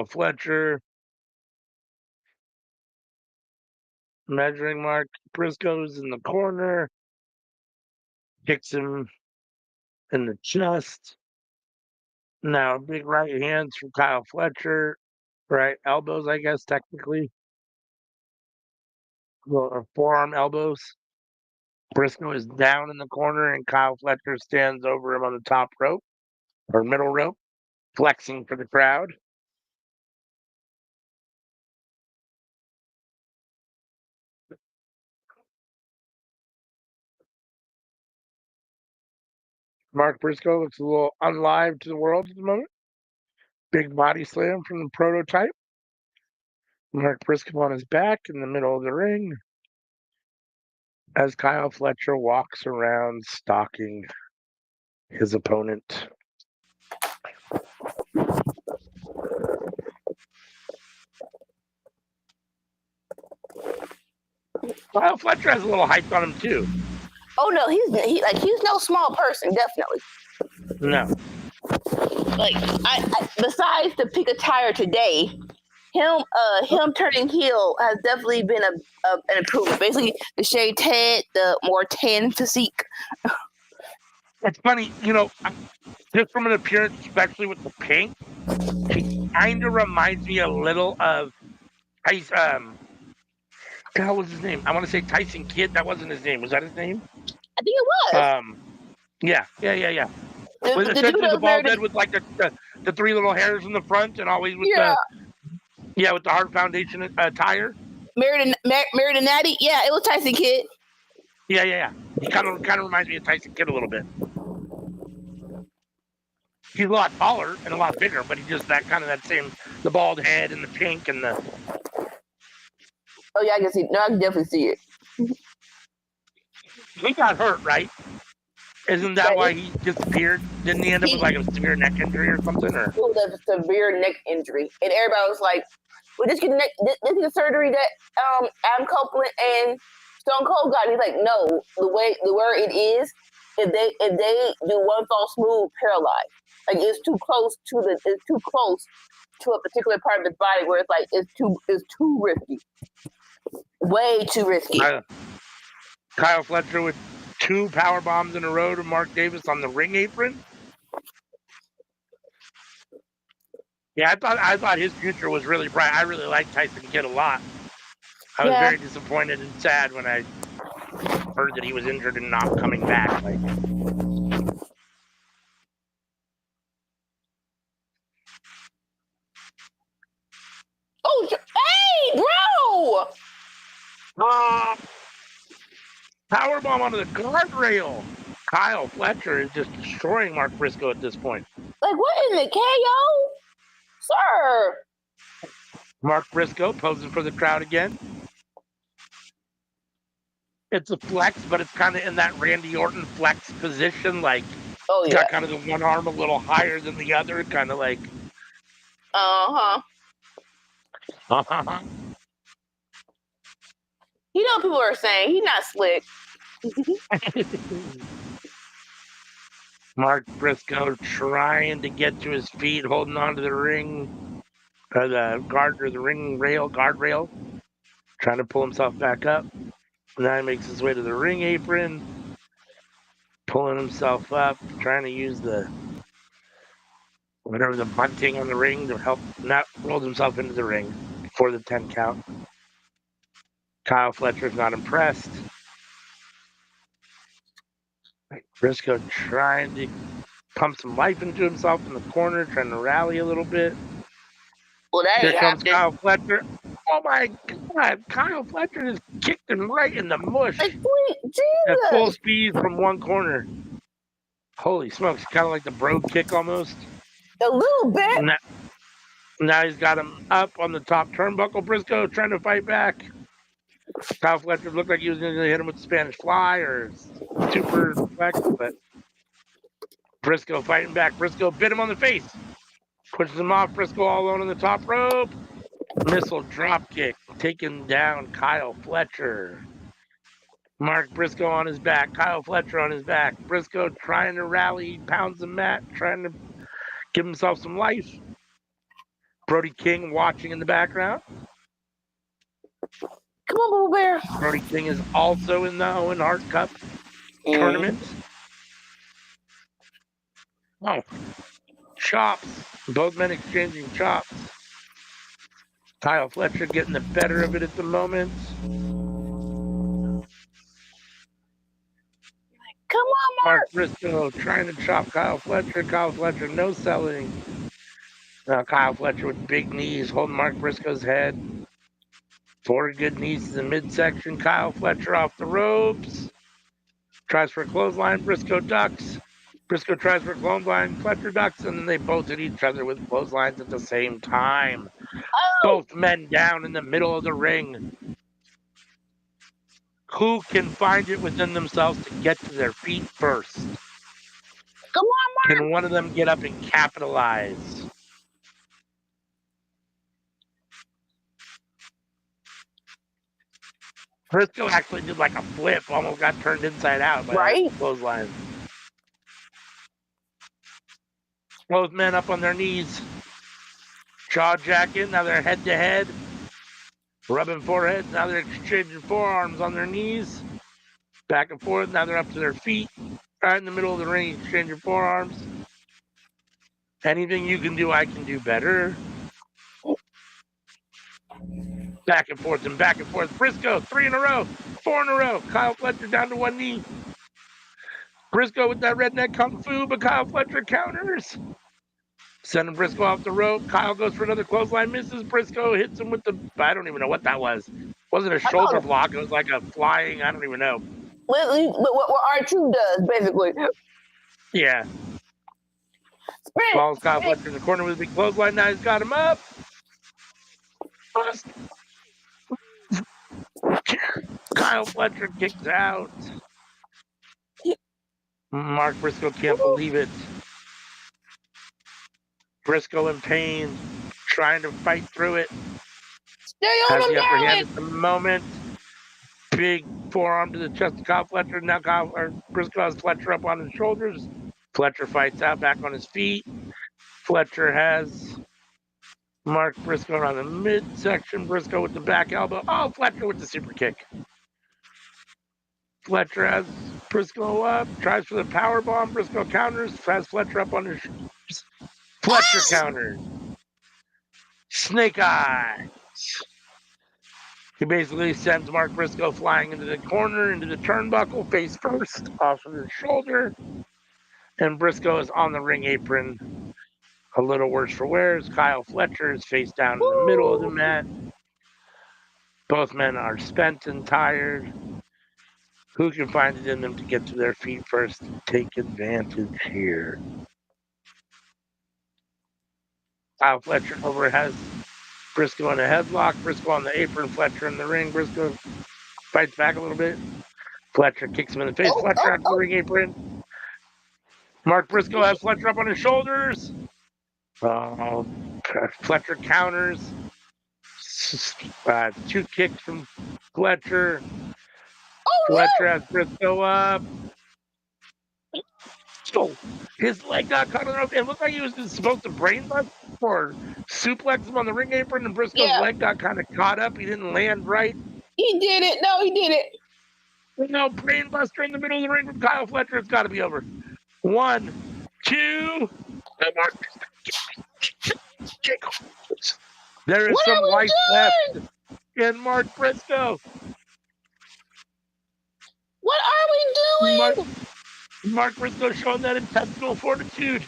Fletcher. Measuring mark. Briscoe's in the corner. Kicks him in the chest. Now, big right hands from Kyle Fletcher. Right elbows, I guess, technically. Or forearm elbows. Briscoe is down in the corner, and Kyle Fletcher stands over him on the top rope, or middle rope, flexing for the crowd. Mark Briscoe looks a little unlive to the world at the moment. Big body slam from the prototype. Mark Briscoe on his back in the middle of the ring as Kyle Fletcher walks around stalking his opponent. Kyle Fletcher has a little hype on him too. Oh no, he's no small person, definitely. No. Like I besides the pick a tire today, him turning heel has definitely been an improvement. Basically, the shaved head, the more tan physique. It's funny, just from an appearance, especially with the pink, he kind of reminds me a little of what was his name? I want to say Tyson Kidd. That wasn't his name. Was that his name? I think it was. Yeah. With essentially the bald head with like the 3 little hairs in the front and always with with the Heart Foundation attire. Married a Natty. Yeah, it was Tyson Kidd. Yeah. He kind of reminds me of Tyson Kidd a little bit. He's a lot taller and a lot bigger, but he just the bald head and the pink and the. Oh yeah, I can see. No, I can definitely see it. He got hurt, right? Isn't that why he disappeared? Didn't he end up with like a severe neck injury or something? Or it was a severe neck injury, and everybody was like, "Well, this is the surgery that Adam Copeland and Stone Cold got." And he's like, "No, the way it is, if they do one false move, paralyzed. Like it's too close to a particular part of his body where it's like it's too risky, way too risky." Kyle Fletcher with 2 power bombs in a row to Mark Davis on the ring apron. Yeah, I thought his future was really bright. I really liked Tyson Kidd a lot. I was very disappointed and sad when I heard that he was injured and not coming back. Oh, hey, bro! Powerbomb onto the guardrail. Kyle Fletcher is just destroying Mark Briscoe at this point. Like, what in the KO? Sir. Mark Briscoe posing for the crowd again. It's a flex, but it's kind of in that Randy Orton flex position. Like, Oh, got kind of the one arm a little higher than the other, kind of like. Uh-huh. You know what people are saying. He's not slick. Mark Briscoe trying to get to his feet, holding onto the ring, or the ring rail, guardrail, trying to pull himself back up. Now he makes his way to the ring apron, pulling himself up, trying to use the bunting on the ring to help not roll himself into the ring for the 10 count. Kyle Fletcher's not impressed. Briscoe trying to pump some life into himself in the corner, trying to rally a little bit. Well, that Here ain't comes happening. Kyle Fletcher. Oh my God! Kyle Fletcher just kicked him right in the mush Like, sweet at full Jesus. speed from one corner. Holy smokes! Kind of like the Brogue kick almost. A little bit. Now he's got him up on the top turnbuckle. Briscoe trying to fight back. Kyle Fletcher looked like he was going to hit him with the Spanish fly or super flex, but Briscoe fighting back. Briscoe bit him on the face. Pushes him off. Briscoe all alone on the top rope. Missile drop kick, taking down Kyle Fletcher. Mark Briscoe on his back. Kyle Fletcher on his back. Briscoe trying to rally, pounds the mat, trying to give himself some life. Brody King watching in the background. Come on, Boo Bear. Brody King is also in the Owen Hart Cup tournament. Oh, chops. Both men exchanging chops. Kyle Fletcher getting the better of it at the moment. Come on, Mark Mark. Briscoe trying to chop Kyle Fletcher. Kyle Fletcher no selling. Now Kyle Fletcher with big knees holding Mark Briscoe's head. 4 good knees to the midsection. Kyle Fletcher off the ropes. Tries for a clothesline. Briscoe ducks. Briscoe tries for a clothesline. Fletcher ducks, and then they both hit each other with clotheslines at the same time. Both men down in the middle of the ring. Who can find it within themselves to get to their feet first? Come on, Mark. Can one of them get up and capitalize? Briscoe actually did like a flip, almost got turned inside out by Right? that clothesline. Both men up on their knees. Jaw jacking, now they're head to head. Rubbing foreheads, now they're exchanging forearms on their knees. Back and forth, now they're up to their feet. Right in the middle of the ring, exchanging forearms. Anything you can do, I can do better. Back and forth and back and forth. Briscoe, 3 in a row, 4 in a row. Kyle Fletcher down to one knee. Briscoe with that redneck kung fu, but Kyle Fletcher counters. Sending Briscoe off the rope. Kyle goes for another clothesline, misses. Briscoe hits him with the, I don't even know what that was. Wasn't a shoulder block. It was like a flying, I don't even know. What R2 does, basically. Yeah. Follows Kyle Fletcher in the corner with a big clothesline. Now he's got him up. Kyle Fletcher kicks out. Mark Briscoe can't believe it. Briscoe in pain, trying to fight through it. Stay on Has him, the upper hand Darren. at the moment. Big forearm to the chest of Kyle Fletcher. Now Briscoe has Fletcher up on his shoulders. Fletcher fights out back on his feet. Fletcher has Mark Briscoe on the midsection. Briscoe with the back elbow. Oh, Fletcher with the super kick. Fletcher has Briscoe up. Tries for the power bomb. Briscoe counters. Has Fletcher up on his shoulders. Fletcher counters. Snake eyes. He basically sends Mark Briscoe flying into the corner, into the turnbuckle, face first, off of his shoulder. And Briscoe is on the ring apron. A little worse for wear as Kyle Fletcher is face down in the middle of the mat. Both men are spent and tired. Who can find it in them to get to their feet first and take advantage here? Kyle Fletcher over has Briscoe in a headlock. Briscoe on the apron. Fletcher in the ring. Briscoe fights back a little bit. Fletcher kicks him in the face. Fletcher out to the ring apron. Mark Briscoe has Fletcher up on his shoulders. Fletcher counters. 2 kicks from Fletcher. Fletcher has Briscoe up. So his leg got caught on the rope. It looked like he was supposed to brainbuster or suplex him on the ring apron, and Briscoe's leg got kind of caught up. He didn't land right. He did it. No, he did it. No, brainbuster in the middle of the ring from Kyle Fletcher. It's got to be over. 1, 2. And Mark. There is some life left in Mark Briscoe. What are we doing? Mark Briscoe showing that intestinal fortitude.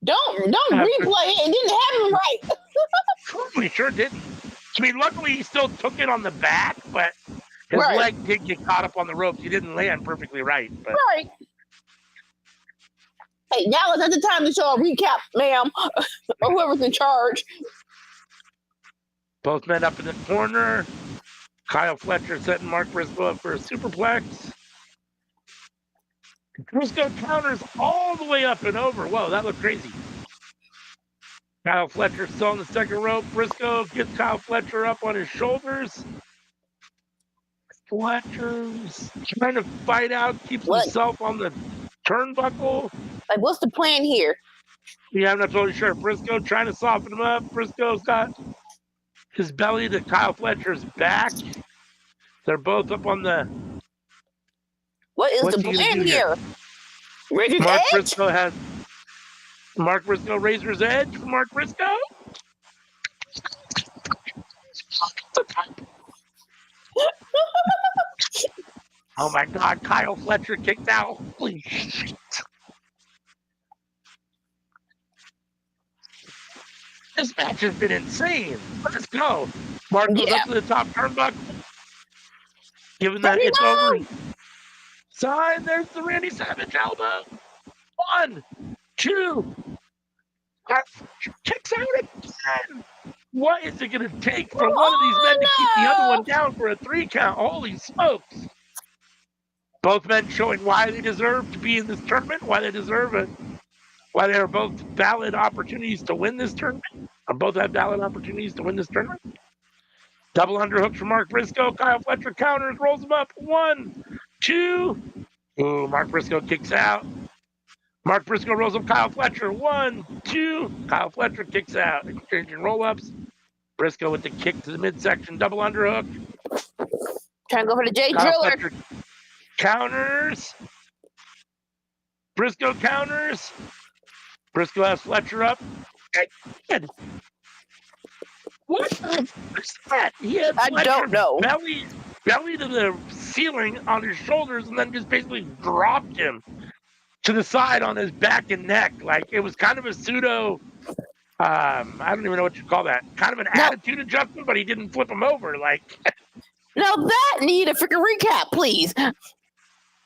Don't replay it. It didn't happen right. We sure didn't. I mean, luckily he still took it on the back, but his leg did get caught up on the ropes. He didn't land perfectly right. But. Right. Hey, now is not the time to show a recap, ma'am, or whoever's in charge. Both men up in the corner. Kyle Fletcher setting Mark Briscoe up for a superplex. Briscoe counters all the way up and over. Whoa, that looked crazy. Kyle Fletcher still on the second rope. Briscoe gets Kyle Fletcher up on his shoulders. Fletcher's trying to fight out, keeps himself on the turnbuckle. Like, what's the plan here? Yeah, I'm not totally sure. Briscoe trying to soften him up. Briscoe's got his belly to Kyle Fletcher's back. They're both up on the... What is the plan here? Mark Briscoe Razor's Edge for Mark Briscoe. Oh my God, Kyle Fletcher kicked out. Holy shit. This match has been insane. Let's go. Mark goes up to the top turnbuckle. Given that it's over. Sign, there's the Randy Savage elbow. 1, 2. Kicks out again. What is it going to take for one of these men to keep the other one down for a 3 count? Holy smokes. Both men showing why they deserve to be in this tournament, why they deserve it, why they are both valid opportunities to win this tournament. Or both have valid opportunities to win this tournament. Double underhook from Mark Briscoe. Kyle Fletcher counters, rolls him up. 1, 2. Ooh, Mark Briscoe kicks out. Mark Briscoe rolls up Kyle Fletcher. 1, 2. Kyle Fletcher kicks out. Exchanging roll-ups. Briscoe with the kick to the midsection. Double underhook. Trying to go for the J Kyle Driller. Fletcher counters. Briscoe counters. Briscoe has Fletcher up. Again. What the fuck is that? He had I Fletcher don't know. belly to the ceiling on his shoulders and then just basically dropped him to the side on his back and neck. Like, it was kind of a pseudo, I don't even know what you call that. Kind of an attitude adjustment, but he didn't flip him over. Like, now that need a freaking recap, please.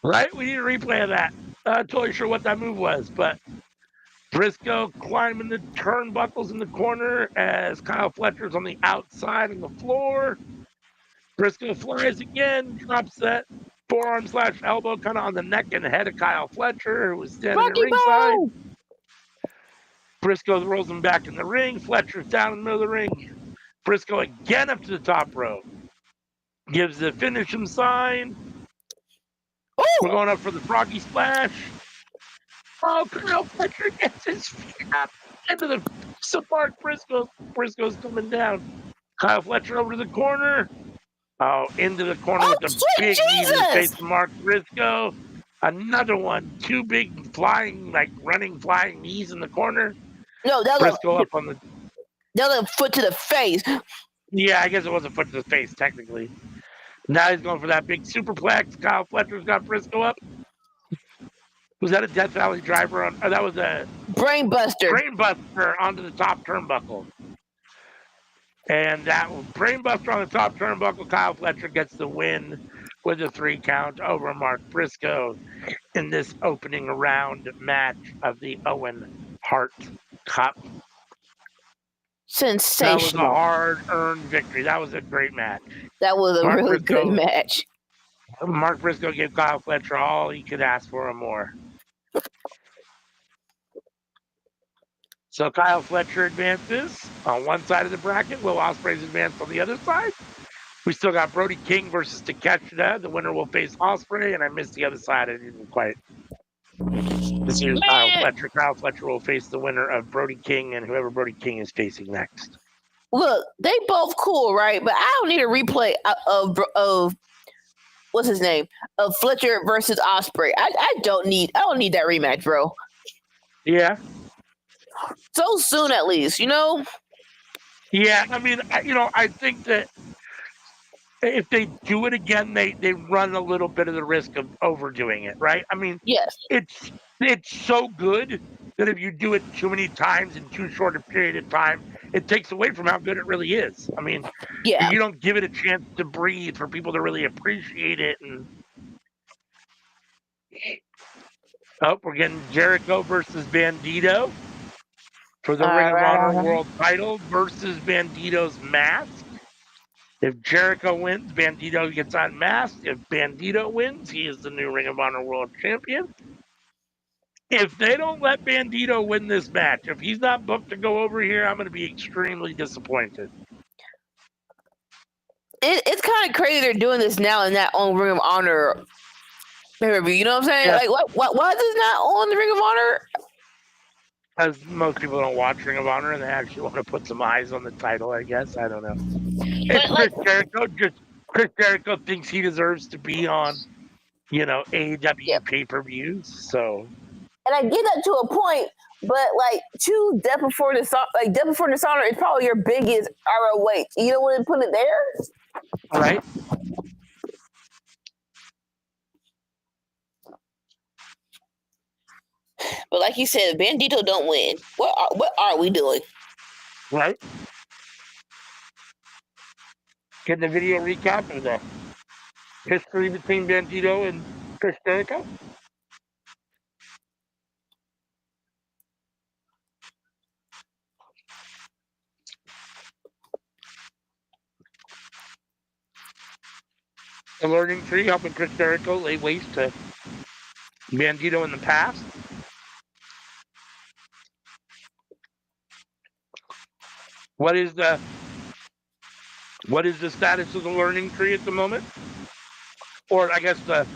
Right? We need a replay of that. Not totally sure what that move was, but Briscoe climbing the turnbuckles in the corner as Kyle Fletcher's on the outside on the floor. Briscoe flies again, drops that forearm/elbow kind of on the neck and head of Kyle Fletcher, who was standing at ringside. Briscoe rolls him back in the ring. Fletcher's down in the middle of the ring. Briscoe again up to the top rope. Gives the finish him sign. We're going up for the froggy splash. Oh, Kyle Fletcher gets his feet up into the Mark Briscoe. Briscoe's coming down. Kyle Fletcher over to the corner. Oh, into the corner with the big knee to the face of Mark Briscoe. Another one. 2 big flying knees in the corner. No, that Briscoe up on the other foot to the face. Yeah, I guess it was a foot to the face, technically. Now he's going for that big superplex. Kyle Fletcher's got Briscoe up. Was that a Death Valley driver? That was a Brainbuster. Brainbuster onto the top turnbuckle. And that Brainbuster on the top turnbuckle, Kyle Fletcher gets the win with a 3 count over Mark Briscoe in this opening round match of the Owen Hart Cup. That was a Sensational. hard-earned victory. That was a great match. That was a Mark really Briscoe- good match. Mark Briscoe gave Kyle Fletcher all he could ask for and more. So Kyle Fletcher advances on one side of the bracket. Will Ospreay's advanced on the other side. We still got Brody King versus Takeshita. The winner will face Ospreay, and I missed the other side. I didn't quite. This year's Kyle Man, Fletcher. Kyle Fletcher will face the winner of Brody King and whoever Brody King is facing next. look, they both cool, right? But I don't need a replay of what's his name of Fletcher versus Ospreay. I don't need that rematch, bro. Yeah. So soon, at least, Yeah, I mean, I think that if they do it again, they run a little bit of the risk of overdoing it, right? I mean, Yes. it's so good that if you do it too many times in too short a period of time, it takes away from how good it really is. I mean, Yeah. you don't give it a chance to breathe for people to really appreciate it. And we're getting Jericho versus Bandito for the Ring of Honor World Title versus Bandito's mask. If Jericho wins, Bandito gets unmasked. If Bandito wins, he is the new Ring of Honor World Champion. If they don't let Bandito win this match, if he's not booked to go over here, I'm going to be extremely disappointed. It's kind of crazy they're doing this now in that on Ring of Honor pay-per-view. You know what I'm saying? Yeah. Like, why is this not on the Ring of Honor? Because most people don't watch Ring of Honor and they actually want to put some eyes on the title, I guess. I don't know. It's But, Chris Jericho thinks he deserves to be on, AEW Yep. pay-per-views. So, and I get that to a point, but like choose Death Before Dishonor is probably your biggest ROH. You don't want to put it there? right? But like you said, if Bandito don't win, what are we doing? Right? Getting the video recap of the history between Bandito and Chris Jericho. The learning tree helping Chris Jericho lay waste to Bandito in the past. What is the status of the learning tree at the moment? Or I guess the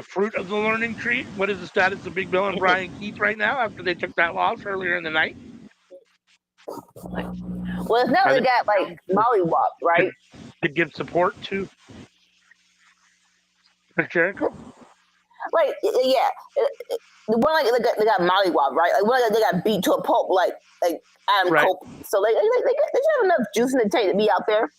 fruit of the learning tree? What is the status of Big Bill and Brian Keith right now after they took that loss earlier in the night? Well, it's now they got like mollywop, right? To give support to Chris Jericho? Like, yeah. The one like they got mollywop, right? Like one like they got beat to a pulp, like Adam Right. Cole. So they should have enough juice in the tank to be out there.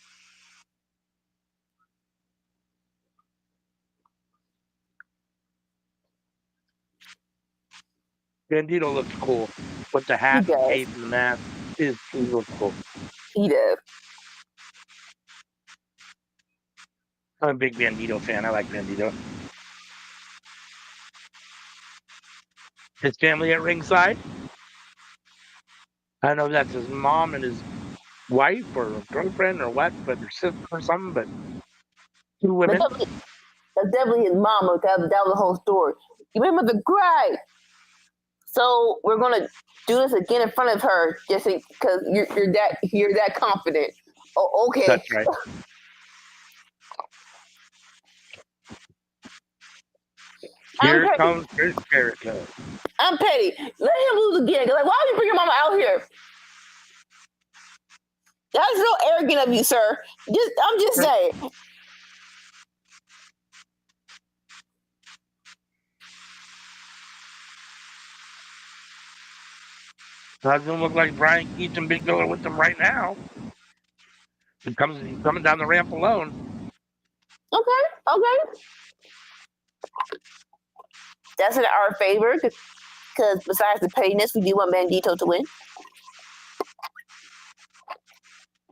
Bandito looks cool. With the hat, He the does. cape, and the mask. He looks cool. He does. I'm a big Bandito fan. I like Bandito. His family at ringside. I don't know if that's his mom and his wife or girlfriend or what, but their sister or something, but two women. That's definitely his mama. That was the whole story. You remember the cry? So we're gonna do this again in front of her, just because you're that confident. Oh, okay. That's right. Here comes Chris Jericho. I'm petty. Let him lose again. Like, why would you bring your mama out here? That's real arrogant of you, sir. I'm just saying. Doesn't look like Brian Keith and Big Bill are with them right now. He's coming down the ramp alone. Okay. That's in our favor, because besides the pettiness, we do want Bandito to win.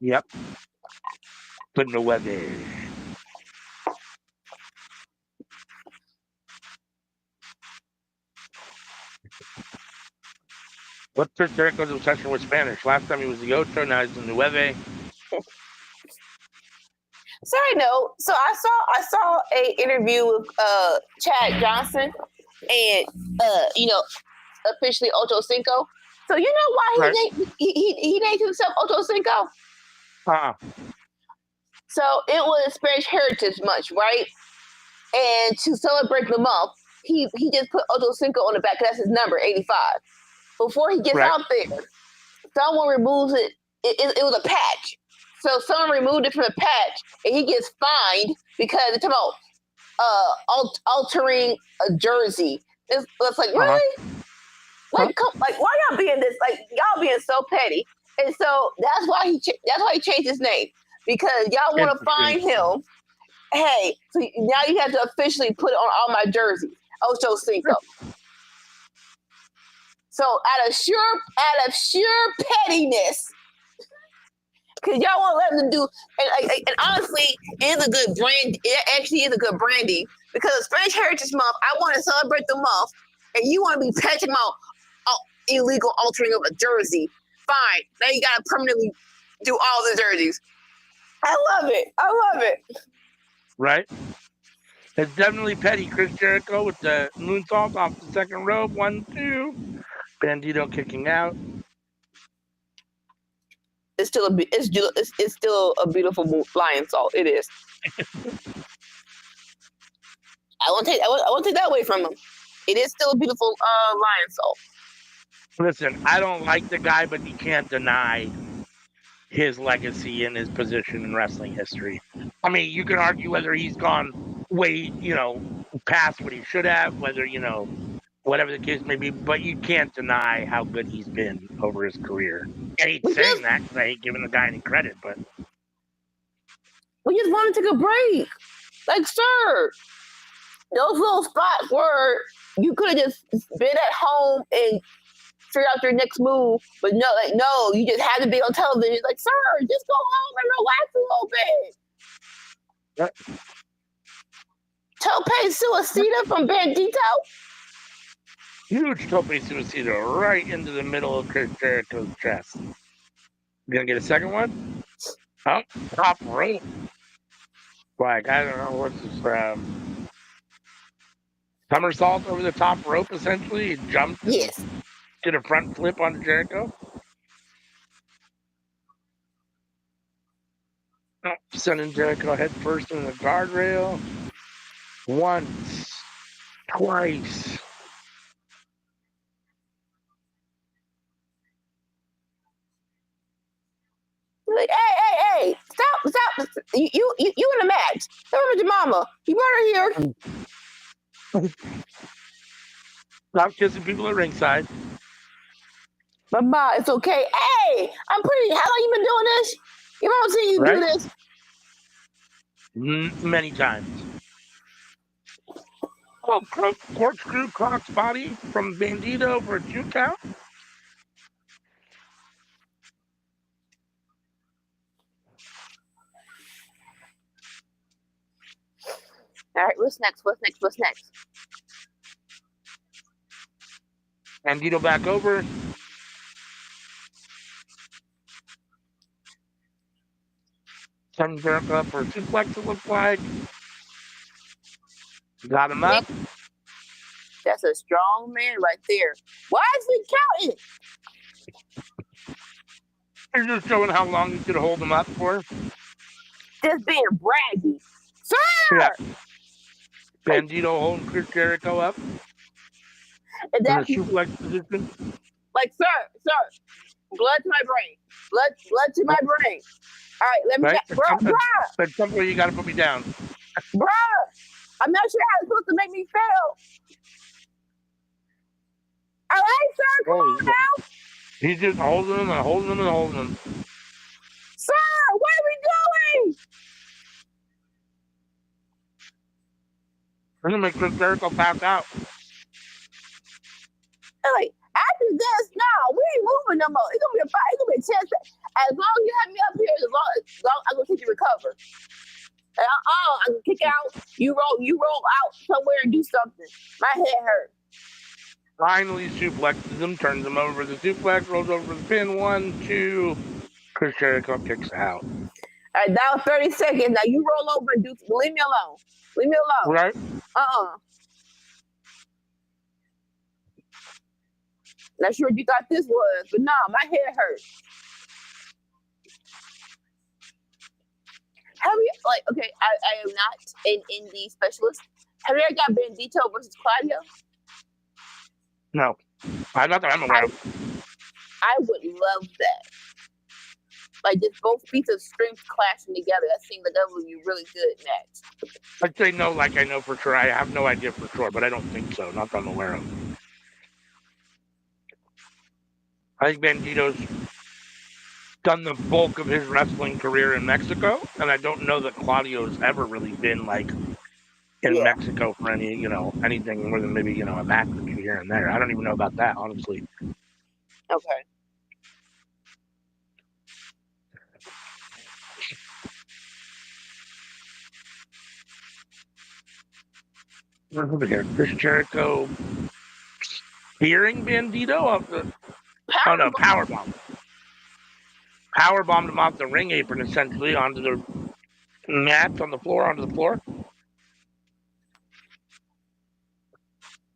Yep. Put no weather. What's Chris Jericho's obsession with Spanish? Last time he was the Ocho, now he's the Nueve. Sorry, no. So I saw a interview with Chad Johnson and officially Ocho Cinco. So you know why he named himself Ocho Cinco? So it was Spanish Heritage Month, right? And to celebrate the month, he just put Ocho Cinco on the back. That's his number, 85. Before he gets out there, someone removes it. It was a patch. So someone removed it from the patch, and he gets fined because it's about altering a jersey. It's like, really? Like, why y'all being this? Like, y'all being so petty. And so that's why he changed his name, because y'all want to find him. Hey, so now you have to officially put it on all my jerseys, Ocho Cinco. So out of sheer pettiness, because y'all won't let them do, and honestly, it is a good brand. It actually is a good branding, because Spanish Heritage Month, I want to celebrate the month, and you want to be patching out illegal altering of a jersey. Fine, now you got to permanently do all the jerseys. I love it. Right? It's definitely petty. Chris Jericho with the moonsault off the second rope. 1, 2. Bandito kicking out. It's still a beautiful lion salt. It is. I won't take that away from him. It is still a beautiful lion salt. Listen, I don't like the guy, but you can't deny his legacy and his position in wrestling history. I mean, you can argue whether he's gone way, past what he should have, whether, whatever the case may be, but you can't deny how good he's been over his career. I hate saying that because I hate giving the guy any credit, but we just want to take a break. Like, sir, those little spots where you could have just been at home and figure out your next move, but no, you just had to be on television. Like, sir, just go home and relax a little bit. Tope Suicida from Bandito. Huge Tope Suicida right into the middle of Chris Jericho's chest. You gonna get a second one? Oh, top rope. Like, I don't know what's this somersault over the top rope, essentially. He jumped. Yes. Did a front flip onto Jericho. Oh, sending Jericho head first in the guardrail. Once. Twice. Like, hey, stop. You in the match. Tell her to your mama. You brought her here. Stop kissing people at ringside. Mama, it's okay. Hey, how long you been doing this? You don't see you do this. Many times. Oh, corkscrew Croc's body from Bandito for a 2 count. All right, what's next? Bandito back over. Send Jericho up for a suplex, it looks like. Got him up. That's a strong man right there. Why is he counting? You're just showing how long you could hold him up for. Just being braggy. Sir! Yeah. Bandito holding Chris Jericho up. And that's in a suplex position. Like, sir, blood to my brain. Blood to my brain. All right, let me bruh. At some point you gotta put me down. Bruh, I'm not sure how it's supposed to make me feel. All right, sir, come on now. He's just holding him and holding him and holding him. Sir, what are we doing? I'm gonna make Chris Jericho pass out. Like, after this, no, we ain't moving no more. It's gonna be a fight. It's gonna be a chance. As long as you have me up here, as long I'm gonna keep you recover. And I can kick out. You roll out somewhere and do something. My head hurt. Finally suplexes him, turns him over the suplex, rolls over the pin. 1, 2. Chris Jericho kicks out. All right, that was 30 seconds. Now you roll over and leave me alone. Leave me alone. Right? Not sure what you thought this was, but nah, my head hurts. Have you, okay, I am not an indie specialist. Have you ever got Bandito versus Claudio? No. Not that I'm aware of. I would love that. Like, just both pieces of strength clashing together. That seems like that would be a really good match. I'd say no, like I know for sure. I have no idea for sure, but I don't think so. Not that I'm aware of. I think Bandito's done the bulk of his wrestling career in Mexico, and I don't know that Claudio's ever really been like in Mexico for any, anything more than maybe, a match or two here and there. I don't even know about that, honestly. Okay. Over here, Chris Jericho spearing Bandito off the powerbomb. Powerbombed him off the ring apron essentially onto the mat onto the floor.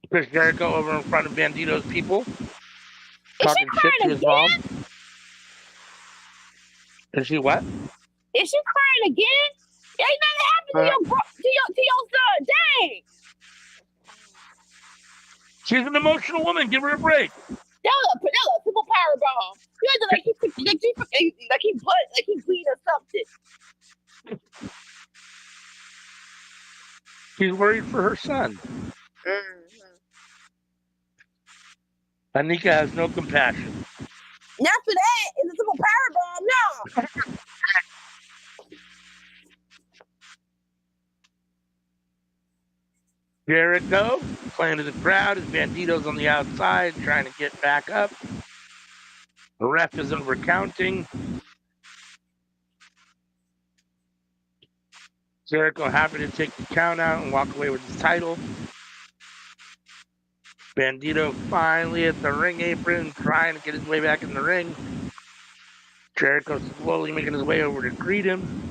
Chris Jericho over in front of Bandito's people. Talking shit to his mom. Is she what? Is she crying again? Ain't nothing happened to your son. Dang. She's an emotional woman. Give her a break. Penelope, simple powerbomb. You guys are like he bleed or something. She's worried for her son. Anika has no compassion. Not for that. It's a simple powerbomb. No. Jericho playing to the crowd as Bandito's on the outside trying to get back up. The ref is over counting. Jericho happy to take the count out and walk away with his title. Bandito finally at the ring apron trying to get his way back in the ring. Jericho slowly making his way over to greet him.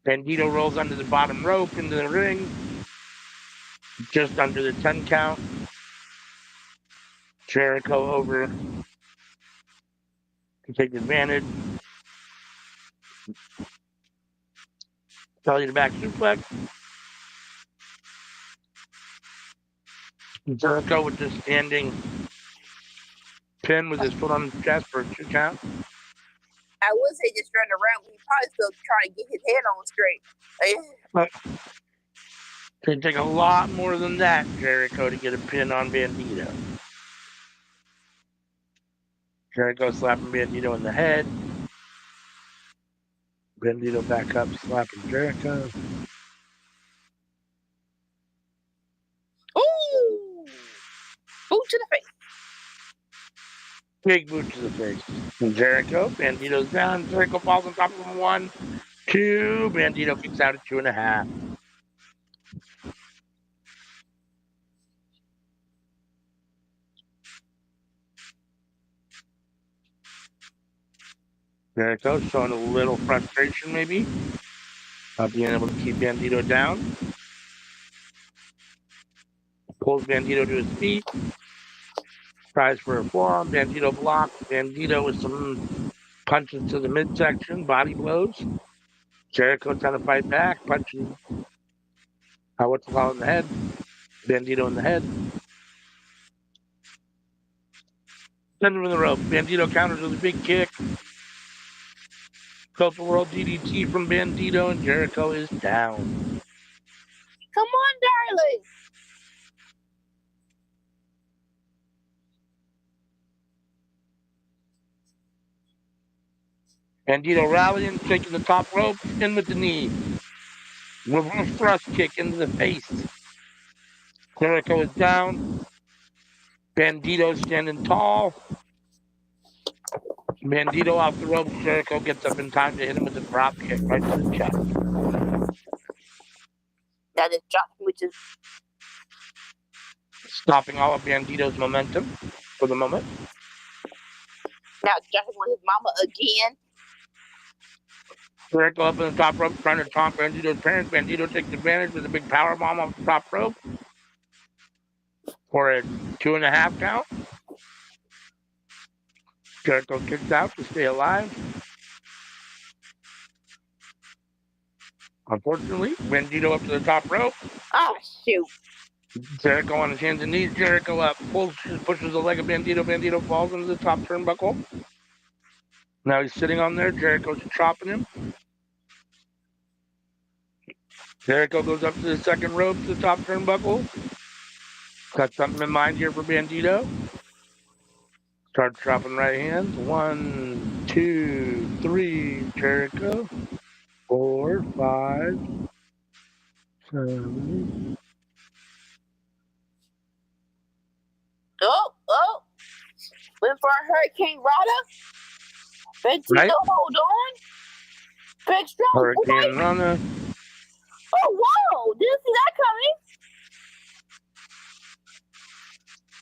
Bandito rolls under the bottom rope into the ring. Just under the 10 count. Jericho over to take advantage. Belly to back suplex. Jericho with the standing pin with his foot on his chest for a 2 count. I would say just run around, but he's probably still trying to get his head on straight. But it can take a lot more than that, Jericho, to get a pin on Bandito. Jericho slapping Bandito in the head. Bandito back up, slapping Jericho. Ooh! Boot to the face. Big boot to the face. And Jericho, Bandito's down. Jericho falls on top of him. 1, 2. Bandito kicks out at 2.5. Jericho showing a little frustration, maybe. Not being able to keep Bandito down. Pulls Bandito to his feet. Tries for a forearm. Bandito blocks. Bandito with some punches to the midsection. Body blows. Jericho trying to fight back. Punching. What's it called in the head? Bandito in the head. Send him in the rope. Bandito counters with a big kick. Goes for world DDT from Bandito, and Jericho is down. Come on, darling. Bandito rallying, taking the top rope, in with the knee. Reverse thrust kick into the face. Jericho is down. Bandito standing tall. Bandito off the ropes. Jericho gets up in time to hit him with a drop kick right to the chest. That is dropping, which is stopping all of Bandito's momentum for the moment. now dropping on his mama again. Jericho up in the top rope, trying to taunt Bandito's parents. Bandito takes advantage with a big power bomb off the top rope for a 2.5 count. Jericho kicks out to stay alive. Unfortunately, Bandito up to the top rope. Oh, shoot. Jericho on his hands and knees. Jericho up, pushes the leg of Bandito. Bandito falls into the top turnbuckle. Now he's sitting on there. Jericho's chopping him. Jericho goes up to the second rope to the top turnbuckle. Got something in mind here for Bandito. Starts dropping right hands. 1, 2, 3, Jericho. 4, 5, 7. Oh. Went for a Hurricane Rana. Bandito, Right. hold on. Big strong Hurricane boy. Rana. Oh, wow. Didn't see that coming.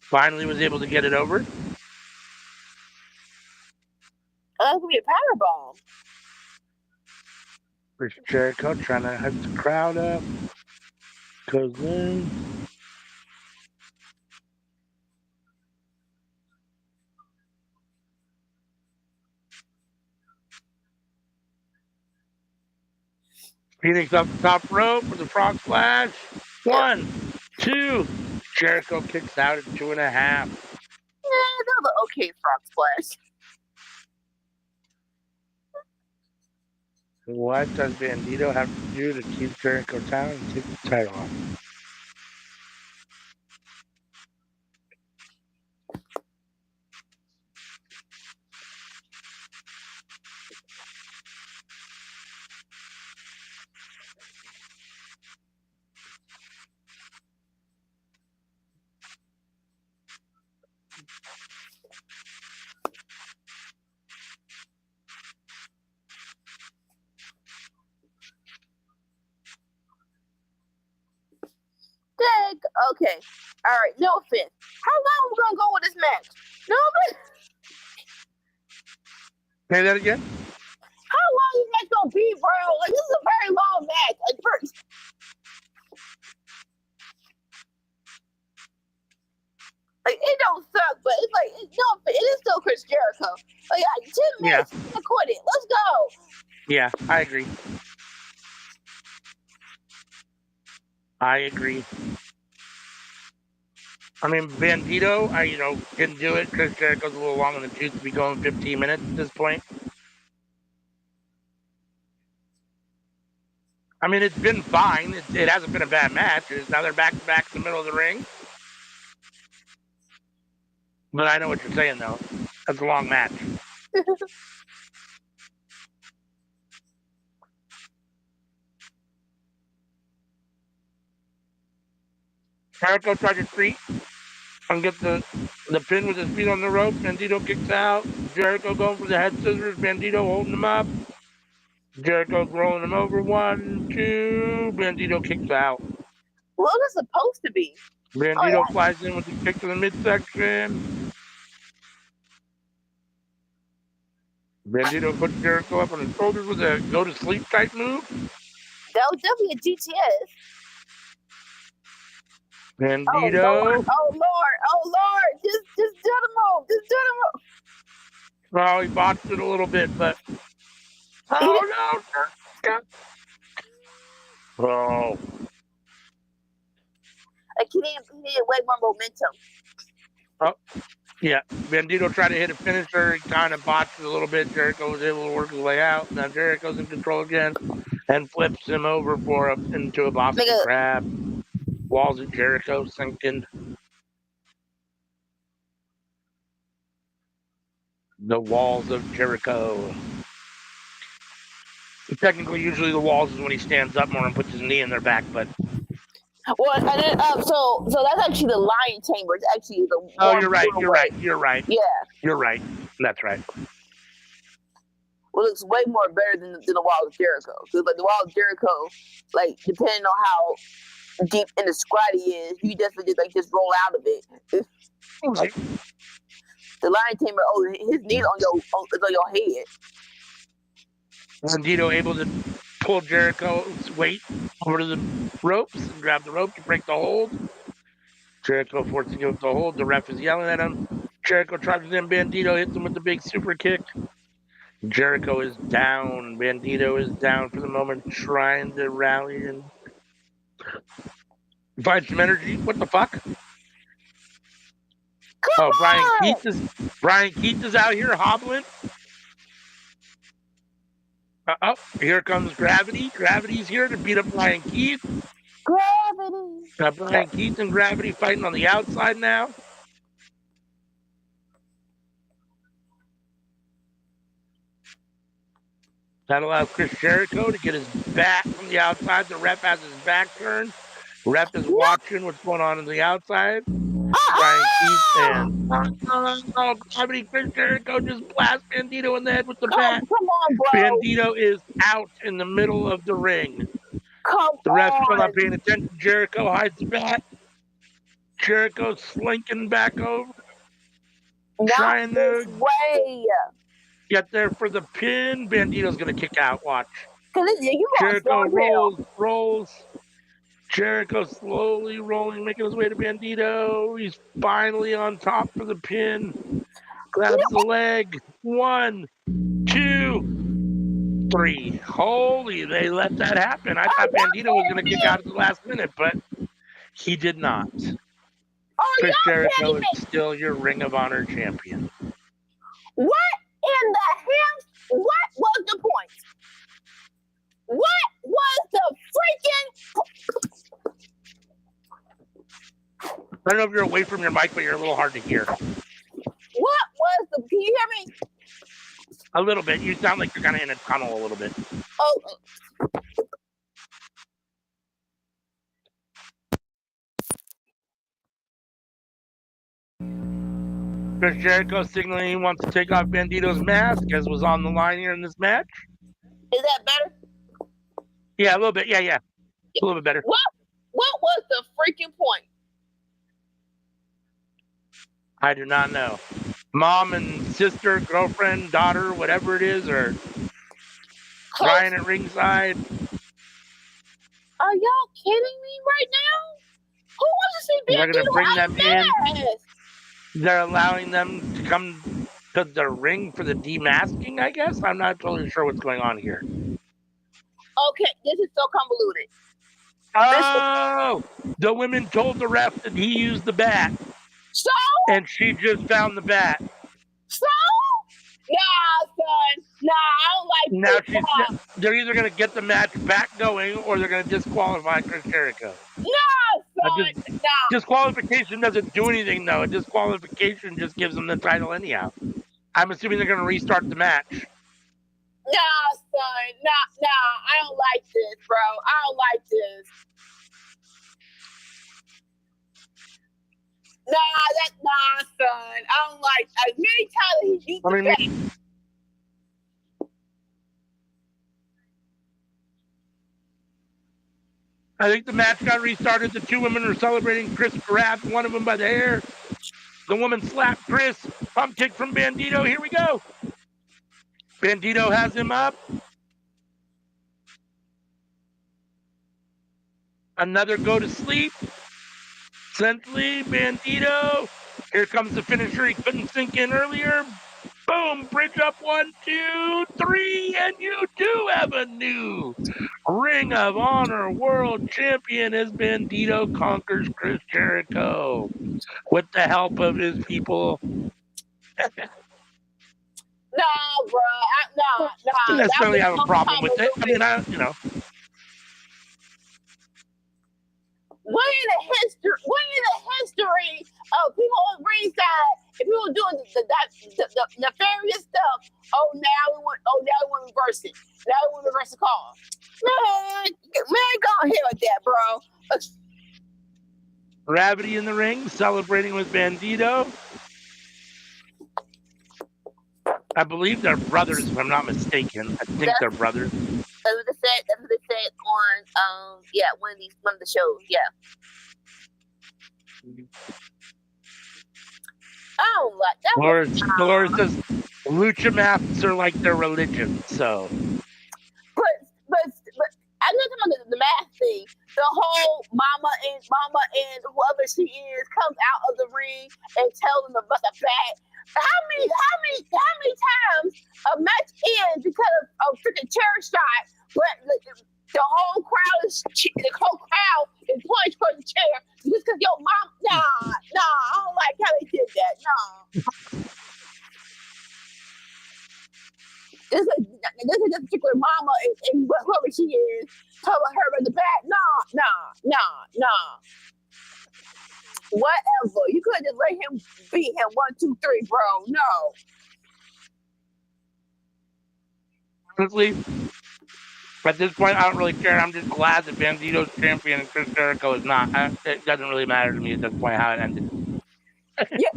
Finally was able to get it over. That's going to be a power bomb. There's Jericho trying to hype the crowd up. Goes in. Phoenix up the top rope with the frog splash. 1, 2. Jericho kicks out at 2.5. Yeah, that was an okay frog splash. What does Bandito have to do to keep Jericho down and take the title off? Dang. Okay. All right. No offense. How long are we going to go with this match? No offense. Say that again? How long is that going to be, bro? Like, this is a very long match. Like, first. Like, it don't suck, but it's like, it is still Chris Jericho. Like, 10 minutes to quit it. Let's go. Yeah, I agree. I mean, Bandito, didn't do it. Chris Jericho's a little long in the tooth to be going 15 minutes at this point. I mean, it's been fine. It hasn't been a bad match. Now they're back to back in the middle of the ring. But I know what you're saying, though. That's a long match. Jericho tried to treat and get the pin with his feet on the rope. Bandito kicks out. Jericho going for the head scissors. Bandito holding him up. Jericho rolling him over. 1, 2. Bandito kicks out. What was it supposed to be? Bandito flies in with the kick to the midsection. Bandito puts Jericho up on his shoulders with a go-to-sleep type move. That was definitely a GTS. Bandito. Oh Lord. Just do the move. Just do the move. Well, he botched it a little bit, but... Oh, no. Oh. Like, he needed way more momentum. Oh, yeah. Bandito tried to hit a finisher. He kind of botched it a little bit. Jericho was able to work his way out. Now Jericho's in control again and flips him over into a Boston Crab. Walls of Jericho sinking. The walls of Jericho. Technically, usually the walls is when he stands up more and puts his knee in their back, but... Well, and then, so that's actually the lion chamber. It's actually the... Oh, you're right. Yeah. You're right. That's right. looks way more better than the Wall of Jericho. Because like the Wall of Jericho, like depending on how deep in the squat he is, you definitely just roll out of it. Right. The Lion Tamer, his knee is on your head. Bandito able to pull Jericho's weight over to the ropes and grab the rope to break the hold. Jericho forcing him to hold. The ref is yelling at him. Jericho charges in. Bandito hits him with the big super kick. Jericho is down. Bandito is down for the moment, trying to rally and find some energy. What the fuck? Come on! Brian Keith is out here hobbling. Here comes Gravity. Gravity's here to beat up Brian Keith. Gravity. Brian Keith and Gravity fighting on the outside now. That allows Chris Jericho to get his back from the outside. The ref has his back turned. Ref is watching what's going on the outside. Brian Keith and Gravity Chris Jericho just blast Bandito in the head with the bat. Come on, bro. Bandito is out in the middle of the ring. The ref's still not paying attention. Jericho hides the bat. Jericho slinking back over. Trying to get there for the pin. Bandito's going to kick out. Watch. Jericho rolls. Jericho slowly rolling, making his way to Bandito. He's finally on top for the pin. Grabs the leg. 1, 2, 3. Holy, they let that happen. I thought Bandito was going to kick out at the last minute, but he did not. Chris Jericho is still your Ring of Honor champion. What in the hell? What was the point? What was the freaking... I don't know if you're away from your mic, but you're a little hard to hear. What was the... Can you hear me? A little bit. You sound like you're kind of in a tunnel a little bit. Oh. Chris Jericho signaling he wants to take off Bandito's mask, as was on the line here in this match. Is that better? Yeah, a little bit. Yeah. A little bit better. What was the freaking point? I do not know. Mom and sister, girlfriend, daughter, whatever it is, or crying at ringside. Are y'all kidding me right now? Who wants to see Bandito? They're going to bring them in. They're allowing them to come to the ring for the demasking, I guess. I'm not totally sure what's going on here. Okay, this is so convoluted. Oh, the women told the ref that he used the bat. So? And she just found the bat. So? Nah, son. Nah, I don't like this. They're either going to get the match back going or they're going to disqualify Chris Jericho. Nah, son. Disqualification doesn't do anything, though. Disqualification just gives them the title anyhow. I'm assuming they're going to restart the match. Nah, son. Nah. I don't like this, bro. I don't like this. Nah, son. I don't like as many times he used to say. I think the match got restarted. The two women are celebrating. Chris grabbed one of them by the hair. The woman slapped Chris. Pump kick from Bandito. Here we go. Bandito has him up. Another go to sleep. Essentially, Bandito. Here comes the finisher. He couldn't sink in earlier. Boom, bridge up 1, 2, 3, and you do have a new Ring of Honor World Champion as Bandito conquers Chris Jericho with the help of his people. Nah, bro. Nah. I don't necessarily have a problem with it. I mean, When in the history of people on ringside, if people doing the nefarious stuff, now we want to reverse it. Now we want to reverse the call. Man, go ahead with that, bro. Gravity in the ring, celebrating with Bandito. I believe they're brothers, if I'm not mistaken. I think they're brothers. That's what they said on one of the shows. Yeah. I don't like that. Dolores says lucha masks are like their religion. So, but I'm not talking about the math thing. The whole mama and whoever she is comes out of the ring and tells them about the fact. How many times a match ends because of a freaking chair shot, but the whole crowd is pointing for the chair just because your mom. Nah, I don't like how they did that. Nah. This is this particular mama and whoever she is telling her in the back. Nah. Whatever. You could just let him beat him 1, 2, 3, bro. No. honestly, at this point, I don't really care. I'm just glad that Bandito's champion and Chris Jericho is not. It doesn't really matter to me at this point how it ended. Yeah.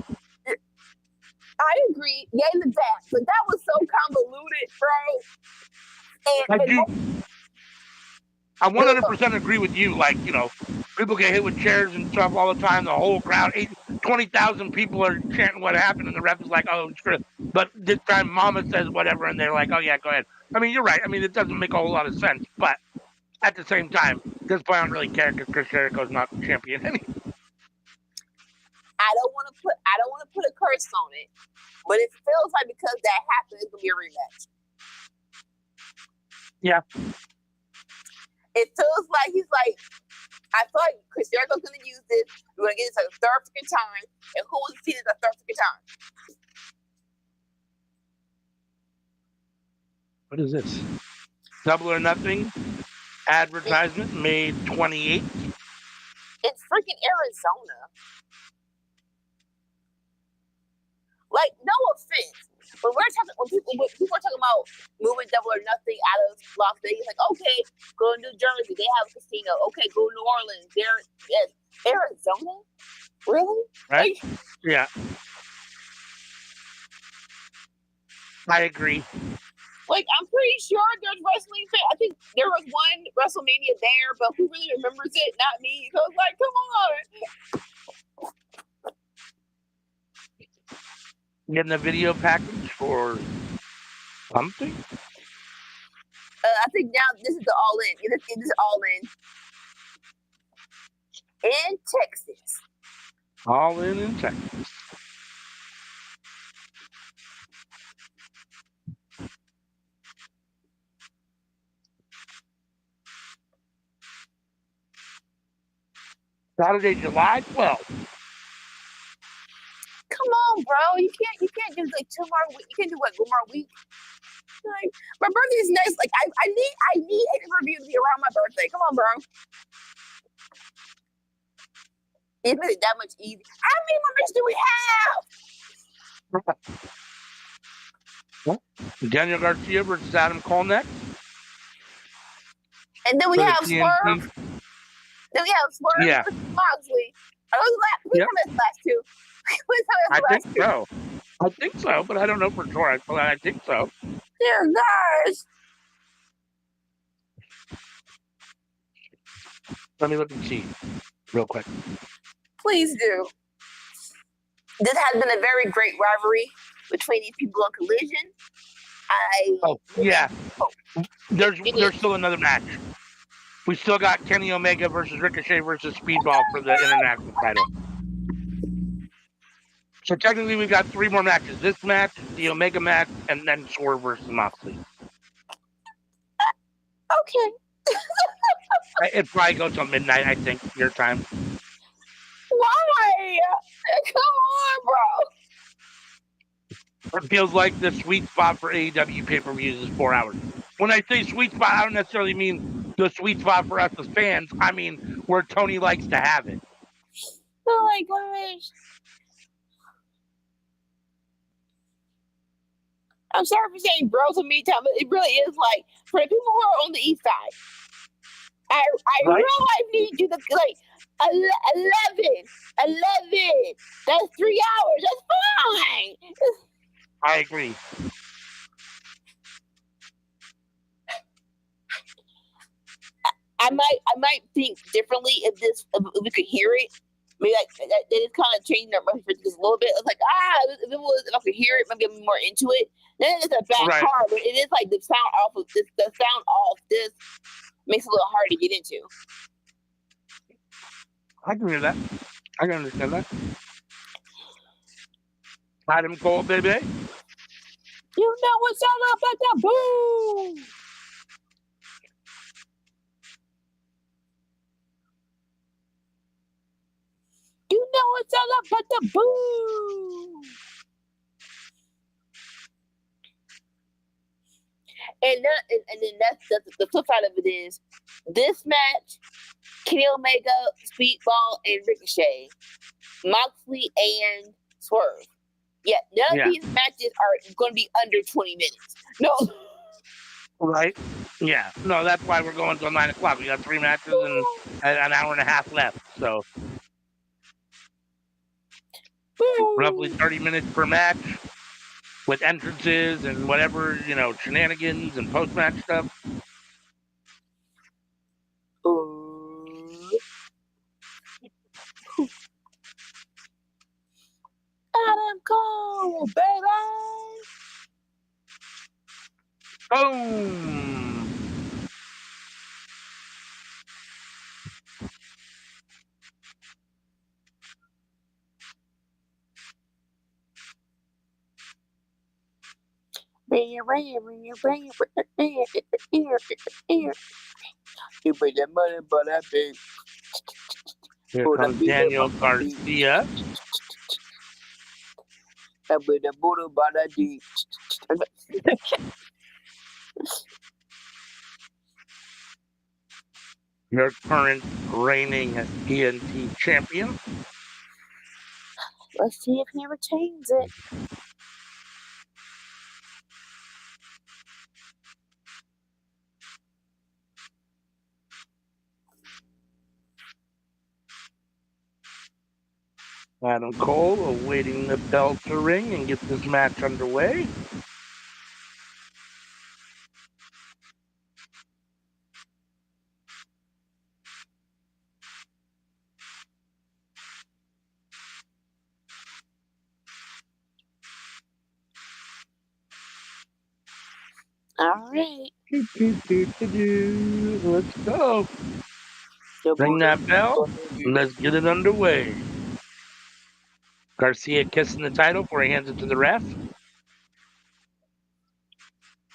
I agree. Yeah, in the back. But that was so convoluted, bro. I 100% agree with you. Like, people get hit with chairs and stuff all the time. The whole crowd, 20,000 people are chanting what happened, and the ref is like, oh, screw it. But this time, Mama says whatever, and they're like, oh, yeah, go ahead. I mean, you're right. I mean, it doesn't make a whole lot of sense. But at the same time, at this point, I don't really care because Chris Jericho's not champion anymore. I don't want to put a curse on it, but it feels like because that happened, it's gonna be a rematch. Yeah. It feels like he's like, I feel like Chris Jericho's gonna use this. We're gonna get this a third freaking time, and who wants to see this a third freaking time? What is this? Double or Nothing advertisement May 28th. It's freaking Arizona. Like, no offense, but when people are talking about moving Double or Nothing out of Las Vegas, like, okay, go to New Jersey, they have a casino. Okay, go to New Orleans. Yes, Arizona, really? Right? Yeah, I agree. Like, I'm pretty sure there's wrestling fans. I think there was one WrestleMania there, but who really remembers it? Not me. So it's like, come on. Getting a video package for something? I think now this is the all in. This is all in Texas. All in Texas. Saturday, July 12th. Come on, bro. You can't do like 2 more weeks. You can't do what, 1 more week? Like, my birthday is next. Like, I need a review to be around my birthday. Come on, bro. It's really that much easier. How many more minutes do we have? Daniel Garcia versus Adam Cole next. And then we have TNT. Swerve. Then we have Swerve Yeah. versus Moxley. Are those the last two? I think so. I think so, but I don't know for sure. I think so. Dear gosh. Let me look and see real quick. Please do. This has been a very great rivalry between these people on Collision. There's still another match. We still got Kenny Omega versus Ricochet versus Speedball for the international title. So technically, we've got 3 more matches. This match, the Omega match, and then Swerve versus Moxley. Okay. It probably goes till midnight, I think, your time. Why? Come on, bro. It feels like the sweet spot for AEW pay-per-views is 4 hours. When I say sweet spot, I don't necessarily mean the sweet spot for us as fans. I mean where Tony likes to have it. Oh my gosh. I'm sorry for saying bro to me, Tom, but it really is like for the people who are on the east side. I Right? real life need you to like 11. That's 3 hours. That's fine. I agree. I might think differently if we could hear it. Maybe like they just kind of changed their mind just a little bit. It's like if I could hear it, maybe I'm more into it. Then it's a bad Right. car, but it is like the sound off of this. The sound off this makes it a little hard to get into. I can hear that. I can understand that. Adam Cole, baby. You know what's all about the boom. You know what's all about the boom. And then that's the flip side of it is this match, Kenny Omega, Speedball, and Ricochet, Moxley, and Swerve. Yeah, none of these matches are going to be under 20 minutes. No. Right? Yeah. No, that's why we're going till 9 o'clock. We got 3 matches and an hour and a half left. So roughly 30 minutes per match with entrances and whatever, shenanigans and post-match stuff. Adam Cole, baby. Boom. You put that money for that bitch. Here comes Daniel Garcia. I put the booty by that deep. Your current reigning TNT champion. Let's see if he retains it. Adam Cole awaiting the bell to ring and get this match underway. All right. Let's go. Ring that bell. Let's get it underway. Garcia kissing the title before he hands it to the ref.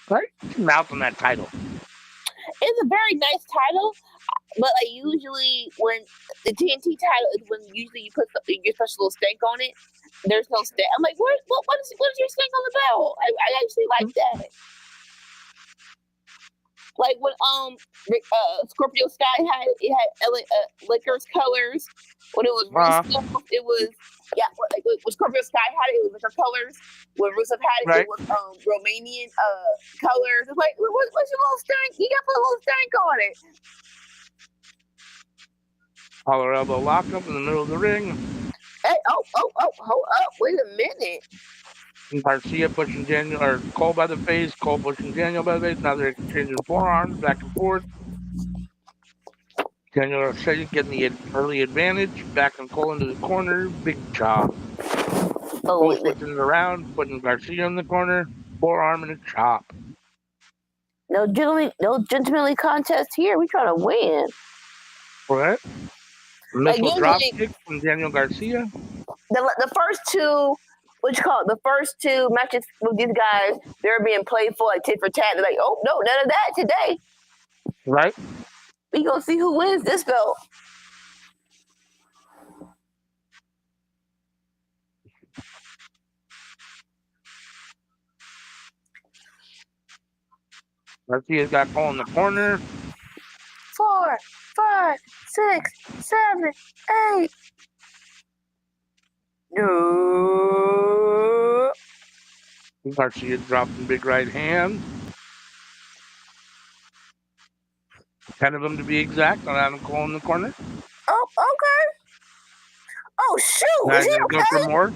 Right? Mouth on that title. It's a very nice title, but like usually when the TNT title is when usually you put your special little stank on it. There's no stank. I'm like, what is your stank on the bell? I actually like that. Like when Scorpio Sky had Lakers colors. When it was Rusev, it was when Scorpio Sky had it was Laker colors. When Rusev had it, it was Romanian colors. It's like, what's your little stank? You got to put a little stank on it. Collar elbow lock up in the middle of the ring. Hey, hold up, wait a minute. Garcia pushing Cole by the face, Cole pushing Daniel by the face. Now they're exchanging forearms back and forth. Daniel Garcia getting the early advantage. Back and Cole into the corner. Big chop. Cole switching it around, putting Garcia in the corner. Forearm and a chop. No gentlemanly contest here. We trying to win. What? Missile drop kick from Daniel Garcia. The first two, the first two matches with these guys, they're being playful, like tit for tat. They're like, oh no, none of that today. Right. We gonna see who wins this belt. Garcia's got Cole in the corner. 4, 5, 6, 7, 8. No. Garcia dropping big right hand. 10 of them to be exact on Adam Cole in the corner. Oh, okay. Oh, shoot. Is he okay? Go for more.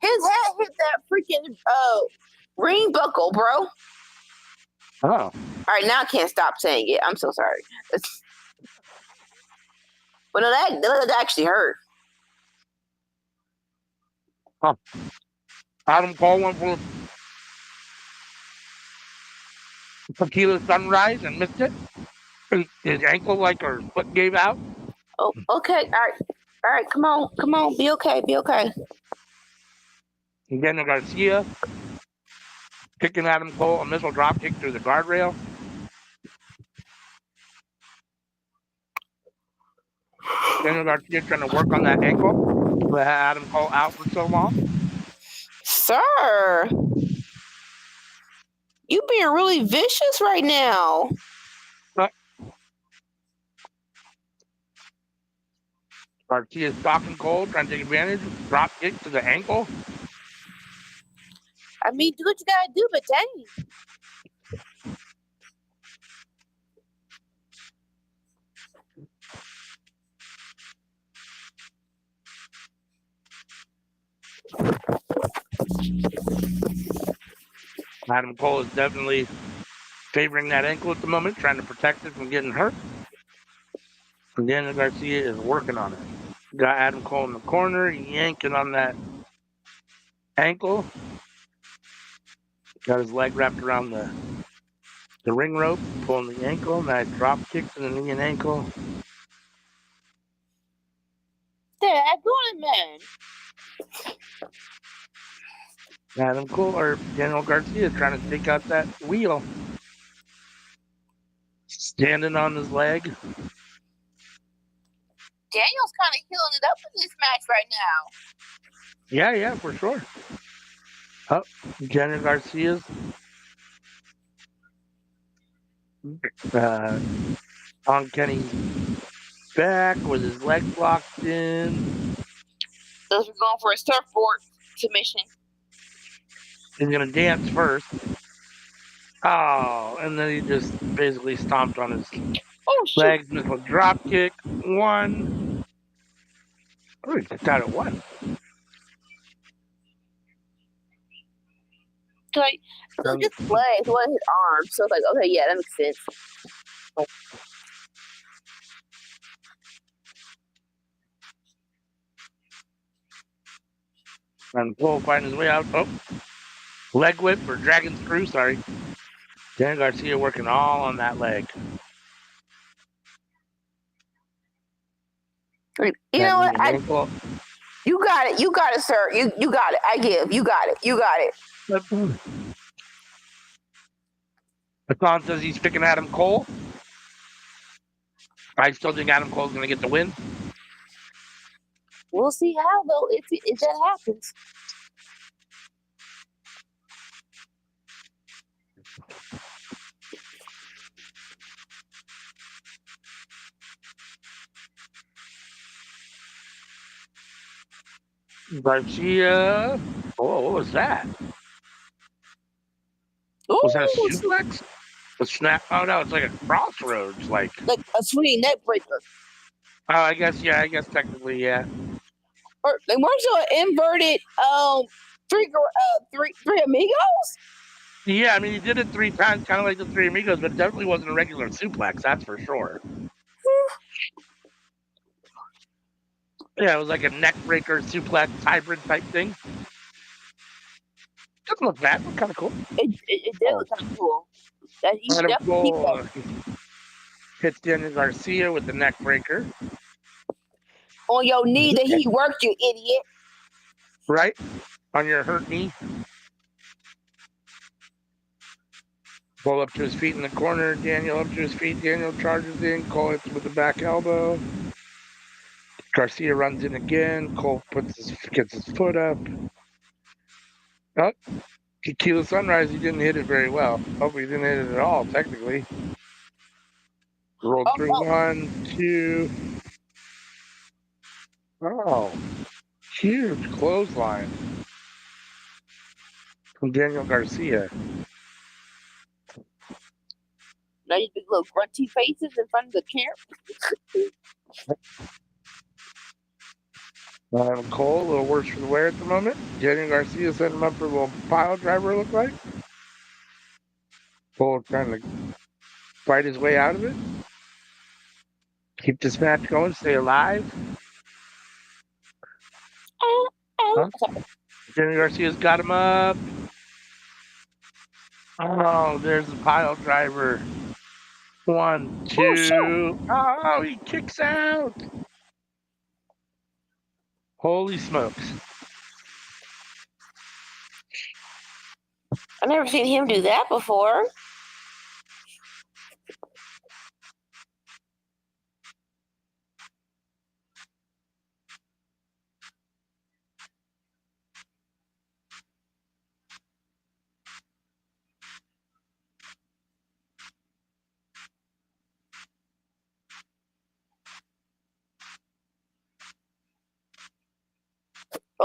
His His head hit that freaking ring buckle, bro. Oh. All right, now I can't stop saying it. I'm so sorry. But no, that actually hurt. Huh. Adam Cole went for Tequila Sunrise and missed it. His ankle, or foot gave out. Oh, okay. All right. Come on. Be okay. And Daniel Garcia kicking Adam Cole a missile drop kick through the guardrail. Daniel Garcia trying to work on that ankle. That had Adam Cole out for so long. Sir, you being really vicious right now. Garcia's stalking Cole, trying to take advantage. Drop kick to the ankle. I mean, do what you gotta do, but dang. Adam Cole is definitely favoring that ankle at the moment, trying to protect it from getting hurt. And Daniel Garcia is working on it. Got Adam Cole in the corner, yanking on that ankle. Got his leg wrapped around the ring rope, pulling the ankle. Nice drop kick to the knee and ankle. Dad, go on, man. Adam Cole or Daniel Garcia trying to take out that wheel. Standing on his leg. Daniel's kind of healing it up in this match right now. Yeah, for sure. Oh, Daniel Garcia's on Kenny's back with his leg locked in. Those are going for a surfboard submission. He's gonna dance first. Oh, and then he just basically stomped on his legs with a drop kick. One. Oh, he kicked out at one. Like, look at his legs, what his arms. So it's like, okay, yeah, that makes sense. And Cole finding his way out. Oh, leg whip or dragon screw, sorry. Dan Garcia working all on that leg. You know what? You got it, sir. You got it. I give. You got it. Hassan says he's picking Adam Cole. I still think Adam Cole's going to get the win. We'll see how, though, if that happens. Garcia. Oh, what was that? Ooh, was that a suplex? A snap? Oh, no, it's like a crossroads. Like a swinging neck breaker. Oh, I guess technically, yeah. Or like weren't you an inverted three amigos? Yeah, I mean he did it 3 times, kind of like the Three Amigos, but it definitely wasn't a regular suplex, that's for sure. Yeah, it was like a neck breaker suplex hybrid type thing. Doesn't look bad, but kind of cool. It did look kind of cool. That you Adam definitely keep Cole that. hits Daniel Garcia with the neck breaker. On your knee that he worked, you idiot. Right? On your hurt knee. Cole up to his feet in the corner. Daniel up to his feet. Daniel charges in. Cole hits him with the back elbow. Garcia runs in again. Cole gets his foot up. Oh, Tequila Sunrise, he didn't hit it very well. Hopefully he didn't hit it at all, technically. Rolled through 1, 2. Oh, huge clothesline from Daniel Garcia. Now you big little grunty faces in front of the camera. Adam Cole, a little worse for the wear at the moment. Daniel Garcia set him up for a little pile driver, look like. Cole trying to fight his way out of it. Keep this match going, stay alive. Huh? Daniel Garcia's got him up. Oh, there's the pile driver. 1, 2. Oh, he kicks out. Holy smokes. I've never seen him do that before.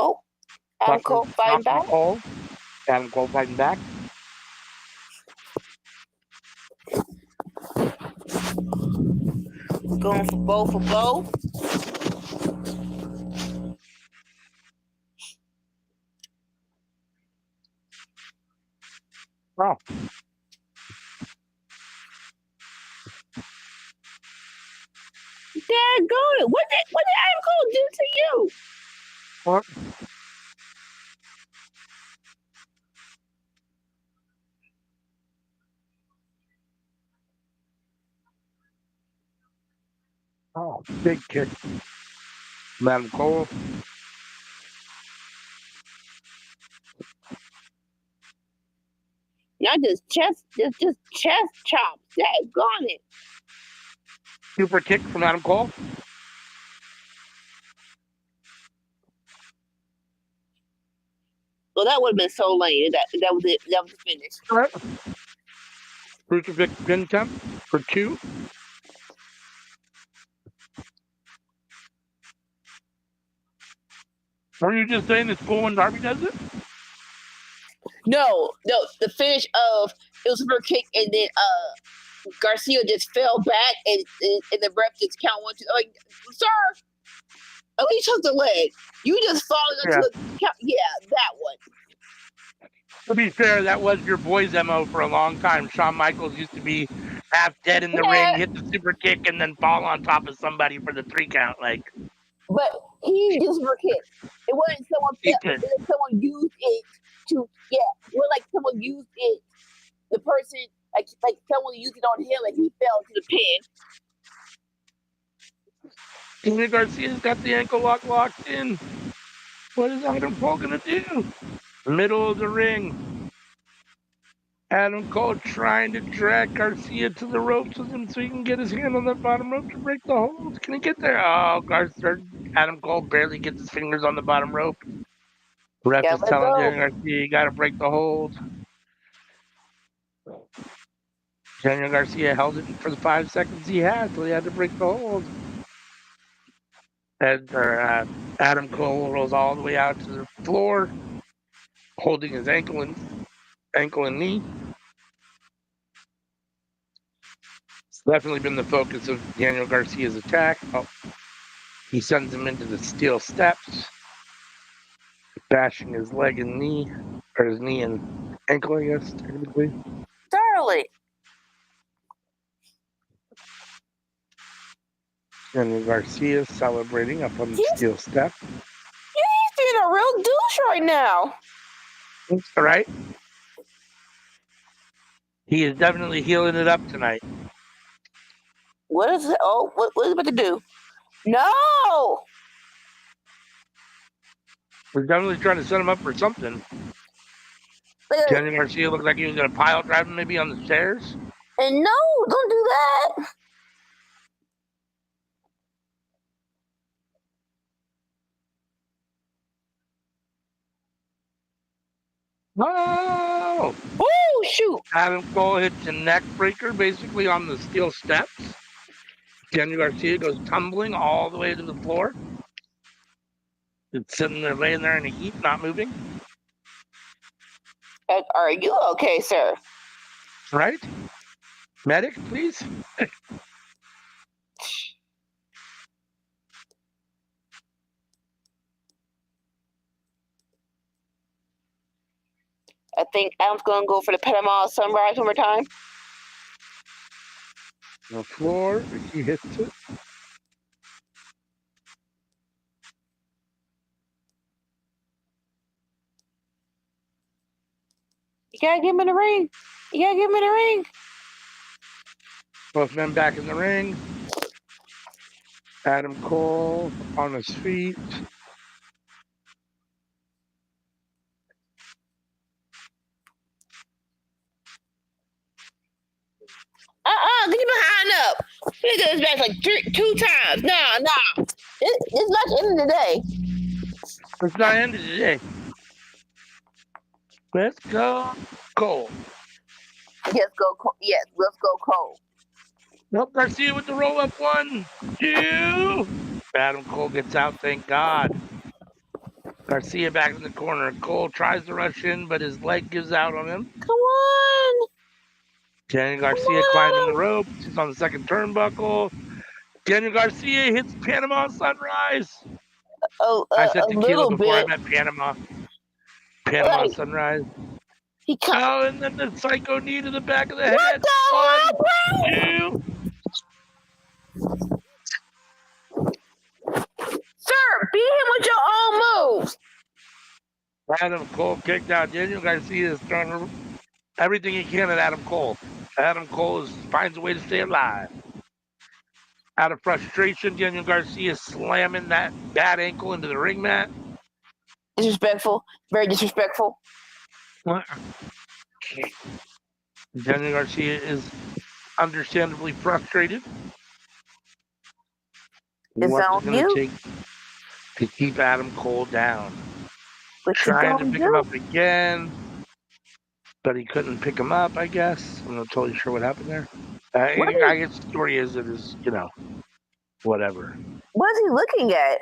Oh, Adam Cole fighting back. Adam Cole fighting back. Going for bow. Oh, Daggone it. What did Adam Cole do to you? what? Oh, big kick. Adam Cole. Not just chest chops. Daggone it. Super kick from Adam Cole. Well, that would have been so lame. That was it. That was the finish. All right. Crucifix pin attempt for 2. Are you just saying it's cool when Darby does it? No, the finish of it was a super kick, and then Garcia just fell back, and the ref just count 1, 2. Like, sir, at least took the leg. You just falling into the count. Yeah, that one. To be fair, that was your boy's MO for a long time. Shawn Michaels used to be half dead in the ring, hit the super kick, and then fall on top of somebody for the 3 count. Like, but he just super kick. It wasn't someone used it to like someone used it. The person like someone used it on him, and he fell to the pin. Daniel Garcia's got the ankle lock locked in. What is Adam Cole gonna do? Middle of the ring. Adam Cole trying to drag Garcia to the ropes with him so he can get his hand on that bottom rope to break the hold. Can he get there? Oh, Adam Cole barely gets his fingers on the bottom rope. The ref is telling Daniel Garcia, you got to break the hold. Daniel Garcia held it for the 5 seconds he had, so he had to break the hold. And Adam Cole rolls all the way out to the floor, holding his ankle and knee. It's definitely been the focus of Daniel Garcia's attack. Oh, he sends him into the steel steps, bashing his leg and knee, or his knee and ankle, I guess, technically. Thoroughly. Daniel Garcia celebrating up on the steel step. He's being a real douche right now. That's all right. He is definitely healing it up tonight. What is it? Oh, what is he about to do? No! We're definitely trying to set him up for something. Daniel Garcia looked like he was going to pile drive him maybe on the stairs. And no, don't do that. Oh! Oh, shoot. Adam Cole hits a neck breaker basically on the steel steps. Daniel Garcia goes tumbling all the way to the floor. It's sitting there, laying there in the heat, not moving. Are you okay, sir? Right? Medic, please. I think Adam's going to go for the Panama Sunrise one more time. On the floor, he hits it. You gotta get him in the ring. You gotta get him in the ring. Both men back in the ring. Adam Cole on his feet. Get your behind up. He did his back like 2 times. No. This match ended today. It's not ended today. Let's go Cole. Yes, let's go Cole. Nope, Garcia with the roll up 1, 2. Adam Cole gets out, thank God. Garcia back in the corner. Cole tries to rush in, but his leg gives out on him. Come on. Daniel Garcia climbing the ropes. He's on the second turnbuckle. Daniel Garcia hits Panama Sunrise. I said tequila before I met Panama. Panama Sunrise. And then the psycho knee to the back of the head. 1, 2. Sir, beat him with your own moves. Adam Cole kicked out. Daniel Garcia is throwing everything he can at Adam Cole. Adam Cole finds a way to stay alive. Out of frustration, Daniel Garcia slamming that bad ankle into the ring mat. Disrespectful. Very disrespectful. What? Daniel Garcia is understandably frustrated. What's it going to take to keep Adam Cole down? Trying to pick him up again, but he couldn't pick him up, I guess. I'm not totally sure what happened there. I guess the story is whatever. What is he looking at?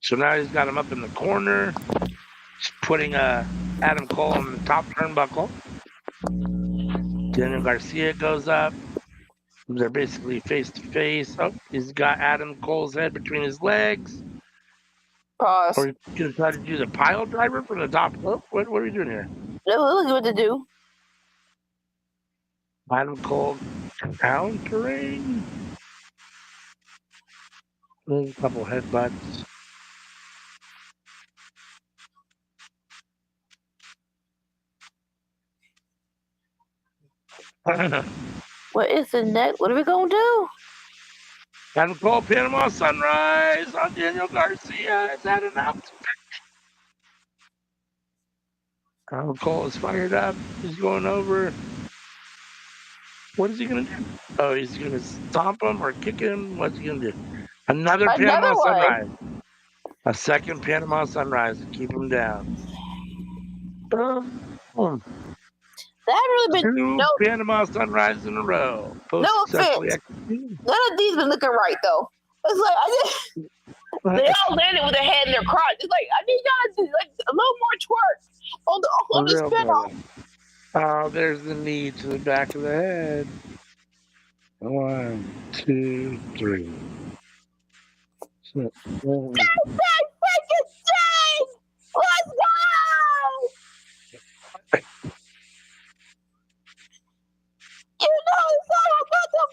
So now he's got him up in the corner. He's putting Adam Cole on the top turnbuckle. Daniel Garcia goes up. They're basically face to face. Oh, he's got Adam Cole's head between his legs. Pause. Or he's going to try to do the pile driver from the top. Oh, what are we doing here? No, look what to do. Adam Cole countering. There's a couple headbutts. What is the next? What are we going to do? Adam Cole, Panama Sunrise on Daniel Garcia. Is that enough? Adam Cole is fired up. He's going over. What is he going to do? Oh, he's going to stomp him or kick him? What's he going to do? Another Panama Sunrise. A second Panama Sunrise to keep him down. That really been two Panama Sunrise in a row. No offense. None of these been looking right though. It's like they all landed with their head in their crotch. It's like I need y'all to do like a little more twerk on the spin off. Oh, there's the knee to the back of the head. 1, 2, 3. Let's go! You know it's all about the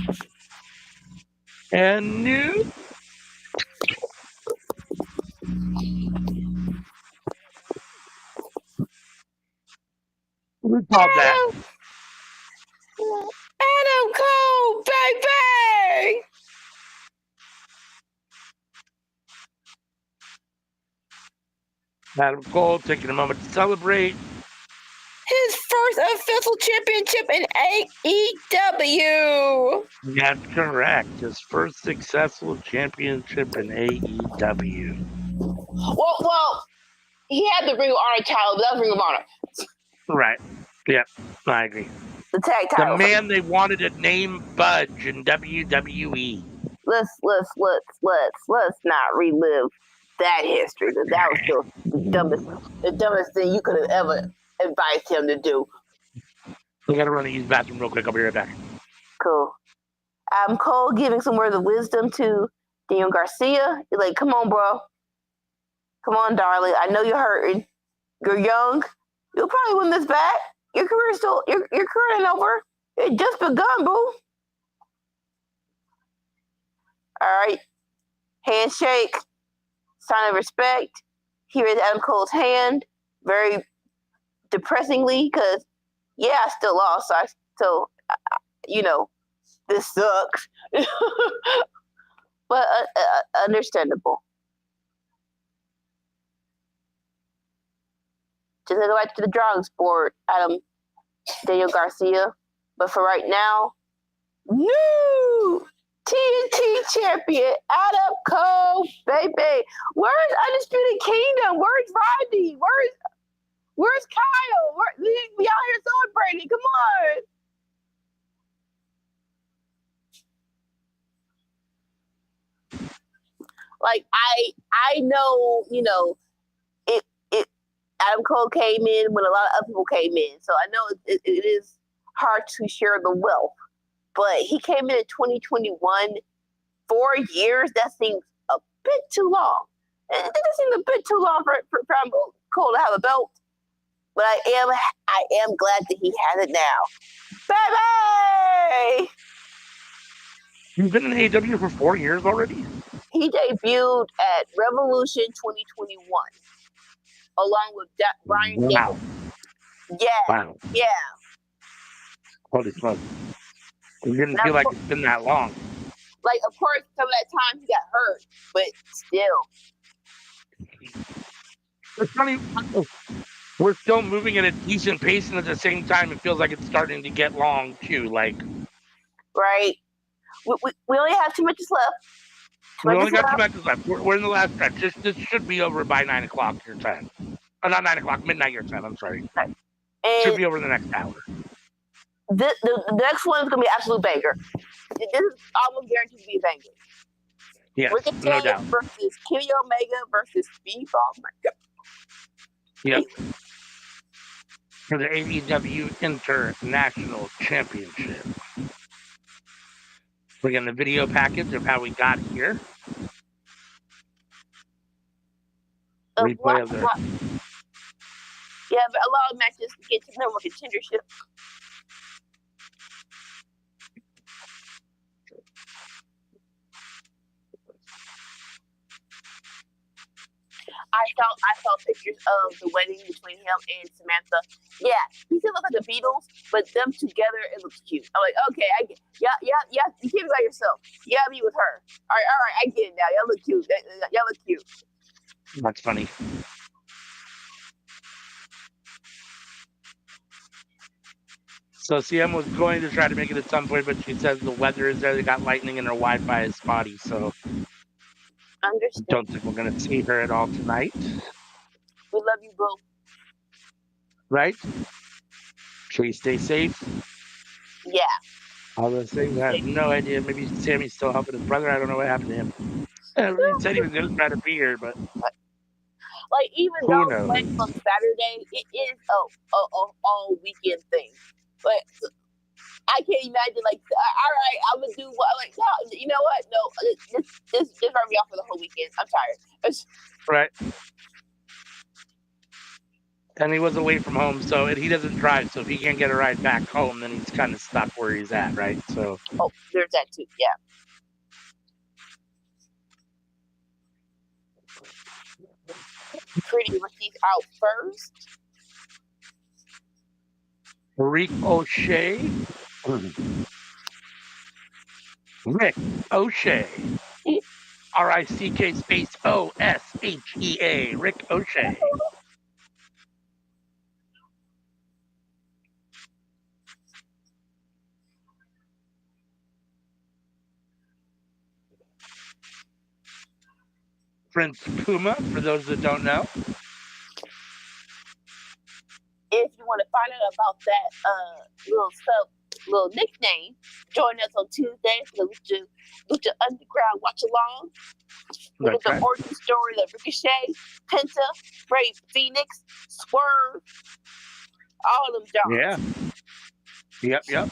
food. And new. We called that. Adam Cole, baby! Adam Cole taking a moment to celebrate. His first official championship in AEW. That's correct. His first successful championship in AEW. Well, he had the Ring of Honor title, but that was Ring of Honor. Right. Yep, I agree. The tag title. The man they wanted to name Budge in WWE. Let's not relive that history. That was the dumbest thing you could have ever advised him to do. I gotta run and use the bathroom real quick. I'll be right back. Cool. Cole giving some words of wisdom to Daniel Garcia, you're like, come on, bro. Come on, darling. I know you're hurting. You're young. You'll probably win this back. Your career ain't over. It just begun, boo. All right. Handshake. Sign of respect. Here is Adam Cole's hand. Very depressingly, because, yeah, I still lost. This sucks. But understandable. Just go back to the drawing board, Daniel Garcia. But for right now, new TNT champion, Adam Cole, baby. Where's Undisputed Kingdom? Where's Rodney? Where's Kyle? We out here celebrating. Come on. Like I know, it Adam Cole came in when a lot of other people came in. So I know it is hard to share the wealth. But he came in 2021, 4 years. That seems a bit too long. It doesn't seem a bit too long for Adam Cole to have a belt. But I am glad that he has it now. Baby! You've been in AEW for 4 years already? He debuted at Revolution 2021, along with Brian Wow. Daniels. Yeah. Wow. Yeah. Holy smokes. It didn't feel like it's been that long. Like, of course, some of that time he got hurt, but still. It's funny. We're still moving at a decent pace, and at the same time, it feels like it's starting to get long, too. Like, right. We only have 2 matches left. We only got 2 matches left. We're in the last stretch. This should be over by 9 o'clock your time. Not 9 o'clock, midnight your time. I'm sorry. And should be over in the next hour. The next one is going to be absolute banger. This is almost guaranteed to be a banger. Yes, Ricochet no doubt. versus Kenny Omega versus Steve Austin. Yep. For the AEW International Championship. We're getting the video package of how we got here. Replay of the... Yeah, but a lot of matches to get to number one contendership. I saw pictures of the wedding between him and Samantha. Yeah, he still looks like the Beatles, but them together, it looks cute. I'm like, okay, I get, yeah, you can't be by yourself. You gotta be with her. All right, I get it now. Y'all look cute. Y'all look cute. That's funny. So CM was going to try to make it at some point, but she says the weather is there. They got lightning and her Wi-Fi is spotty, so Understood. Don't think we're going to see her at all tonight. We love you, boo. Right? Sure you stay safe. Yeah. All those things. I have no idea. Maybe Sammy's still helping his brother. I don't know what happened to him. He said he was going to try to be here, but like even who though knows? playing on Saturday, it is a all weekend thing. But I can't imagine like, all right, I'm gonna do what? Like, no, you know what? No, this run me off for the whole weekend. I'm tired. Right. And he was away from home, so he doesn't drive. So if he can't get a ride back home, then he's kind of stuck where he's at, right? So. Oh, there's that too. Yeah. Pretty Ricky's out first. Rick O'Shea. Rick O'Shea. R-I-C-K space O-S-H-E-A. Rick O'Shea. Prince Puma, for those that don't know. If you want to find out about that little nickname, join us on Tuesday for the Lucha Underground Watchalong. Look at the origin story of Ricochet, Penta, Brave Phoenix, Swerve, all of them jobs. Yeah. Yep.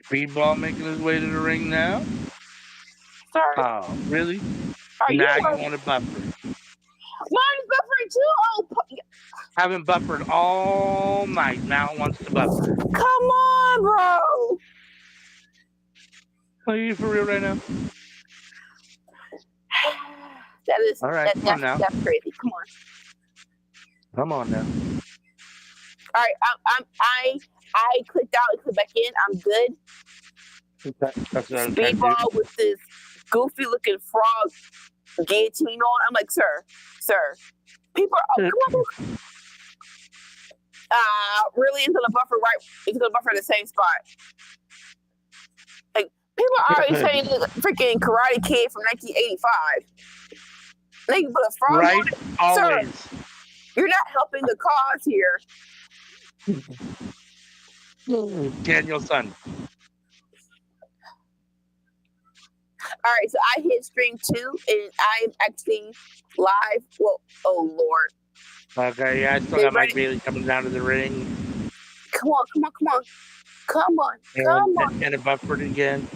Speedball making his way to the ring now. Sorry. Oh, really? Are Now you you want to buffer. Mine is buffering too. Oh, Haven't buffered all night. Now it wants to buffer. come on, bro. Are you for real right now? That is All right, come on now. That's crazy. Come on. Come on now. All right, I clicked out and clicked back in. I'm good. That's what I'm trying to do. Speedball with this goofy looking frog guillotine on. I'm like, sir. People are come on. Really into the buffer right into the buffer in the same spot. Like people are already saying freaking Karate Kid from 1985. Like put a frog Right? on it. Always. Sir, you're not helping the cause here. Daniel's son. All right, so I hit stream 2 and I'm actually live. Well, oh Lord. Okay, yeah, I still got Mike Bailey coming down to the ring. Come on. And it buffered again.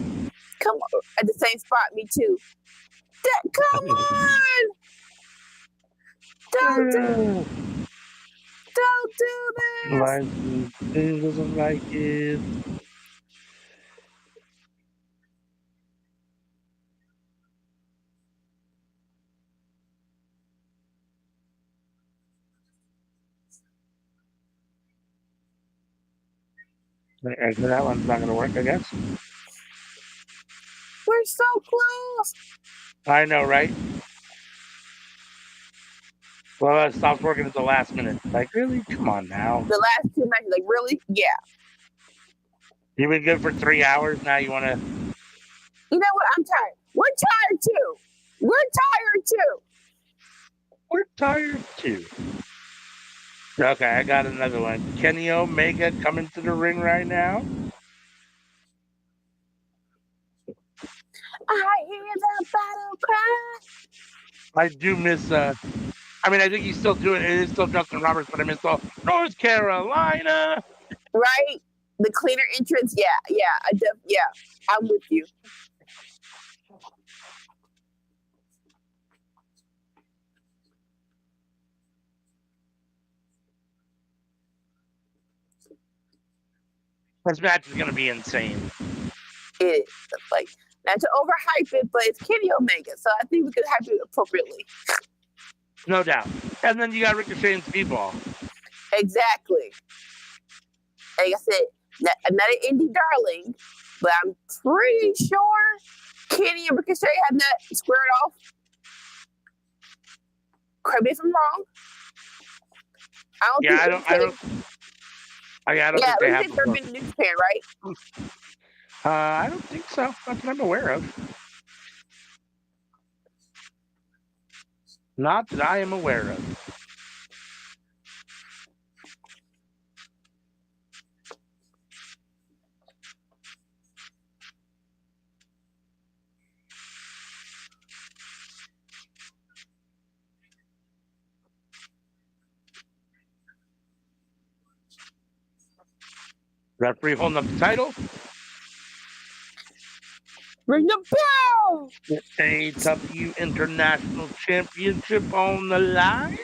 Come on. At the same spot, me too. Come on! Don't do this! Like it doesn't like it. So that one's not going to work, I guess. We're so close. I know, right? Well, it stopped working at the last minute. Like, really? Come on now. The last 2 matches, like, really? Yeah. You've been good for 3 hours. Now you want to... You know what? I'm tired. We're tired, too. Okay, I got another one. Kenny Omega coming to the ring right now. I hear the battle cry. I do miss... I think he's still doing it. It is still Justin Roberts, but I miss all North Carolina. Right? The cleaner entrance. Yeah. I'm with you. This match is going to be insane. It like not to overhype it, but it's Kenny Omega, so I think we could hype it appropriately. No doubt. And then you got Ricochet and Speedball. Exactly. Like I said, I'm not an indie darling, but I'm pretty sure Kenny and Ricochet have not squared off. Correct me if I'm wrong. I don't think they have. They've been in New Japan, right? I don't think so. Not that I'm aware of. Not that I am aware of. Referee holding up the title. Ring the bell! The AEW International Championship on the line.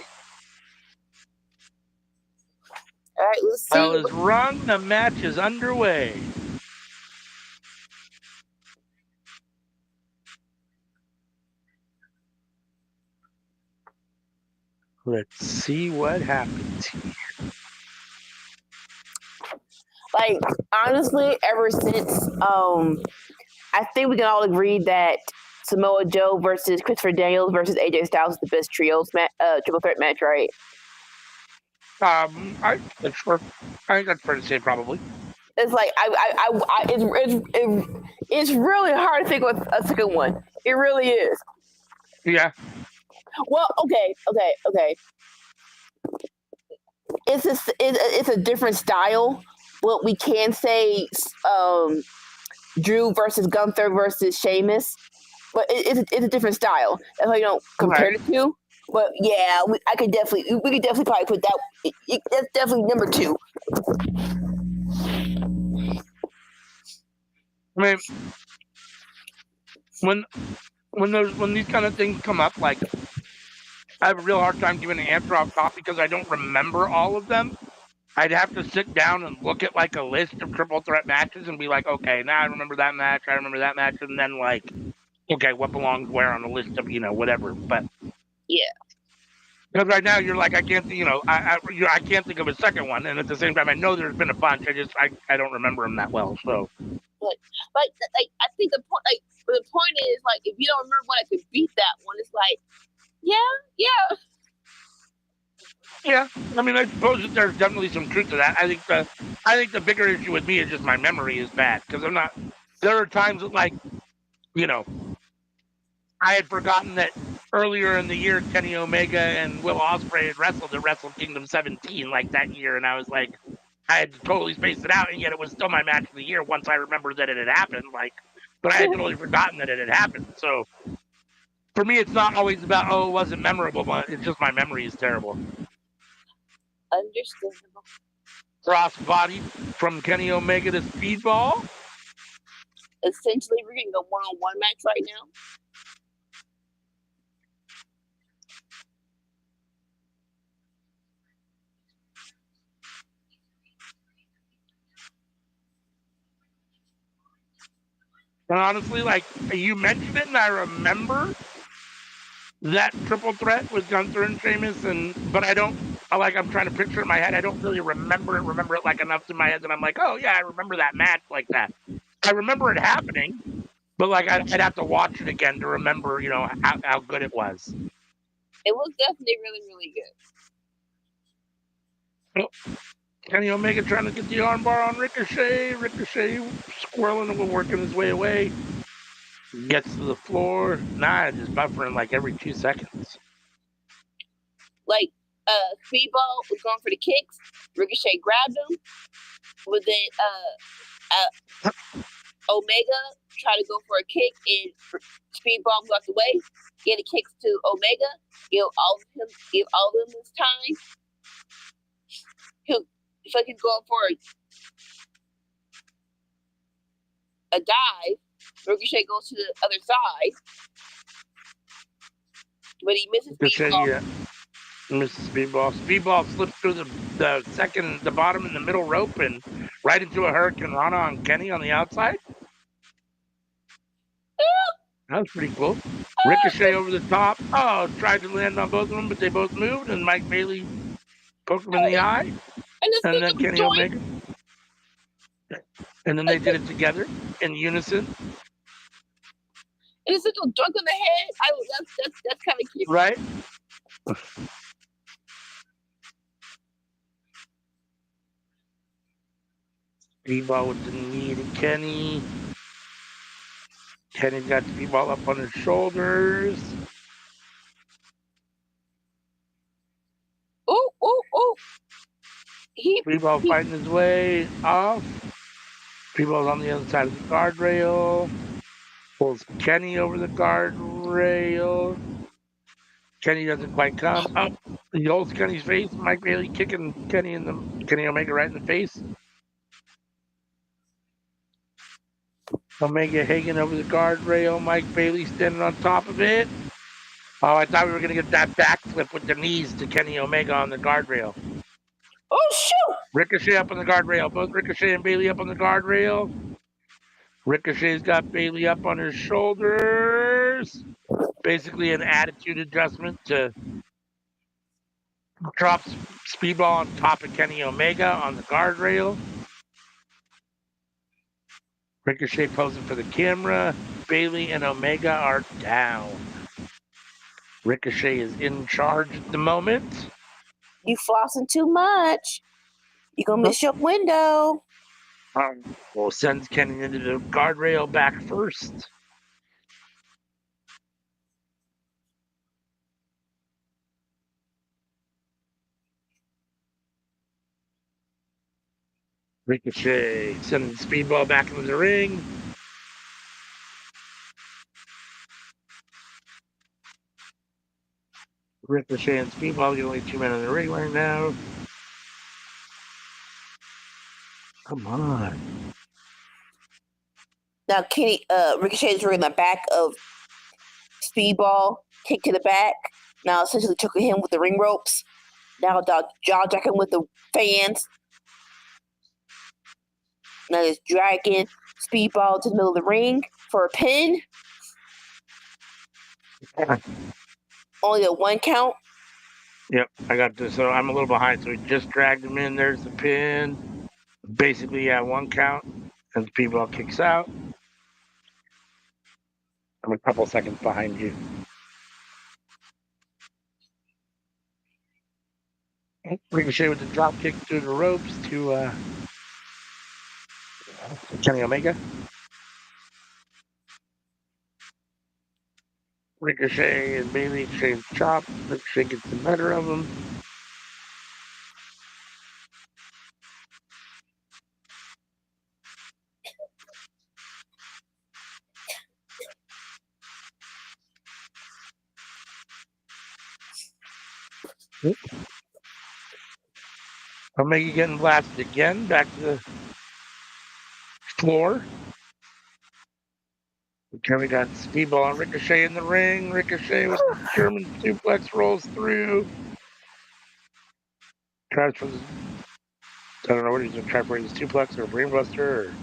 All right, let's see. Bell is rung. The match is underway. Let's see what happens here. Like, honestly, ever since, I think we can all agree that Samoa Joe versus Christopher Daniels versus AJ Styles is the best triple threat match, right? I think that's fair to say, probably. It's like it's really hard to think of a second one. It really is. Yeah. Well, okay. It's a different style. What we can say, Drew versus Gunther versus Sheamus, but it's a different style. That's why you don't compare the two. But yeah, we could definitely probably put that. That's definitely number 2. I mean, when these kind of things come up, like I have a real hard time giving an answer off top because I don't remember all of them. I'd have to sit down and look at like a list of triple threat matches and be like, okay, now I remember that match, and then like, okay, what belongs where on the list of whatever. But Yeah. because right now you're like, I can't, I can't think of a second one, and at the same time, I know there's been a bunch. I don't remember them that well. So, Like I think the point is like if you don't remember one that could beat that one, it's like, yeah. yeah, I mean, I suppose that there's definitely some truth to that. I think the bigger issue with me is just my memory is bad because I'm not. There are times that like, you know, I had forgotten that earlier in the year Kenny Omega and Will Ospreay had wrestled at Wrestle Kingdom 17 like that year, and I was like, I had totally spaced it out, and yet it was still my match of the year once I remembered that it had happened. Like, but I had totally forgotten that it had happened. So for me, it's not always about it wasn't memorable, but it's just my memory is terrible. Understandable. Crossbody from Kenny Omega to Speedball. Essentially, we're getting a one-on-one match right now. And honestly, like you mentioned it, and I remember that triple threat with Gunther and Sheamus, but I don't. I'm trying to picture it in my head. I don't really remember it like enough in my head that I'm like, oh yeah, I remember that match like that. I remember it happening, but like I'd have to watch it again to remember, how good it was. It was definitely really, really good. Oh, Kenny Omega trying to get the armbar on Ricochet. Ricochet squirreling and working his way away. Gets to the floor. Nah, just buffering like every 2 seconds. Like, Speedball was going for the kicks. Ricochet grabbed him. But then, Omega tried to go for a kick, and Speedball blocked away. Get the kicks to Omega. Give all of them his time. He's going for a dive. Ricochet goes to the other side, but he misses Speedball. Yeah. Misses Speedball. Speedball slips through the bottom and the middle rope and right into a Hurricane Rana on Kenny on the outside. That was pretty cool. Ricochet over the top. Oh, tried to land on both of them, but they both moved, and Mike Bailey poked him in the eye. And then Kenny Omega. And then they did it together in unison. And it's a little dunk on the head. That's kind of cute. Right? Speedball with the knee to Kenny. Kenny got Speedball up on his shoulders. Oh. Speedball fighting his way off. Speedball's on the other side of the guardrail. Pulls Kenny over the guardrail. Kenny doesn't quite come up. He holds Kenny's face. Mike Bailey kicking Kenny Omega right in the face. Omega hanging over the guardrail. Mike Bailey standing on top of it. Oh, I thought we were going to get that backflip with the knees to Kenny Omega on the guardrail. Oh, shoot! Ricochet up on the guardrail. Both Ricochet and Bailey up on the guardrail. Ricochet's got Bailey up on his shoulders. Basically an attitude adjustment to drop Speedball on top of Kenny Omega on the guardrail. Ricochet posing for the camera. Bailey and Omega are down. Ricochet is in charge at the moment. You flossing too much. You're going to miss your window. Well, sends Kenny into the guardrail back first. Ricochet sending Speedball back into the ring. Ricochet and Speedball, the only 2 men in the ring right now. Come on. Now Kenny Ricochet is in the back of Speedball, kick to the back. Now essentially choking him with the ring ropes. Now jaw jacking with the fans. Now he's dragging Speedball to the middle of the ring for a pin. Only a 1 count. Yep, I got this. So I'm a little behind. So he just dragged him in. There's the pin. Basically, yeah, 1 count. And the Speedball kicks out. I'm a couple seconds behind you. Ricochet with the drop kick through the ropes to Kenny Omega. Ricochet and Bailey exchange chop. Ricochet gets the better of him. Omega getting blasted again. Back to the floor. Okay, we got Speedball and Ricochet in the ring. Ricochet with the German suplex rolls through. Tries for the, I don't know what he's going to try for, his suplex or brainbuster.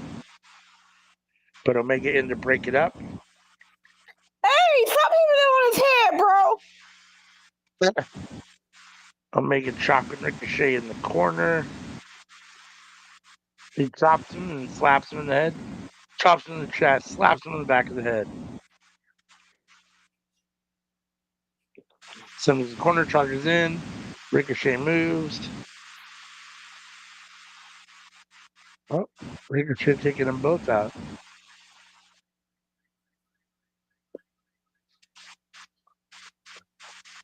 But Omega in to break it up. Hey, stop hitting it on his head, bro. Omega chopping Ricochet in the corner. He chops him and slaps him in the head. Chops him in the chest, slaps him in the back of the head. Sends the corner, charges in. Ricochet moves. Oh, Ricochet taking them both out.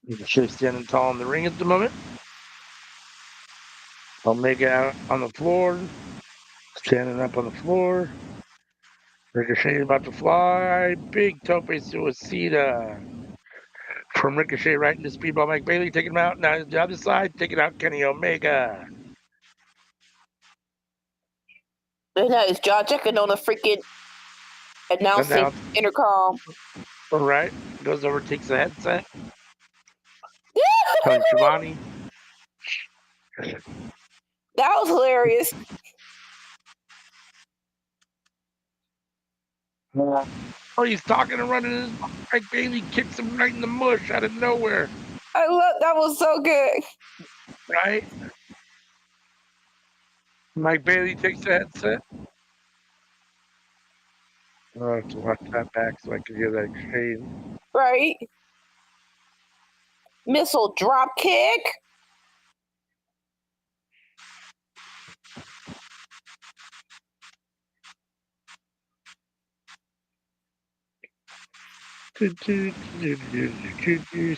Ricochet standing tall in the ring at the moment. Omega out on the floor. Standing up on the floor. Ricochet about to fly. Big tope suicida. From Ricochet right into Speedball Mike Bailey, taking him out. Now the other side, taking out Kenny Omega. And now he's jaw jacking on the freaking announcing intercom. All right. Goes over, takes the headset. Tony Schiavone. That was hilarious. Oh, he's talking and running his Mike Bailey kicks him right in the mush out of nowhere. I love that was so good. Right? Mike Bailey takes the headset. I have to watch that back so I can hear that exchange. Right. Missile drop kick.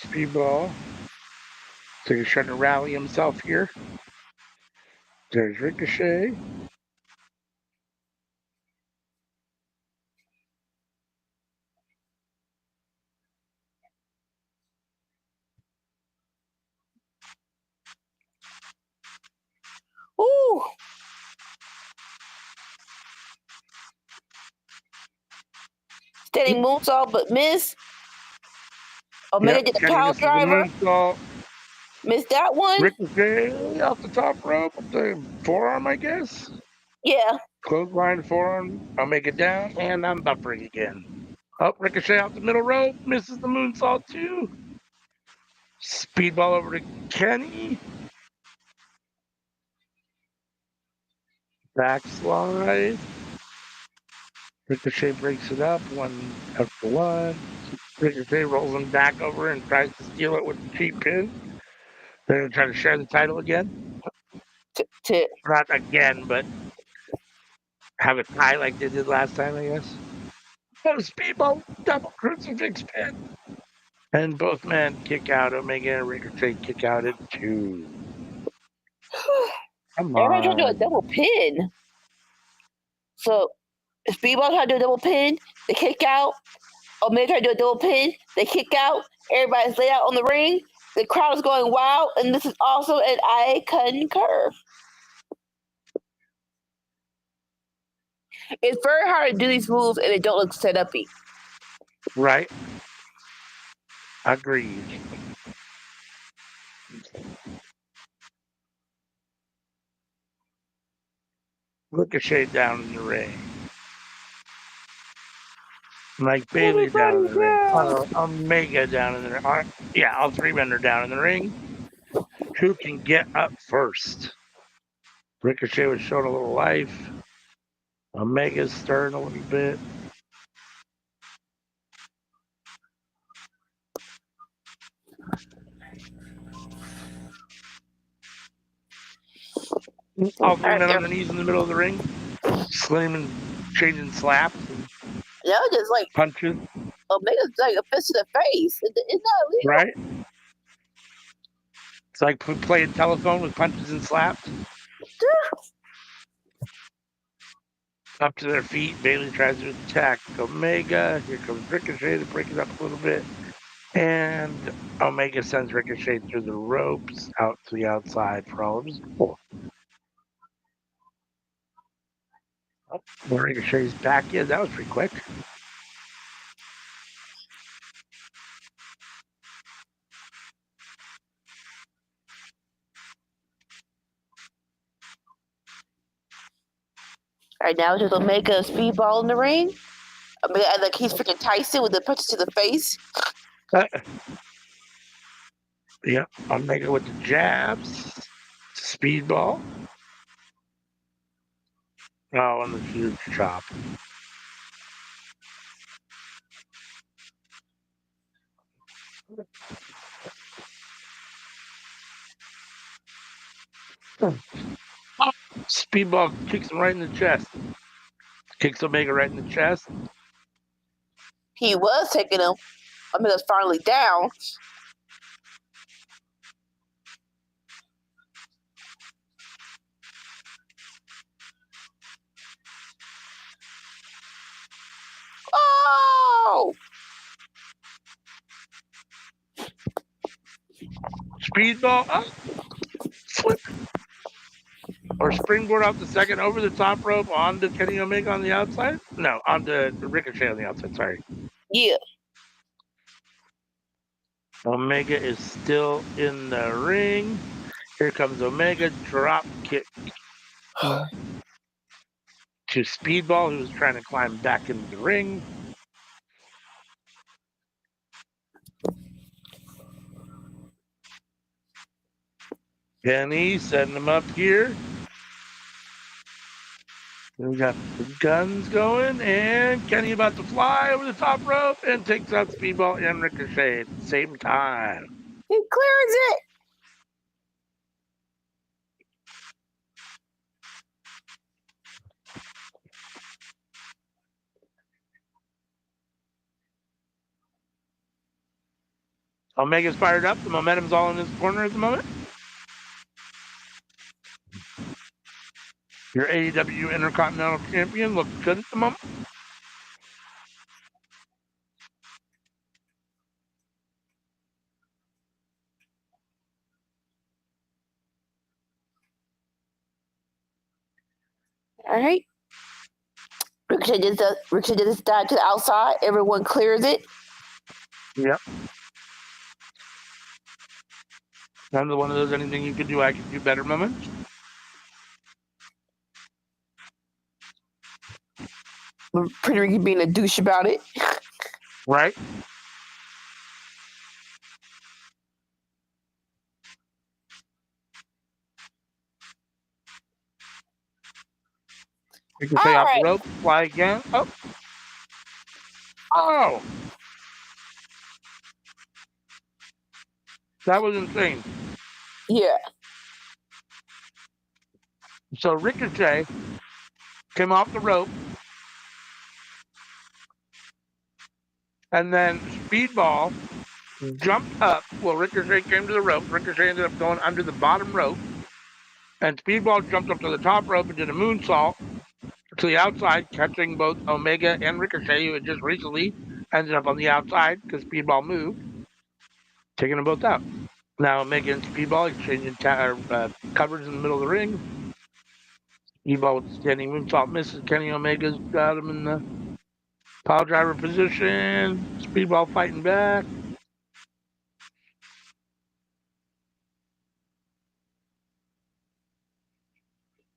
Speedball. So he's trying to rally himself here. There's Ricochet. Ooh. Standing moonsault, but miss. Omega did a power driver. Missed that one. Ricochet off the top rope with the forearm, I guess. Yeah. Clothesline forearm. Omega down, and I'm buffering again. Up, Ricochet out the middle rope. Misses the moonsault too. Speedball over to Kenny. Backslide. Ricochet breaks it up, 1 after 1. Ricochet rolls him back over and tries to steal it with the cheap pin. They're going to try to share the title again. Not again, but have a tie like they did last time, I guess. Oh, Speedball double crucifix pin. And both men kick out. Omega and Ricochet kick out at 2. Come on. Everybody trying to do a double pin. So Speedball trying to do a double pin. They kick out. Omega trying to do a double pin. They kick out. Everybody's laid out on the ring. The crowd is going wild, and this is also an I concur. It's very hard to do these moves and it don't look set up-y. Right. Agreed. Ricochet down in the ring. Mike Bailey down in the ring. Omega down in the ring. Yeah, all three men are down in the ring. Who can get up first? Ricochet was showing a little life. Omega's stirring a little bit. All three men on their knees in the middle of the ring, slamming, changing slaps and Just like punches. Omega's like a fist to the face. It's not illegal. Right? It's like playing telephone with punches and slaps. Up to their feet, Bailey tries to attack Omega. Here comes Ricochet to break it up a little bit. And Omega sends Ricochet through the ropes out to the outside for all of his support. Ricochet's back in. That was pretty quick. All right, now just Omega speedball in the ring. Omega, like he's freaking Tyson with the punches to the face. Yeah, Omega with the jabs. Speedball. Oh, and the huge chop. Speedball kicks him right in the chest. Kicks Omega right in the chest. He was taking him. Omega's finally down. Oh! Speedball up. Flip. Or springboard off the second over the top rope onto Kenny Omega on the outside? No, onto Ricochet on the outside. Sorry. Yeah. Omega is still in the ring. Here comes Omega. Drop kick to Speedball, who was trying to climb back into the ring. Kenny setting him up here. We got the guns going, and Kenny about to fly over the top rope and takes out Speedball and Ricochet at the same time. He clears it. Omega's fired up. The momentum's all in his corner at the moment. Your AEW Intercontinental Champion looks good at the moment. All right. Ricochet just died to the outside. Everyone clears it. Yep. Another one of those anything you could do, I could do better moments. Pretty Ricky being a douche about it. Right? You can stay off the rope, fly again. Oh. Oh. That was insane. Yeah. So Ricochet came off the rope. And then Speedball jumped up. Well, Ricochet came to the rope. Ricochet ended up going under the bottom rope. And Speedball jumped up to the top rope and did a moonsault to the outside, catching both Omega and Ricochet, who had just recently ended up on the outside because Speedball moved, taking them both out. Now Omega and Speedball exchanging covers in the middle of the ring. Speedball with the standing moonsault misses. Kenny Omega's got him in the pile driver position. Speedball fighting back.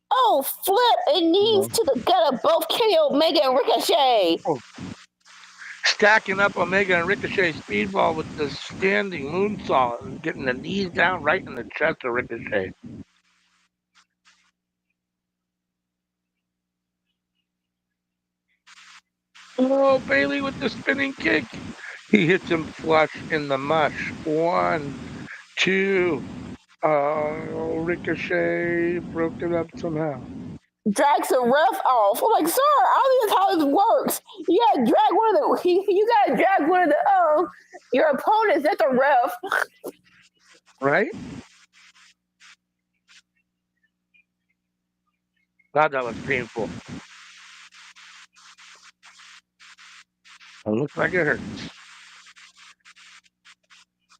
Oh, flip and knees to the gut of both Kenny Omega and Ricochet. Stacking up Omega and Ricochet. Speedball with the standing moonsault and getting the knees down right in the chest of Ricochet. Oh, Bailey with the spinning kick. He hits him flush in the mush. 1, 2. Oh, Ricochet broke it up somehow. Drags the ref off. I'm like, sir, I don't think that's how this works. You gotta drag one of the your opponents at the ref. Right? God, that was painful. It looks like it hurts.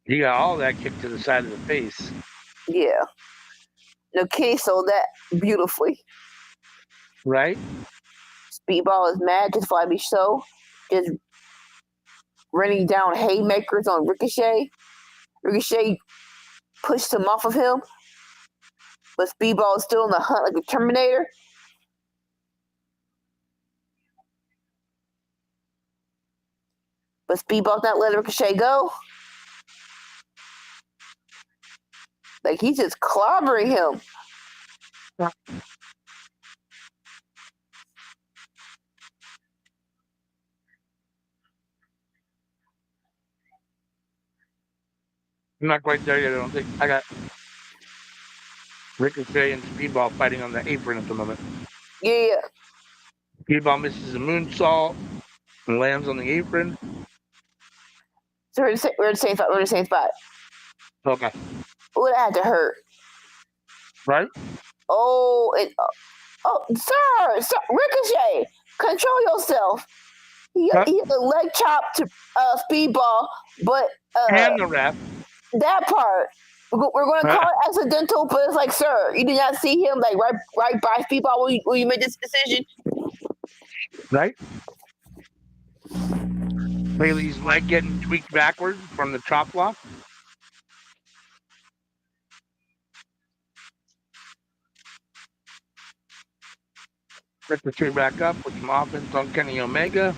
He got all that kicked to the side of the face. Yeah. No, Kenny sold that beautifully. Right? Speedball is mad, just Flabby so. Just running down haymakers on Ricochet. Ricochet pushed him off of him. But Speedball is still in the hunt like a Terminator. But Speedball's not letting Ricochet go. Like, he's just clobbering him. I'm not quite there yet, I don't think. I got Ricochet and Speedball fighting on the apron at the moment. Yeah. Speedball misses a moonsault and lands on the apron. So we're in the same spot. We're in the same spot. Okay. Ooh, that had to hurt. Right? Oh, sir, Ricochet, control yourself. He had a leg chop to Speedball, but and the ref. That part we're going to call it accidental, but it's like, sir, you did not see him like right by Speedball when you made this decision. Right? Bailey's leg getting tweaked backwards from the chop block. Ricochet back up with some offense on Kenny Omega.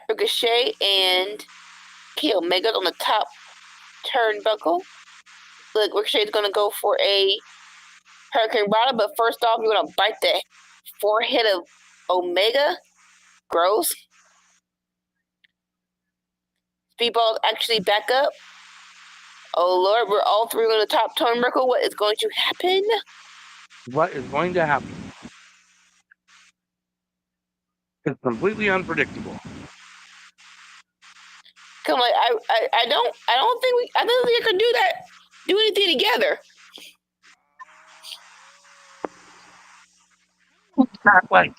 Ricochet and Kenny Omega on the top turnbuckle. Look, Ricochet's going to go for a Hurricane Rana, but first off, you're going to bite the forehead of Omega. Gross. Speedball's actually back up. Oh, Lord, we're all three on the top turnbuckle. What is going to happen? What is going to happen? It's completely unpredictable. Come on, I don't think we can do that. Do anything together.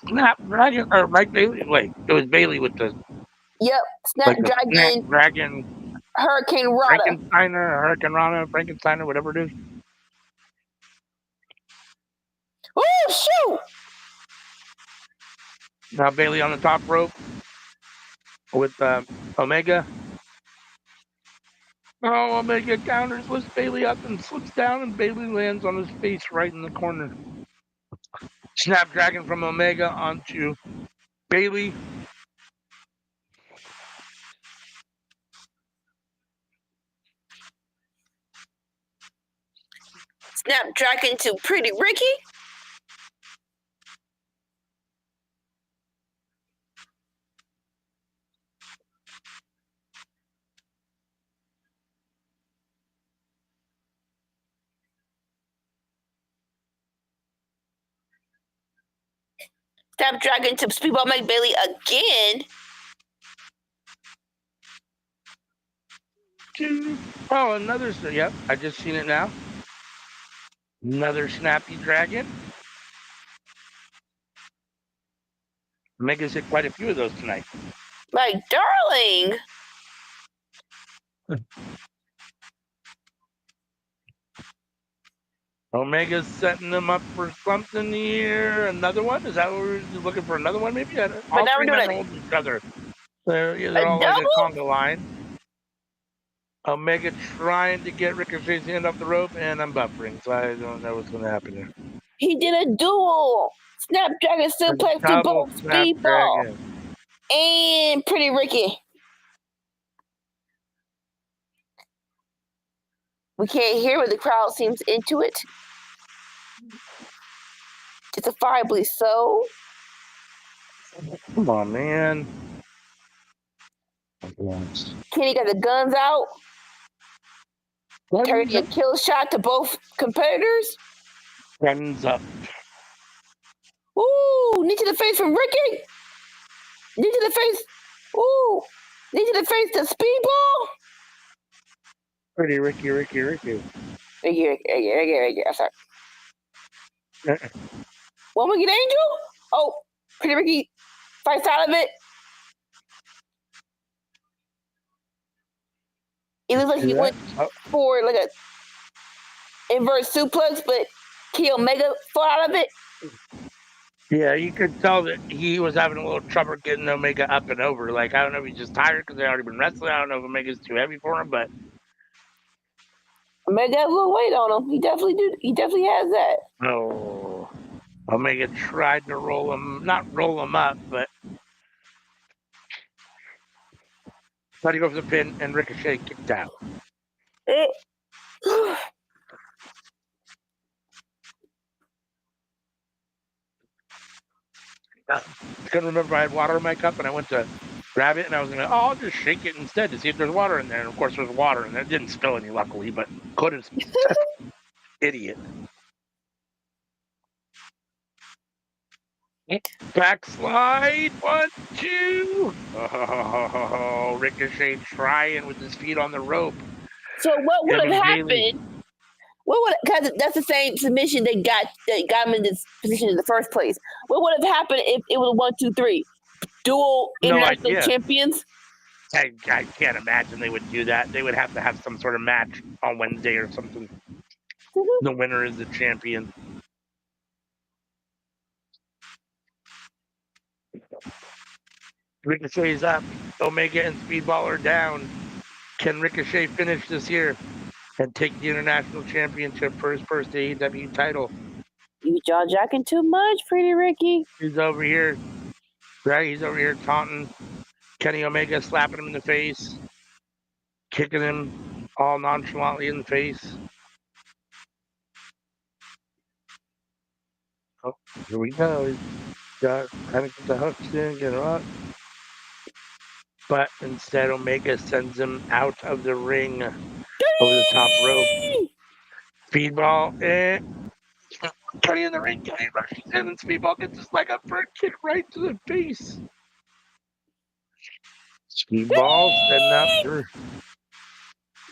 Snapdragon or Mike Bailey. Wait, it was Bailey with the Snapdragon Hurricane Rana. Frankensteiner, whatever it is. Oh shoot! Now Bailey on the top rope with Omega. Oh, Omega counters, lifts Bailey up and slips down, and Bailey lands on his face right in the corner. Snapdragon from Omega onto Bailey. Snapdragon to Pretty Ricky. Snapdragon to Speedball Mike Bailey again. Oh, another. Yep, I just seen it now. Another snappy dragon. Omega's hit quite a few of those tonight. My darling. Omega's setting them up for something here. Another one? Is that what we're looking for? Another one, maybe? All now three we're doing men are holding each other. They're all like a double? conga line. Omega trying to get Ricochet's hand off the rope, and I'm buffering, so I don't know what's going to happen there. He did a duel. Snapdragon suplex to Double both Speedball Snapdragon. and Pretty Ricky. We can't hear, but the crowd seems into it. Justifiably so. Come on, man. Kenny got the guns out. Turning a kill shot to both competitors. Guns up. Ooh, knee to the face from Ricky. Knee to the face. Ooh, knee to the face to Speedball. Pretty Ricky. Ricky. I'm sorry. One Wicked Angel? Oh, Pretty Ricky fights out of it. It looks like he went for like a inverse suplex, but Kenny Omega fell out of it. Yeah, you could tell that he was having a little trouble getting Omega up and over. Like, I don't know if he's just tired because they've already been wrestling. I don't know if Omega's too heavy for him, but Omega has a little weight on him. He definitely do. He definitely has that. oh, Omega tried to roll him, not roll him up, but tried to go for the pin, and Ricochet kicked out. I couldn't remember I had water in my cup, and I went to grab it, and I was going to, I'll just shake it instead to see if there's water in there. And of course, there's water in there. It didn't spill any, luckily, but could have. Idiot. Backslide, 1, 2. Oh, Ricochet trying with his feet on the rope. So what would have happened? Bailey. What would, because that's the same submission that got him in this position in the first place. What would have happened if it was 1, 2, 3? Dual international champions? I can't imagine they would do that. They would have to have some sort of match on Wednesday or something. Mm-hmm. The winner is the champion. Ricochet's up. Omega and Speedball are down. Can Ricochet finish this here and take the international championship for his first AEW title? You jaw-jacking too much, Pretty Ricky. He's over here. Right? He's over here taunting Kenny Omega, slapping him in the face, kicking him all nonchalantly in the face. Oh, here we go. He's got trying to get the hooks in, get him up. But instead, Omega sends him out of the ring over the top rope. Speedball and Kenny in the ring. Kenny rushes in, and Speedball gets his leg up for a kick right to the face. Speedball setting up for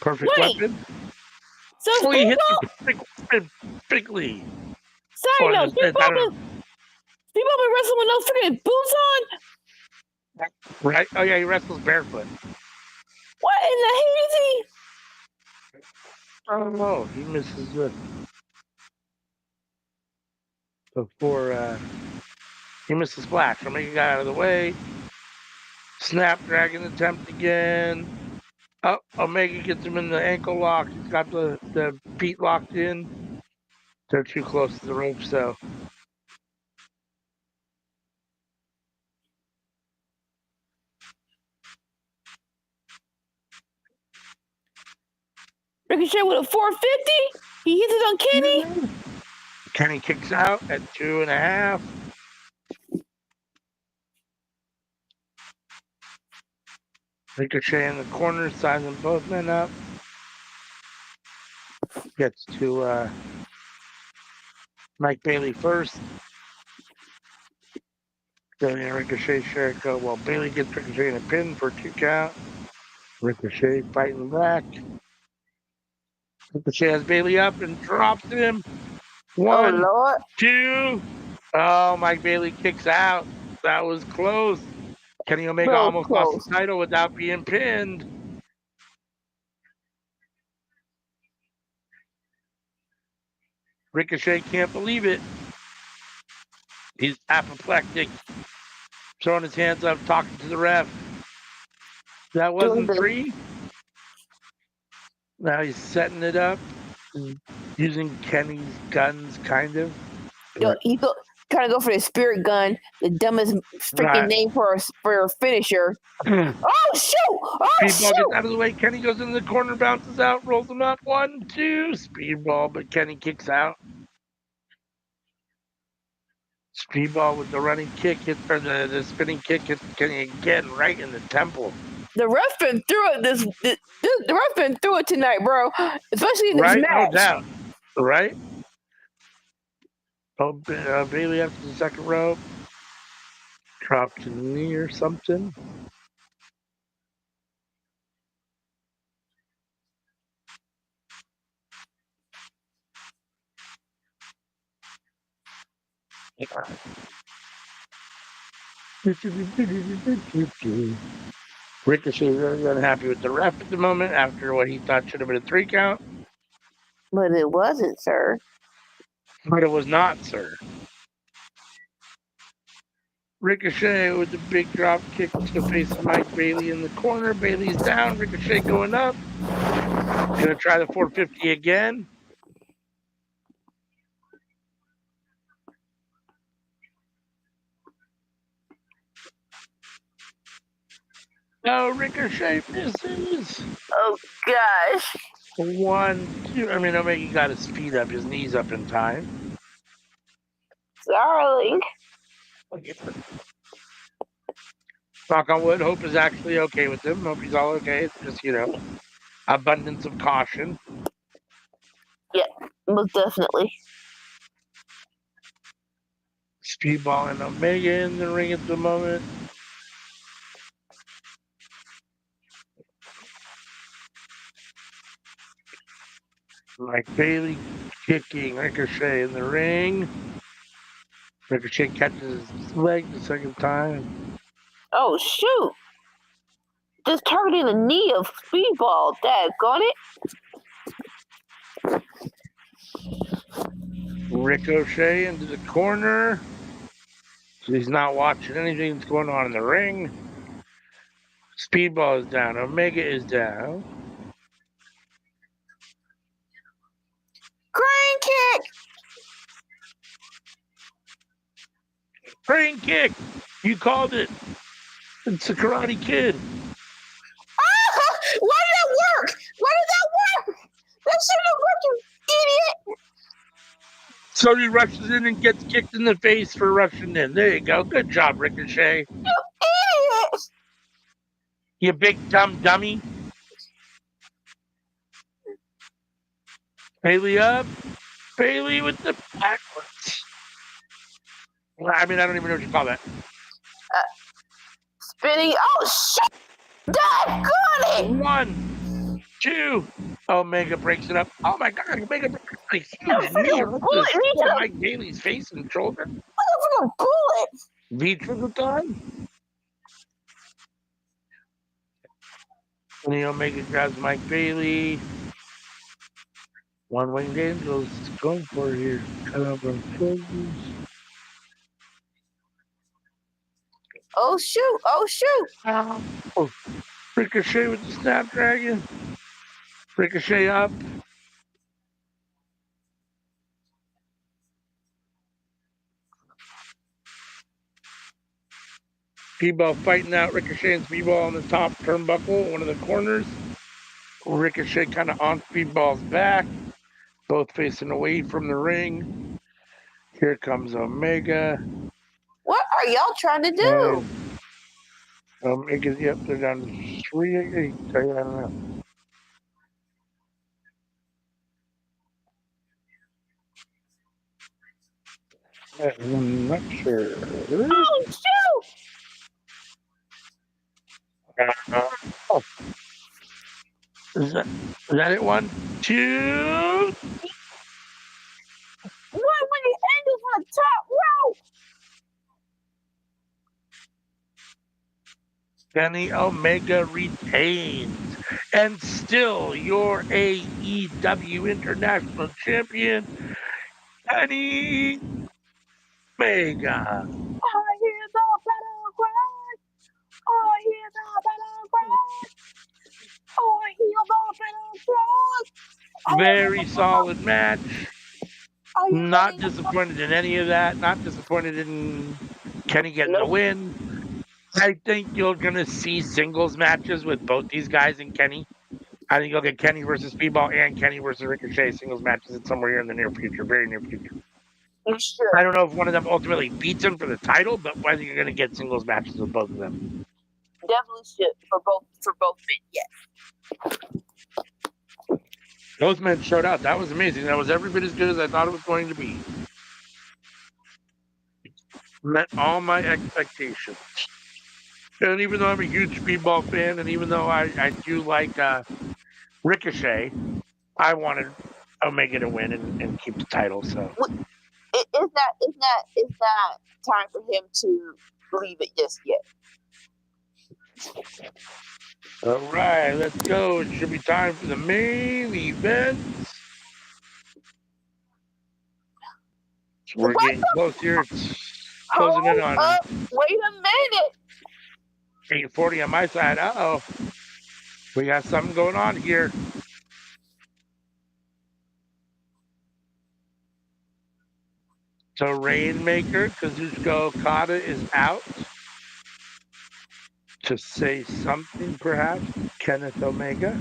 perfect weapon. So he hit the bigly. Sorry, no. Speedball been wrestling with those freaking boots on. Right? Oh yeah, he wrestles barefoot. What in the hazy? I don't know. He misses it before he missed the splash. Omega got out of the way. Snapdragon attempt again. Oh, Omega gets him in the ankle lock. He's got the feet locked in. They're too close to the rope, so. Ricochet with a 450. He hits it on Kenny. Kenny kicks out at 2.5. Ricochet in the corner, sizing both men up. Gets to Mike Bailey first. Bailey and Ricochet share it go. Well, Bailey gets Ricochet in a pin for 2 count. Ricochet fighting back. Ricochet has Bailey up and drops him. 1, 2. Oh, Mike Bailey kicks out. That was close. Kenny Omega Real almost lost close. the title without being pinned. Ricochet can't believe it. He's apoplectic, throwing his hands up, talking to the ref. That wasn't 3. Now he's setting it up, using Kenny's guns, kind of. He trying to go for the spirit gun, the dumbest freaking Right. name for a finisher. Oh shoot! Oh Speedball shoot! gets out of the way. Kenny goes into the corner, bounces out, rolls him up. 1, 2. Speedball, but Kenny kicks out. Speedball with the running kick, or the spinning kick, hits Kenny again right in the temple. The ref been through it. The ref been through it tonight, bro. Especially in this Right? match. No doubt. Right? Oh, Bailey after the second rope. Dropped to the knee or something. Ricochet really unhappy with the ref at the moment after what he thought should have been a 3 count. But it wasn't, sir. But it was not, sir. Ricochet with the big drop kick to the face of Mike Bailey in the corner. Bailey's down. Ricochet going up. Gonna try the 450 again. No, Ricochet misses. Oh gosh. 1, 2. I mean, Omega got his feet up, his knees up in time. Darling. Knock on wood. Hope is actually okay with him. Hope he's all okay. It's just, abundance of caution. Yeah, most definitely. Speedball and Omega in the ring at the moment. Mike Bailey kicking Ricochet in the ring. Ricochet catches his leg the second time. Oh shoot! Just targeting the knee of Speedball. Daggone it! Ricochet into the corner. So he's not watching anything that's going on in the ring. Speedball is down. Omega is down. Crane kick! Crane kick! You called it. It's the Karate Kid. Ah! Why did that work? Why did that work? That shouldn't have worked, you idiot! So he rushes in and gets kicked in the face for rushing in. There you go. Good job, Ricochet. You idiot! You big dumb dummy. Bailey up. Bailey with the backwards. I mean, I don't even know what you call that. Spinning. Oh shit! Daggone it! 1, 2. Omega breaks it up. Oh my God! Omega breaks it up. Mike Bailey's face and shoulder. What a bullet! V-trigger time. And the Omega grabs Mike Bailey. One Winged Angel's going for it here. Cut up on shoulders. Oh shoot! Oh shoot! Oh, Ricochet with the Snapdragon. Ricochet up. Speedball fighting out Ricochet and Speedball on the top turnbuckle, one of the corners. Ricochet kind of on Speedball's back, both facing away from the ring. Here comes Omega. What are y'all trying to do? Omega's, yep, they're down to 3. I don't know. I'm not sure. Oh shoot! Oh. Is that it? 1, 2. What when the angels on the top row? Kenny Omega retains. And still your AEW International Champion, Kenny Omega. I hear the battle cry. I hear the battle cry. I hear the battle cry. Very solid match. Are you Not ready? disappointed in any of that. Not disappointed in Kenny getting the Nope. win. I think you're going to see singles matches with both these guys and Kenny. I think you'll get Kenny versus Speedball and Kenny versus Ricochet singles matches somewhere here in the near future, very near future. You should. I don't know if one of them ultimately beats him for the title, but I think you're going to get singles matches with both of them. Definitely should for both men. Yes. Those men showed out. That was amazing. That was every bit as good as I thought it was going to be. Met all my expectations. And even though I'm a huge Speedball fan, and even though I do like Ricochet, I wanted Omega to win and keep the title. So It's not time for him to leave it just yet. all right, let's go. It should be time for the main event. So we're getting close here. It's closing in on Wait a minute. 8:40 on my side. Uh-oh. We got something going on here. So Rainmaker, Kazuchika Okada is out to say something, perhaps. Kenneth Omega.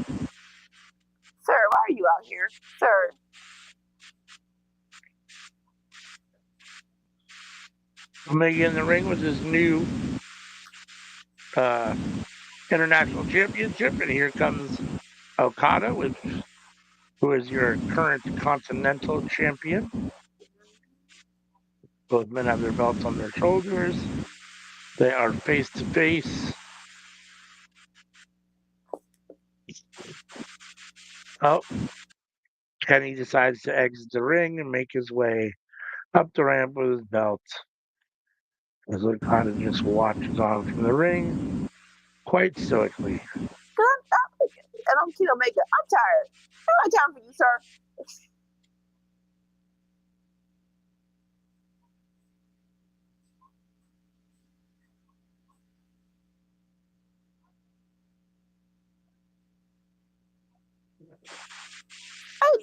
Sir, why are you out here? Sir. Omega in the ring with his new international championship, and here comes Okada, who is your current continental champion. Both men have their belts on their shoulders. They are face to face. Oh, Kenny decides to exit the ring and make his way up the ramp with his belt. As Okada just watches on from the ring, quite stoically. And I'm Kid Omega. I'm tired. I don't have time for you, sir. I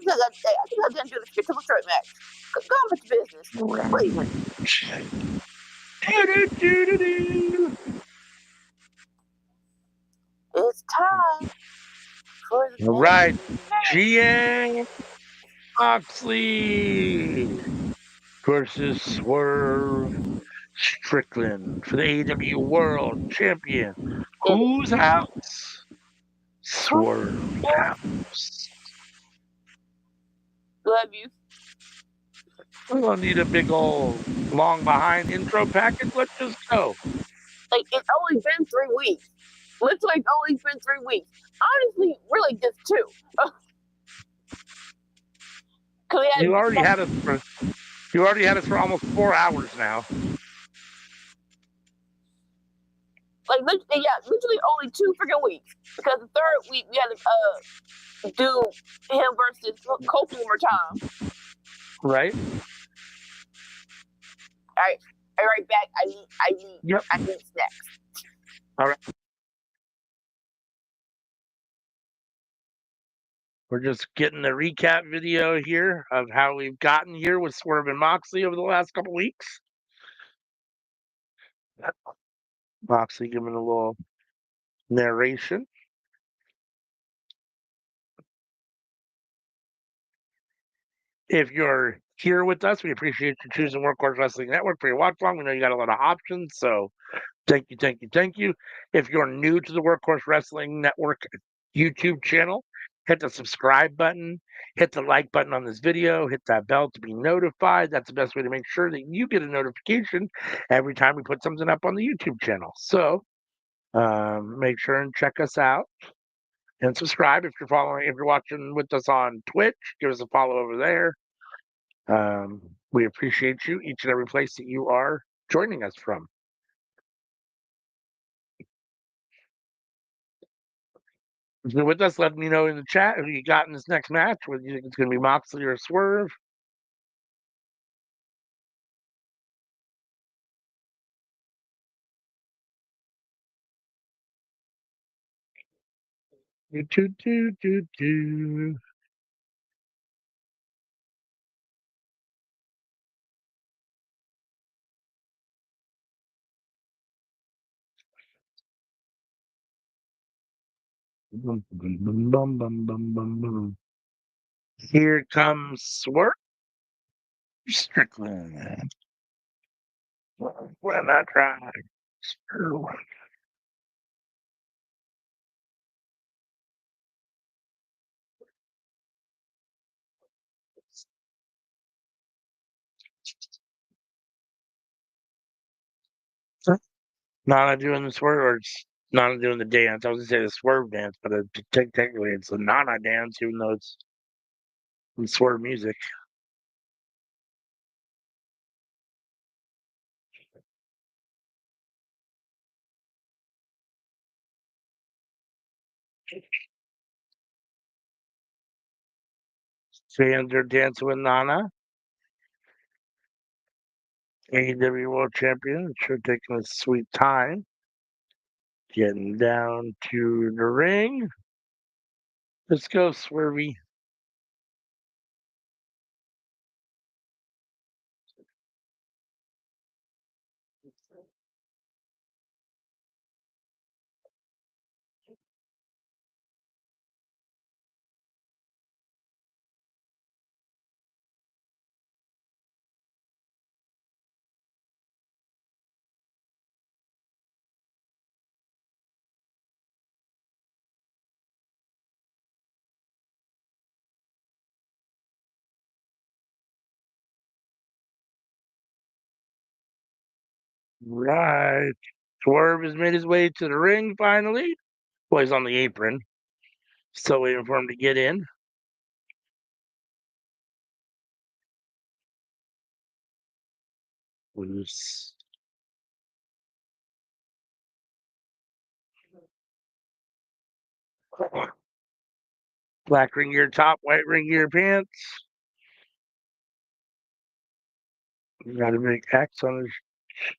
think I'm gonna do this triple threat match. Go on with your business. Please. It's time for the All right, GM Moxley versus Swerve Strickland for the AEW World Champion. Who's house? Swerve house. Love you. We don't need a big old long behind intro package. Let's just go. Like, it's only been 3 weeks. Literally, it's only been 3 weeks. Honestly, really just 2. You already had us for almost 4 hours now. Like, literally only 2 freaking weeks. Because the 3rd week, we had to do him versus Copeland one more time. Right? Alright. I'll be right back. I need snacks. All right. We're just getting the recap video here of how we've gotten here with Swerve and Moxley over the last couple weeks. Moxley giving a little narration. If you're here with us, we appreciate you choosing Workhorse Wrestling Network for your watch along. We know you got a lot of options, so thank you, thank you, thank you. If you're new to the Workhorse Wrestling Network YouTube channel, hit the subscribe button, hit the like button on this video, hit that bell to be notified. That's the best way to make sure that you get a notification every time we put something up on the YouTube channel. So make sure and check us out and subscribe if you're watching with us on Twitch. Give us a follow over there. We appreciate you each and every place that you are joining us from. If you're with us, let me know in the chat who you got in this next match. Whether you think it's going to be Moxley or Swerve. Do. Bum, bum, bum, bum, bum, bum, bum. Here comes Swerve Strickland. When I try. Swerve. Nana doing the swerve, or it's Nana doing the dance. I was gonna say the swerve dance, but technically it's the Nana dance, even though it's swerve music. Fans are dancing with Nana. AEW World Champion. Sure taking a sweet time. Getting down to the ring. Let's go, Swervy. Right. Swerve has made his way to the ring finally. Well, he's on the apron. Still waiting for him to get in. Loose. Black ring gear top, white ring gear pants. You got a big X on his.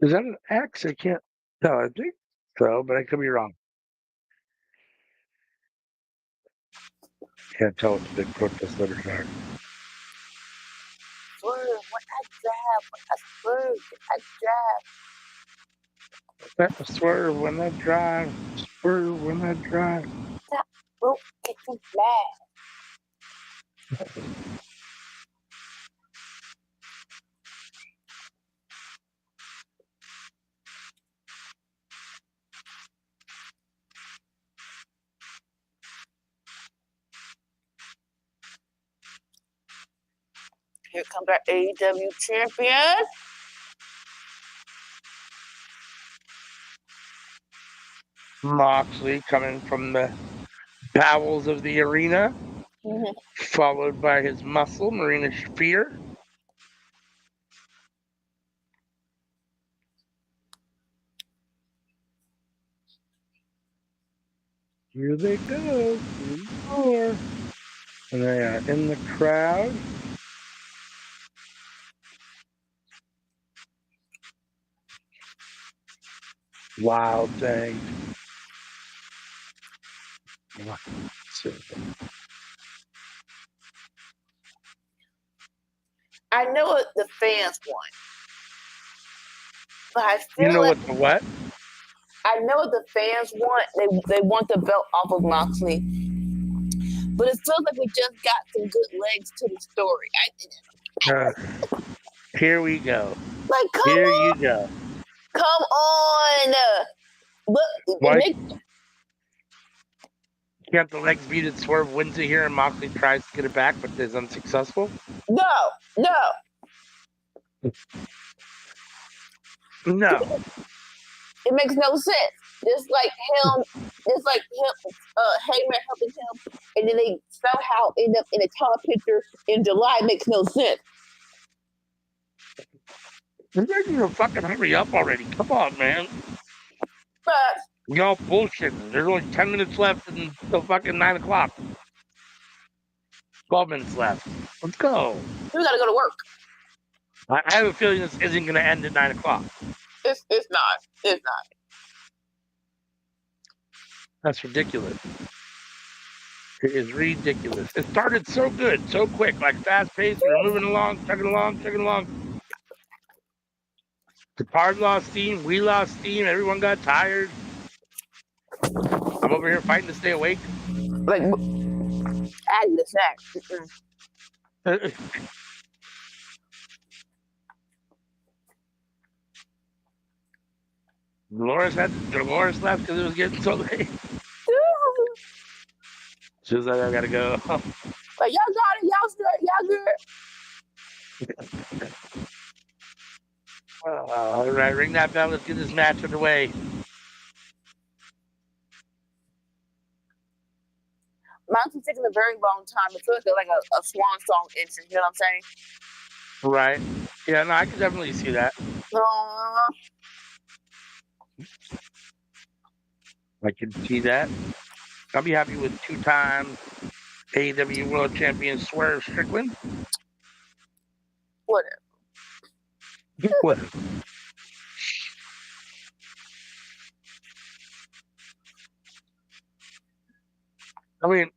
Is that an X? I can't tell. I think so, but I could be wrong. Can't tell what the big protest letters are. Swerve when I drive, swerve, I drive. That swerve when I drive. Swerve when I drive. Stop, rope, get some flag. Here comes our AEW champion. Moxley coming from the bowels of the arena, followed by his muscle, Marina Shafir. Here they go. Here we are. And they are in the crowd. Wild thing. I know what the fans want, but I feel You know like what the what? I know what the fans want. They want the belt off of Moxley, but it feels like we just got some good legs to the story. Here we go. Like, come Here on, you go. come on. But Why can't the legs beat it? Swerve wins it here, and Moxley tries to get it back, but is unsuccessful. no. No. It makes no sense. Just like him, Heyman helping him, and then they somehow end up in a tall picture in July makes no sense. They're ready to fucking hurry up already. Come on, man. But Y'all bullshitting. There's only 10 minutes left until fucking 9 o'clock. 12 minutes left. Let's go. We gotta go to work. I have a feeling this isn't going to end at 9 o'clock. It's not. It's not. That's ridiculous. It is ridiculous. It started so good, so quick, like fast paced. We were moving along, chugging along. The card lost steam. We lost steam. Everyone got tired. I'm over here fighting to stay awake. Like, add the snack. Dolores left because it was getting so late. She was like, I gotta go. Like, y'all got it. Y'all straight. Y'all good. All right, ring that bell. Let's get this match underway. Mountain's taking a very long time. It feels like a swan song entrance. You know what I'm saying? Right. Yeah, no, I can definitely see that. I can see that. I'll be happy with 2-time AEW World Champion Swerve Strickland. Whatever. Whatever. I mean,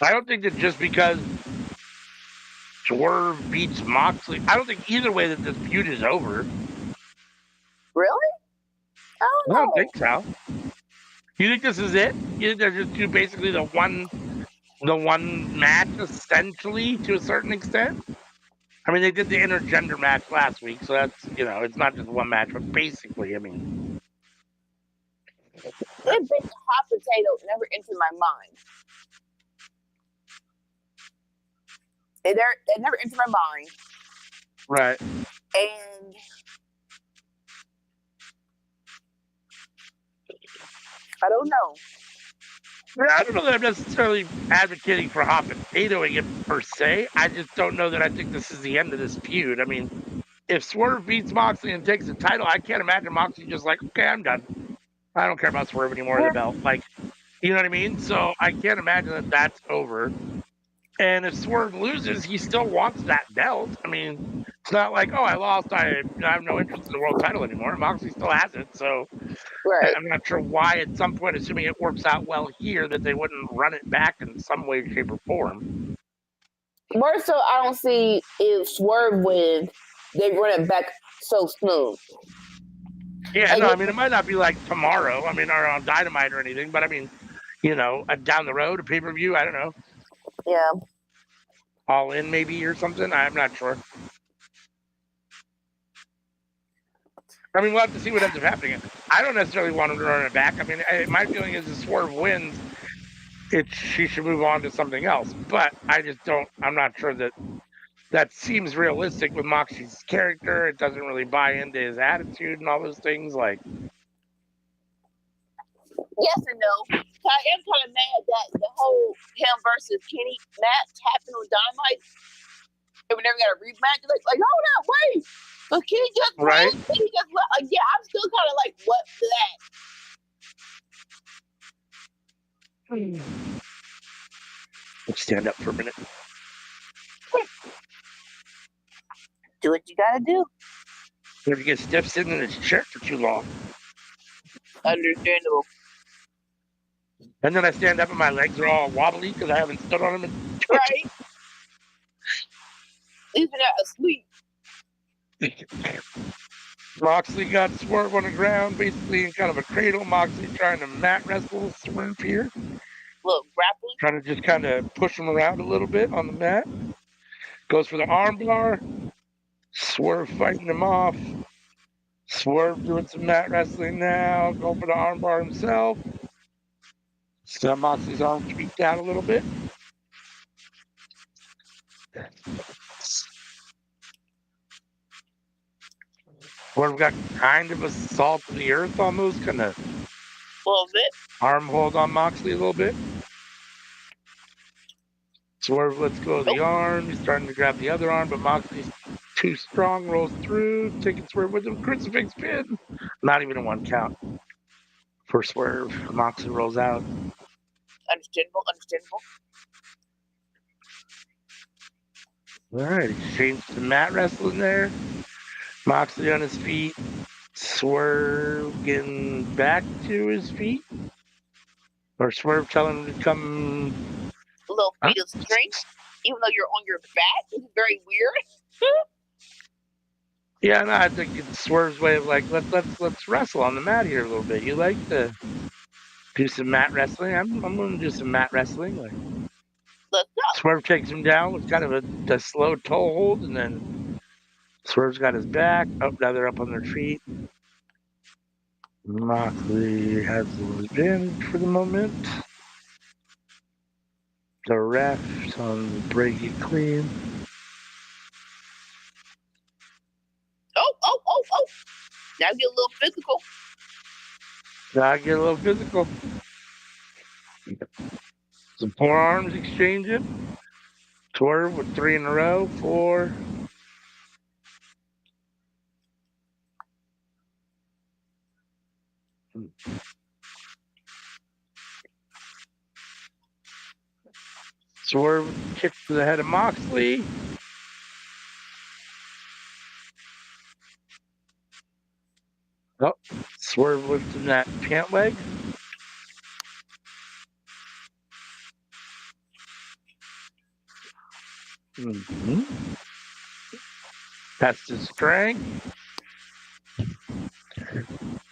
I don't think that just because Swerve beats Moxley, I don't think either way that this feud is over. Really? I don't think so. You think this is it? You think they're just do basically the one match essentially to a certain extent? I mean, they did the intergender match last week, so that's, it's not just one match, but basically, I mean. That big hot potato never entered my mind. It never entered my mind. Right. And I don't know. I don't know that I'm necessarily advocating for hot potatoing it per se. I just don't know that I think this is the end of this feud. I mean, if Swerve beats Moxley and takes the title, I can't imagine Moxley just like, okay, I'm done. I don't care about Swerve anymore in the belt. Like, you know what I mean? So I can't imagine that that's over. And if Swerve loses, he still wants that belt. I mean, it's not like, oh, I lost. I have no interest in the world title anymore. Moxley still has it. So right. I'm not sure why at some point, assuming it works out well here, that they wouldn't run it back in some way, shape, or form. More so, I don't see if Swerve wins, they run it back so soon. Yeah, no, I mean, it might not be like tomorrow, I mean, or on Dynamite or anything, but I mean, down the road, a pay-per-view, I don't know. Yeah. All in maybe or something, I'm not sure. I mean, we'll have to see what ends up happening. I don't necessarily want him to run it back. I mean, my feeling is if Swerve wins, she should move on to something else. But I'm not sure that seems realistic with Moxie's character. It doesn't really buy into his attitude and all those things. Like, yes and no. I am kind of mad that the whole him versus Kenny match happened on Dynamite, and we never got a rematch. Like, hold up, wait. But Kenny just right? Kenny just left. Yeah, I'm still kind of like, what that? Let's stand up for a minute. Do what you gotta do. If you get stiff sitting in his chair for too long. Understandable. And then I stand up and my legs are all wobbly because I haven't stood on them. Right. Even asleep. Moxley got Swerve on the ground, basically in kind of a cradle. Moxley trying to mat wrestle Swerve here. Little grappling. Trying to just kind of push him around a little bit on the mat. Goes for the arm bar. Swerve fighting him off. Swerve doing some mat wrestling now. Going for the arm bar himself. So Moxley's arm tweaked out a little bit. Swerve got kind of a salt to the earth almost, kind of a little bit. Arm hold on Moxley a little bit. Swerve lets go of the arm. He's starting to grab the other arm, but Moxley's too strong, rolls through, taking Swerve with him. Crucifix pin. Not even a 1 count. for Swerve. Moxley rolls out. Understandable. All right, exchange to mat wrestling there. Moxley on his feet. Swerve getting back to his feet. Or Swerve telling him to come. A little feet of strength, even though you're on your back. It's very weird. Yeah, no, I think it's Swerve's way of like let's wrestle on the mat here a little bit. You like to do some mat wrestling? I'm going to do some mat wrestling. Like Let's go. Swerve takes him down with kind of a slow toe hold, and then Swerve's got his back. Oh, now they're up on their feet. Moxley has the advantage for the moment. The ref on the break it clean. Oh. Now get a little physical. Now get a little physical. Some forearms exchanging. Swerve with 3 in a row. 4. Swerve kick to the head of Moxley. Oh, Swerve lifting that pant leg. That's the strength.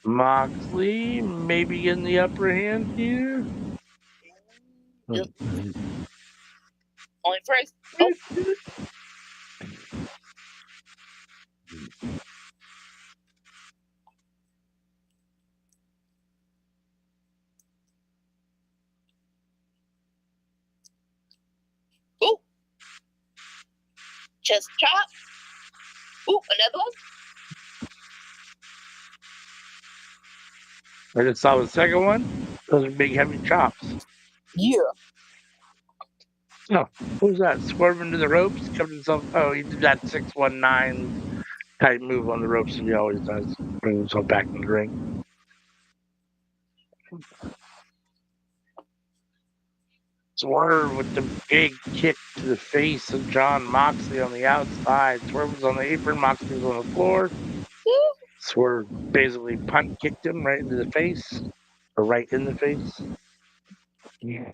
Moxley maybe in the upper hand here. Only first. Oh. Ooh. Chest chop. Ooh, another one. I just saw the second one. Those are big, heavy chops. Yeah. Oh, what was that? Swerving to the ropes, coming himself. Oh, he did that 619 type move on the ropes that he always does. Bring himself back in the ring. Swerve with the big kick to the face of John Moxley on the outside. Swerve was on the apron, Moxley was on the floor. Swerve basically punt kicked him right into the face, or right in the face. Yeah.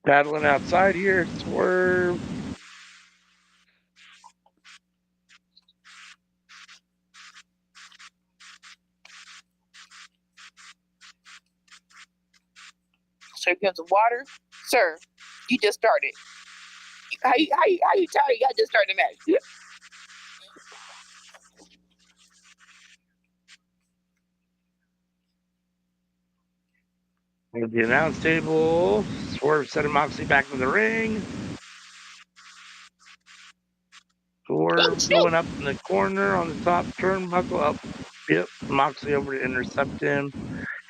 Battling outside here, Swerve. Sir, get some water. Sir, you just started. How you tired? You just started the match. At the announce table, Swerve sending Moxley back to the ring. Swerve going up in the corner on the top turnbuckle. Up, yep. Moxley over to intercept him.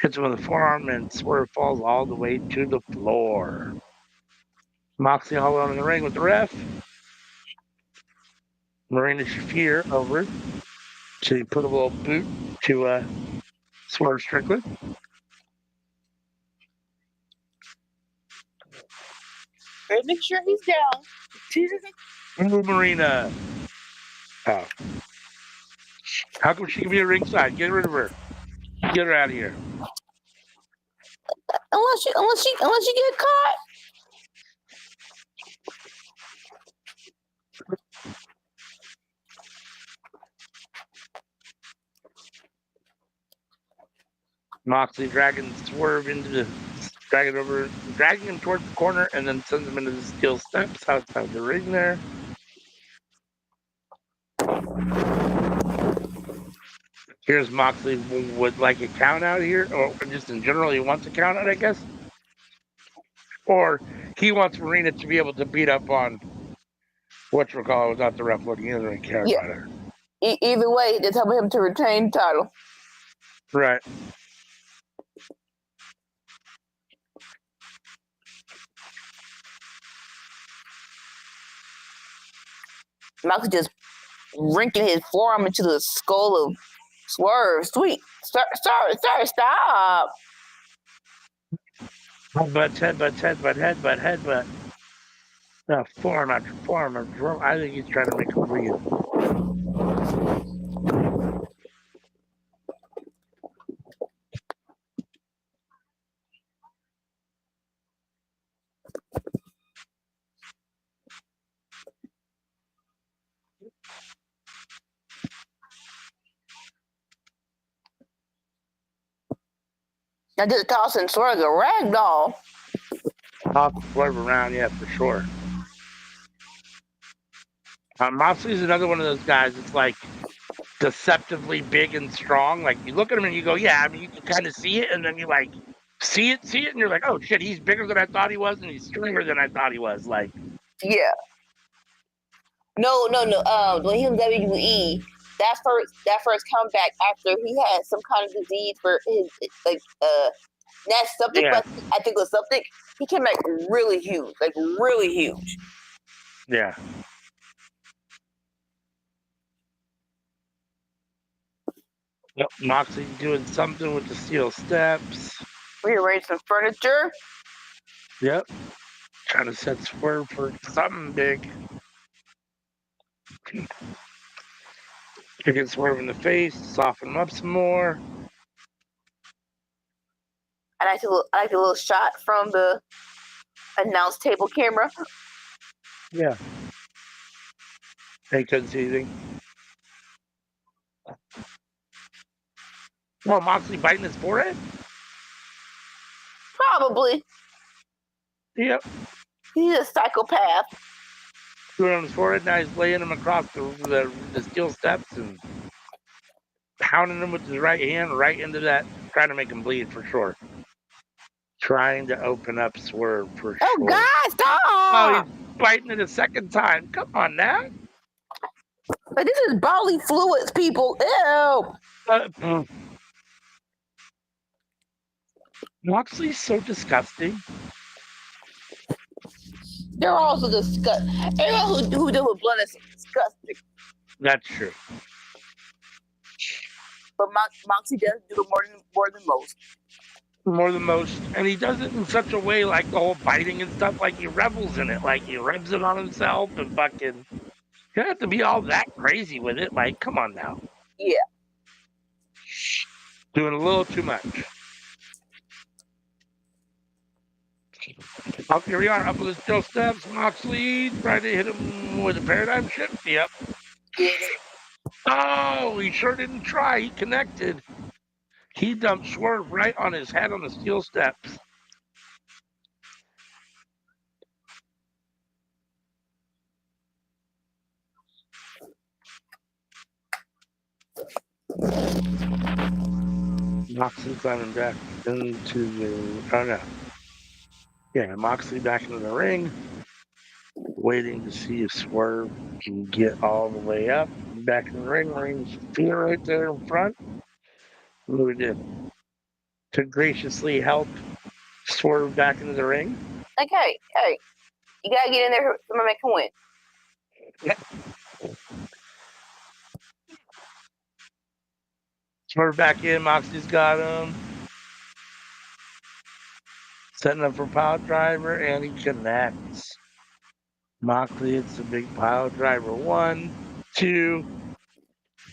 Hits him with a forearm, and Swerve falls all the way to the floor. Moxley all out in the ring with the ref. Marina Shafir over. So he put a little boot to Swerve Strickland. Better make sure he's down. Move Marina. Oh. How come she can be at ringside? Get rid of her. Get her out of here. Unless you get caught. Moxley dragging Swerve dragging him towards the corner, and then sends him into the steel steps outside the ring there. Here's Moxley would like a count out here, or just in general, he wants a count out, I guess. Or he wants Marina to be able to beat up on whatchamacallit without the ref looking. He doesn't really care about her. Either way, they tell him to retain title. Right. Moxley just rinking his forearm into the skull of Swerve, sweet. Stop. Headbutt. No, form after form after form. I think he's trying to make him bleed. I did a toss and Swerve a ragdoll. Toss the swerve around, yeah, for sure. Moxley's another one of those guys. It's like deceptively big and strong. Like you look at him and you go, yeah, I mean, you can kind of see it, and then you like see it, and you're like, oh shit, he's bigger than I thought he was, and he's stronger than I thought he was. Like, yeah. No. When he was WWE, that first comeback after he had some kind of disease for his that's something, yeah, but I think it was something. He came back really huge, like really huge. yeah. Yep, Moxley doing something with the steel steps. Rearrange some furniture. Yep, trying to set Swerve for something big. Kicking Swerve in the face, soften him up some more. I like a little shot from the announce table camera. Yeah. They couldn't see anything. Oh, Moxley biting his forehead? Probably. Yep. He's a psychopath. Doing it on his forehead. Now he's laying him across the steel steps and pounding him with his right hand right into that, trying to make him bleed for sure. Trying to open up Swerve for Oh, sure. God, stop! Oh, he's biting it a second time. Come on now. But this is bodily fluids, people. Ew. Moxley's so disgusting. They're also disgusting. Everyone who deals with blood is disgusting. That's true. But Moxie does do it more than most. More than most. And he does it in such a way like the whole biting and stuff, like he revels in it. Like he rubs it on himself and fucking. You don't have to be all that crazy with it. Like, come on now. Yeah. Doing a little too much. Oh, here we are, up with the steel steps. Moxley trying to hit him with a paradigm shift. Yep. Get it. Oh, he sure didn't try. He connected. He dumped Swerve right on his head on the steel steps. Moxley climbing back into the. Oh, no. Yeah, Moxley back into the ring. Waiting to see if Swerve can get all the way up. Back in the ring. Ring's feet right there in front. What do we do? To graciously help Swerve back into the ring. Like, hey, you gotta get in there so somebody can win. Swerve back in. Moxley's got him. Setting up for power driver, and he connects. Moxley hits the big pile driver. 1, 2.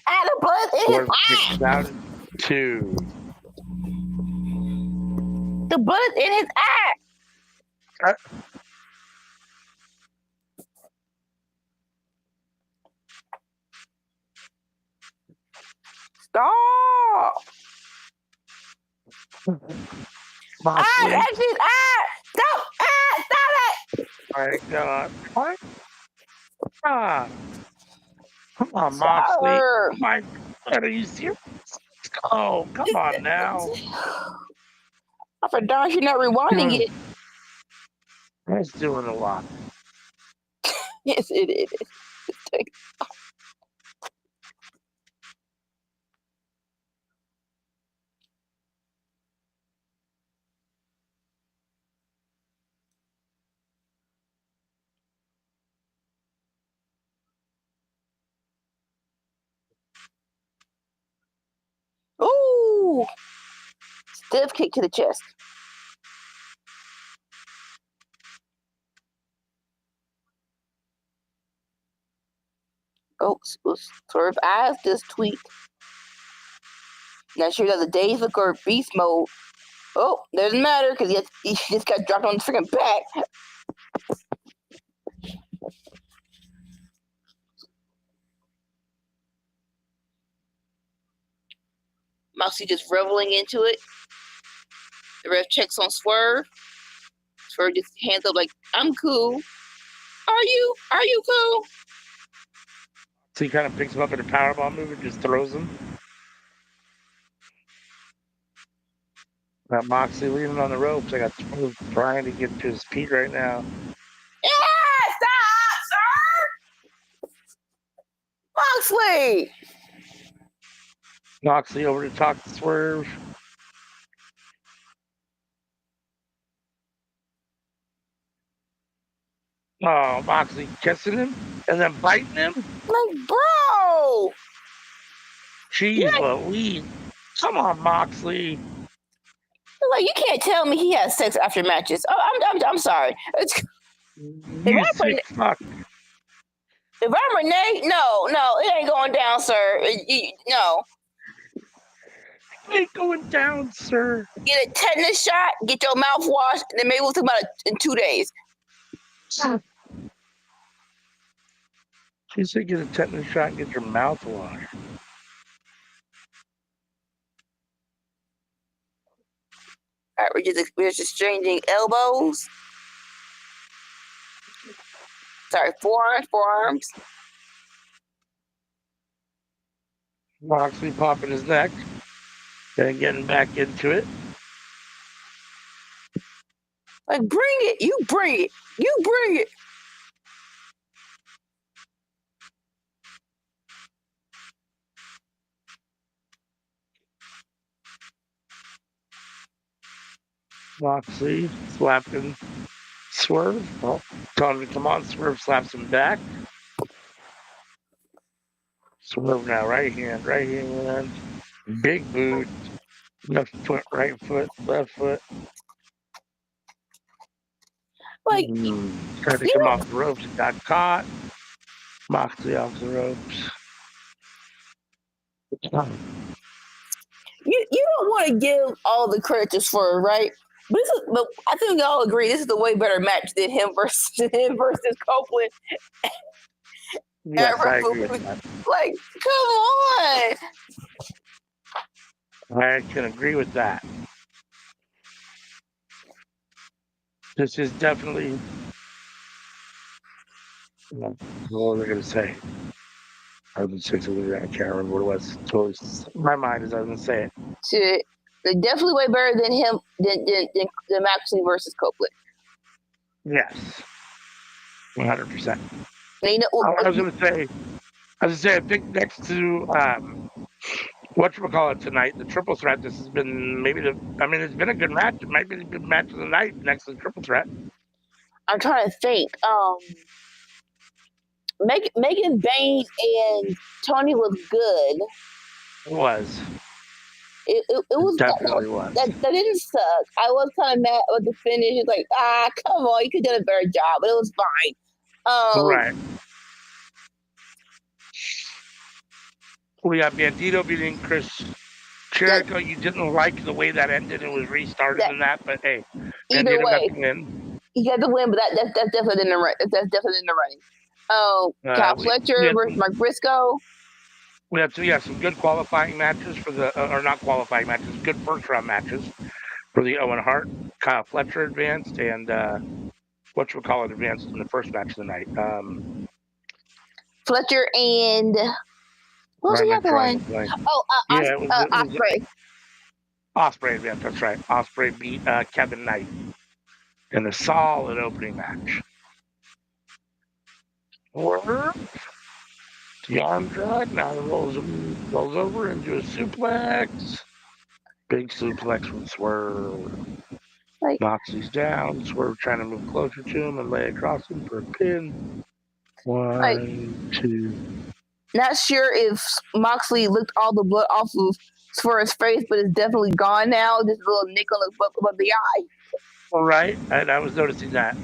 Adam blood in his Swerve eye. kicks out. 2. The blood in his eye. Stop. Moxley. That's his eye. Stop. Stop it. My God. What? Ah. Come on, Moxley. Swerve. My God, are you serious? Oh, come on now. I for darn sure not rewinding it. That's doing a lot. Yes, it is. Ooh. Stiff kick to the chest. Oh, Swerve eyes just tweaked. Not sure that the Days look or beast mode. Oh, doesn't matter because he just got dropped on the freaking back. Moxie just reveling into it. The ref checks on Swerve. Swerve just hands up like, I'm cool. Are you? Are you cool? So he kind of picks him up in a powerbomb move and just throws him. Got Moxley leaning on the ropes. I got Swerve trying to get to his feet right now. Yeah, stop, sir! Moxley! Moxley over to talk to Swerve. Oh, Moxley kissing him and then biting him? Like, bro! Jeez, Louise. Come on, Moxley. Like, you can't tell me he has sex after matches. Oh, I'm sorry. You sick fuck. If I'm Renee, no, it ain't going down, sir. No. It ain't going down, sir. Get a tetanus shot, get your mouth washed, and then maybe we'll talk about it in 2 days. She said get a tetanus shot and get your mouth washed. All right, we're just exchanging elbows. Sorry, forearms. Moxley popping his neck and getting back into it. Like, bring it. You bring it. You bring it. Moxley slapping Swerve. Oh, telling him to come on. Swerve slaps him back. Swerve now, right hand. Big boot. Left foot, right foot, left foot. Like, tried to come off the ropes and got caught. Moxley off the ropes. you don't want to give all the credit to Swerve, right? But I think we all agree this is a way better match than him versus Copeland. Yes, I agree with that. Like, come on. I can agree with that. This is definitely. What was I going to say? I was going to say something. I can't remember what it was. Totally, my mind is I was going to say it. They're definitely way better than him than Moxley versus Copeland. Yes, 100%. You know, I was going to say, I think next to whatchamacallit tonight, the triple threat. This has been it's been a good match. It might be the good match of the night next to the triple threat. I'm trying to think. Megan Bain and Tony was good. It was. It was definitely was. That didn't suck. I was kind of mad with the finish. It's like, come on, you could have done a better job, but it was fine. Right. We got Bandito beating Chris Jericho. You didn't like the way that ended and was restarted in that, but hey, either Bandito way, got the win. He got the win, but that's definitely in the running. That's definitely in the running. Kyle Fletcher versus Mark Briscoe. We have some good qualifying matches for the, or not qualifying matches, good first round matches for the Owen Hart. Kyle Fletcher advanced, and advanced in the first match of the night. Fletcher and what was the other one? Ospreay. Ospreay advanced. That's right. Ospreay beat Kevin Knight in a solid opening match. The arm drag, now rolls over into a suplex. Big suplex from Swerve. Moxley's down. Swerve trying to move closer to him and lay across him for a pin. 1, 2. Not sure if Moxley licked all the blood off of for his face, but it's definitely gone now. Just a little nick on the above the eye. All right, I was noticing that.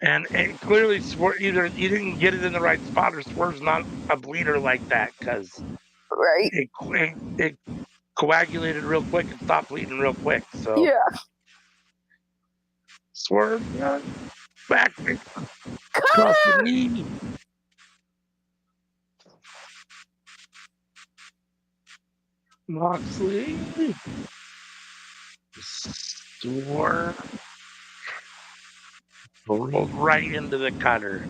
And it clearly Swerve, either you didn't get it in the right spot or Swerve's not a bleeder like that because Right. it coagulated real quick and stopped bleeding real quick. So Yeah. Swerve, back across the knee. Moxley. Swerve rolled right into the cutter.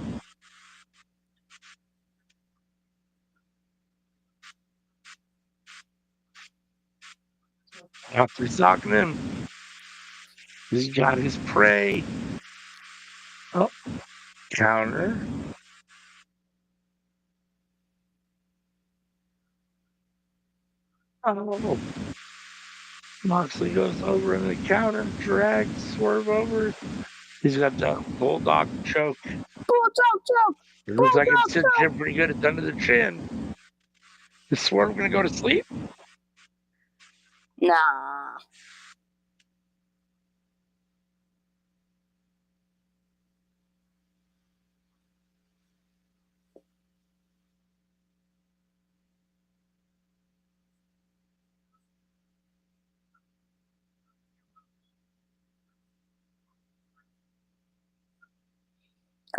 Moxley's talking to him. He's got his prey. Oh, counter. Oh. Moxley goes over in the counter, drags Swerve over. He's got the bulldog choke. Choke. It looks like it's hit Jim pretty good. It's under the chin. Is Swerve going to go to sleep? Nah.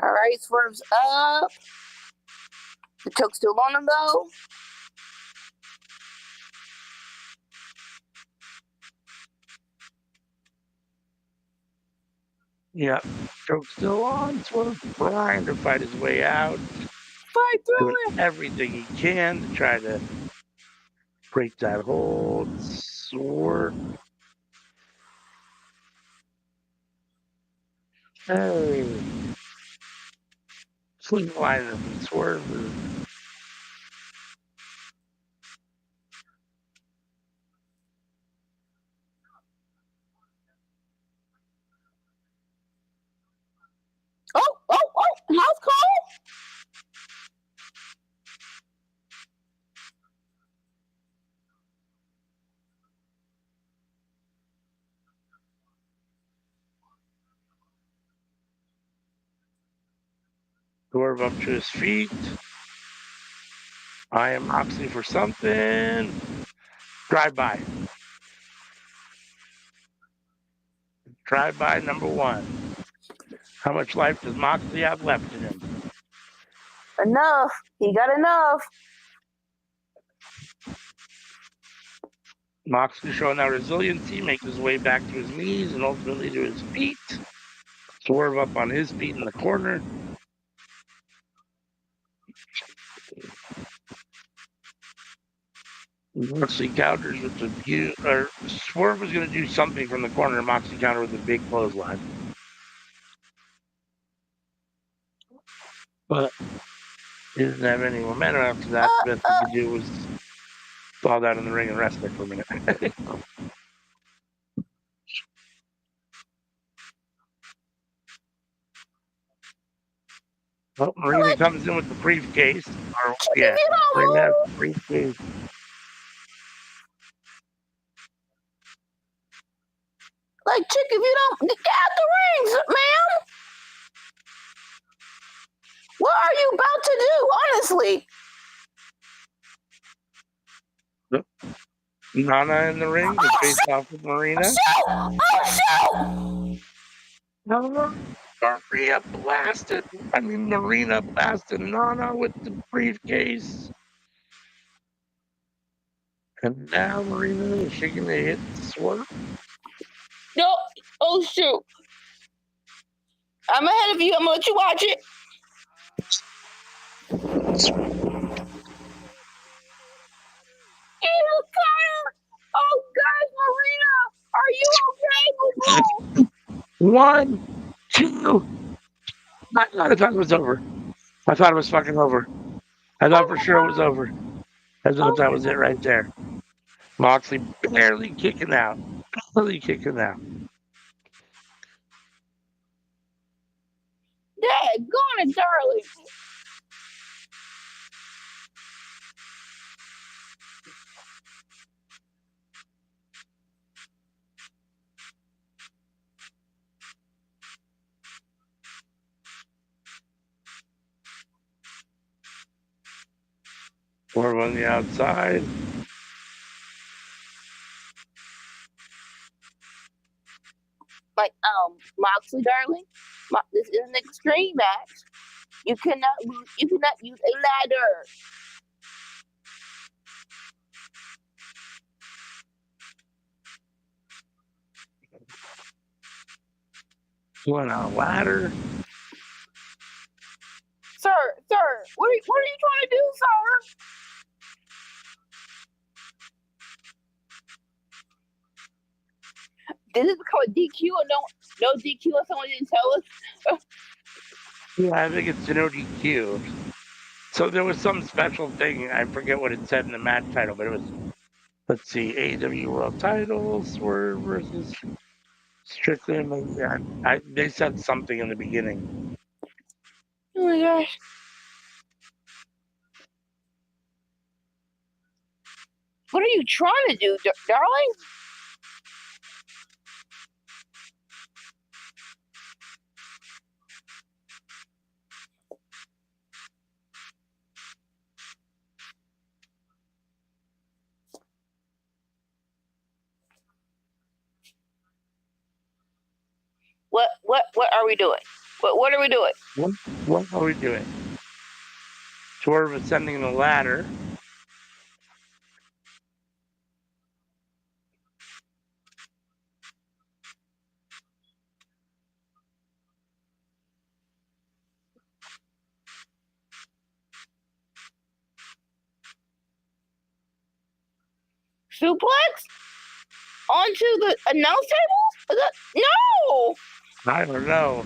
All right, Swerve's up. The choke's still on him, though. Yeah, choke's still on. Swerve trying to fight his way out. Fight through Doing everything he can to try to break that hold. Swerve. Hey. Swing line and Swerve. Oh, house call? Swerve up to his feet. I am Moxley for something. Drive by. Drive by number one. How much life does Moxley have left in him? Enough. He got enough. Moxley showing that resiliency, makes his way back to his knees and ultimately to his feet. Swerve up on his feet in the corner. Moxley counters with the view, or Swerve was going to do something from the corner, and Moxley counter with a big clothesline. But he didn't have any momentum after that. The best he could do was fall down in the ring and rest there for a minute. Well, Marina comes in with the briefcase. Or, yeah, Marina has the briefcase. Like, chick, if you don't get out the rings, ma'am. What are you about to do, honestly? Nana in the ring to face off with Marina. Shoot! Marina blasted Nana with the briefcase. And now Marina is she gonna hit Swerve? No. Oh, shoot. I'm ahead of you. I'm gonna let you watch it. Oh, guys, Marina, are you okay? 1, 2. I thought it was over. I thought it was fucking over. I thought for sure it was over. I thought that was it right there. Moxley barely kicking out. Barely kicking out. Dad, go on it, darling. Swerve on the outside. Like, Moxley, darling, this is an extreme match. You cannot use a ladder. Going on a ladder. Sir, what are you trying to do, sir? Did this become a DQ or no DQ or someone didn't tell us? Yeah, I think it's no DQ. So there was some special thing. I forget what it said in the match title, but it was, let's see, AEW World Title, Swerve versus Strickland. They said something in the beginning. Oh my gosh. What are you trying to do, darling? What are we doing? What are we doing? What are we doing? Swerve ascending the ladder. Suplex onto the announce table? No. I don't know.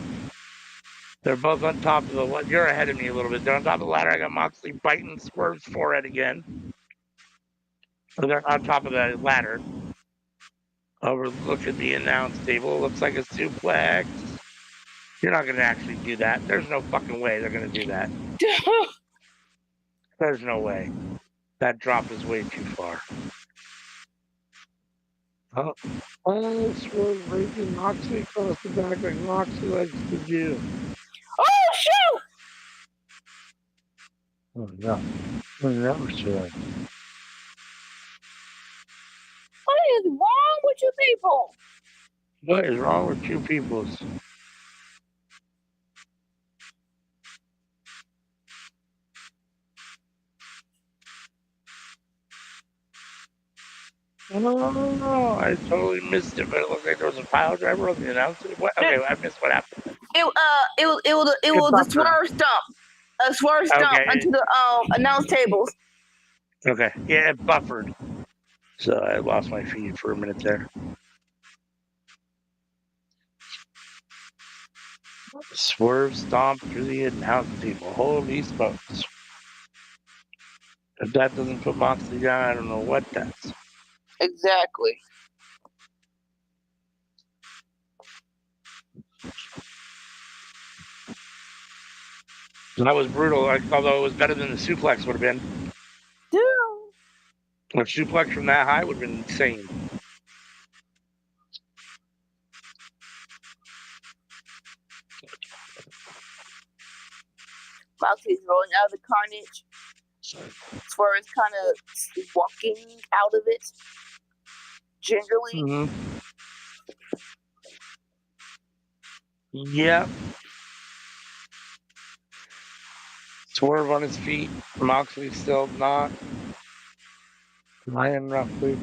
They're both on top of the. You're ahead of me a little bit. They're on top of the ladder. I got Moxley biting Swerve's forehead again. So they're on top of the ladder. Overlooking the announce table. Looks like a suplex. You're not going to actually do that. There's no fucking way they're going to do that. There's no way. That drop is way too far. Oh, Swerve raising Moxley across the back like Moxley likes to do. Oh shoot! Oh no. Oh no, Swerve. What is wrong with you people? What is wrong with you peoples? Oh, I totally missed it, but it looked like there was a pile driver on the announcement. What? Okay, I missed what happened. It was a swerve stump. A swerve stump Okay. onto the announce tables. Okay, yeah, it buffered. So I lost my feed for a minute there. Swerve stomp through the announce table. Holy smokes. If that doesn't put Moxley down, I don't know what does. Exactly. That was brutal, although it was better than the suplex would have been. Yeah. A suplex from that high would have been insane. Moxley's rolling out of the carnage. Swerve is kind of walking out of it gingerly. Mm-hmm. Yep. Swerve on his feet. Moxley still not. Lying roughly.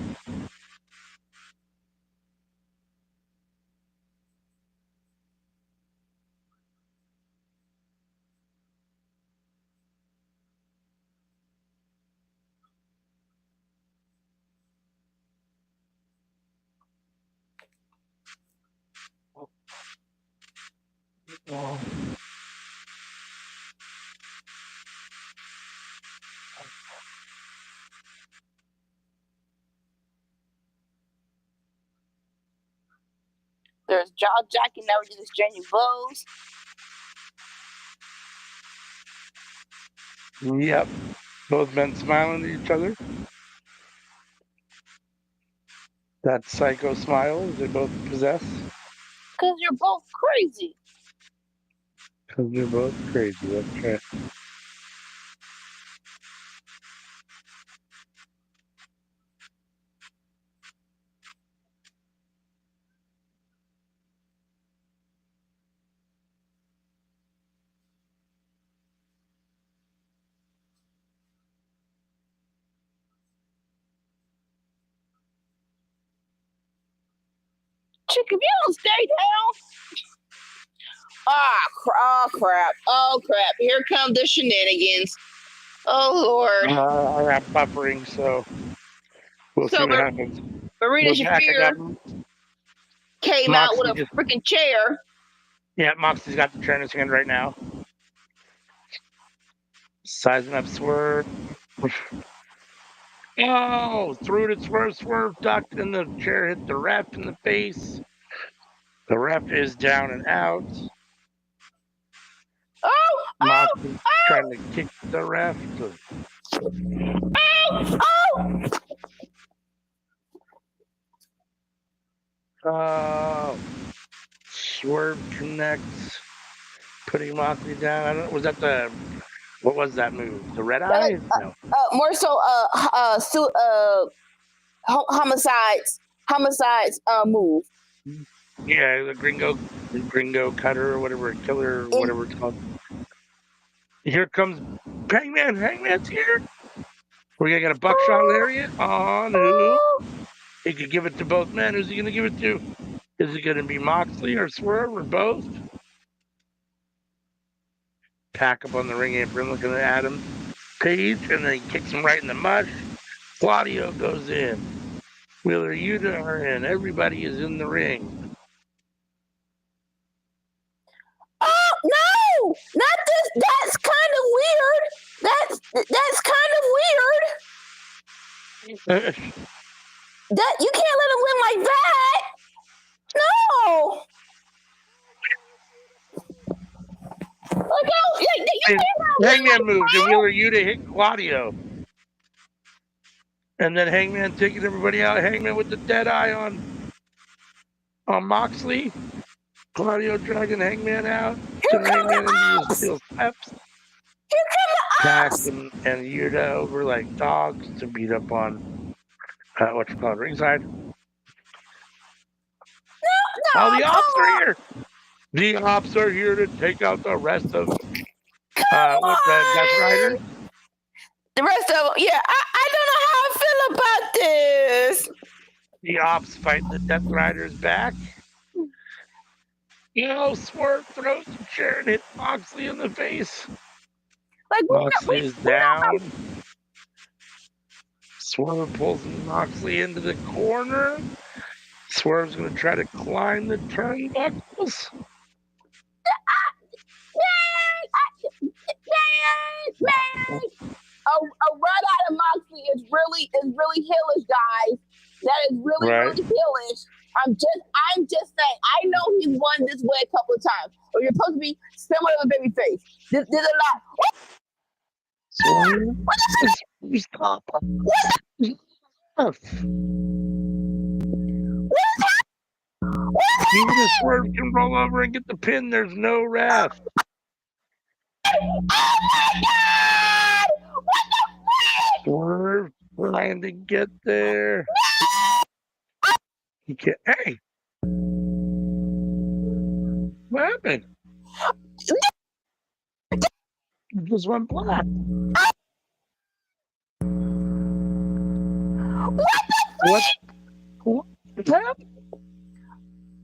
Oh. There's jaw jacking. Now we're just exchanging blows. Yep. Both men smiling at each other. That psycho smile they both possess. Because you're both crazy. Because they're both crazy. That's right. chick, if you don't stay down. Oh crap. Here come the shenanigans. Oh Lord. I have buffering, so we'll see what happens. Marina We're back. I got Shafir came out with a freaking chair. Yeah, Moxley's got the chair in his hand right now. Sizing up Swerve. Oh, threw it at Swerve. Swerve ducked, and the chair hit the ref in the face. The ref is down and out. Moxley trying to kick the ref. Swerve connects, putting Moxley down. I don't know, was that the... What was that move? The red eye? No. More so, homicides move. Yeah, the gringo cutter or whatever, killer, whatever it's called. Here comes Hangman. Hangman's here. We're gonna get a buckshot lariat on who? He could give it to both men. Who's he gonna give it to? Is it gonna be Moxley or Swerve or both? Pack up on the ring apron, looking at Adam Page, and then he kicks him right in the mush. Claudio goes in. Wheeler Yuta are in. Everybody is in the ring. Oh no! Not this. That's kind of weird. That's kind of weird. That you can't let him win like that. No. Hangman moved, and Wheeler Yuta hit Claudio. And then Hangman taking everybody out. Hangman with the dead eye on Moxley. Claudio dragging Hangman out. To Hangman into the steel steps. Pax and Yuta over like dogs to beat up on ringside. Oh, the ops are here. The ops are here to take out the rest of the Death Riders. The rest of them, yeah. I don't know how I feel about this. The ops fight the Death Riders back. Swerve throws the chair and hits Moxley in the face. Moxley is down. Swerve pulls Moxley into the corner. Swerve's going to try to climb the turnbuckles. A run out of Moxley is really heelish, guys. That is really heelish. I'm just saying. I know he's won this way a couple of times. Or you're supposed to be similar to Babyface. There's a lot. Stop. Even if Swerve can roll over and get the pin, there's no ref. Oh my God! What the fuck? Swerve trying to get there. He can't. Hey! What happened? It just went black. What happened?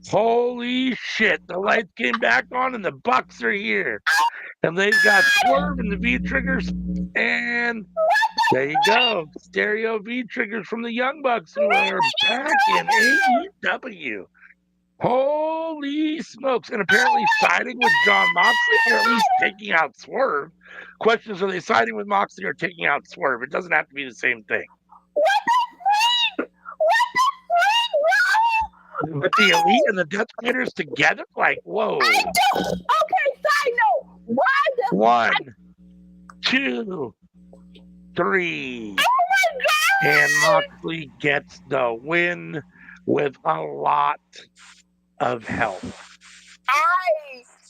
Holy shit, the lights came back on and the Bucks are here. And they've got Swerve and the V-Triggers. And there you go. Stereo V-Triggers from the Young Bucks who are back in AEW. Holy smokes. And apparently siding with John Moxley, or at least taking out Swerve. Questions, are they siding with Moxley or taking out Swerve? It doesn't have to be the same thing. But the Elite and the Death Riders together? Like, whoa. Okay, side note. Why the 1, 2, 3. Oh my God! And Moxley gets the win with a lot of help.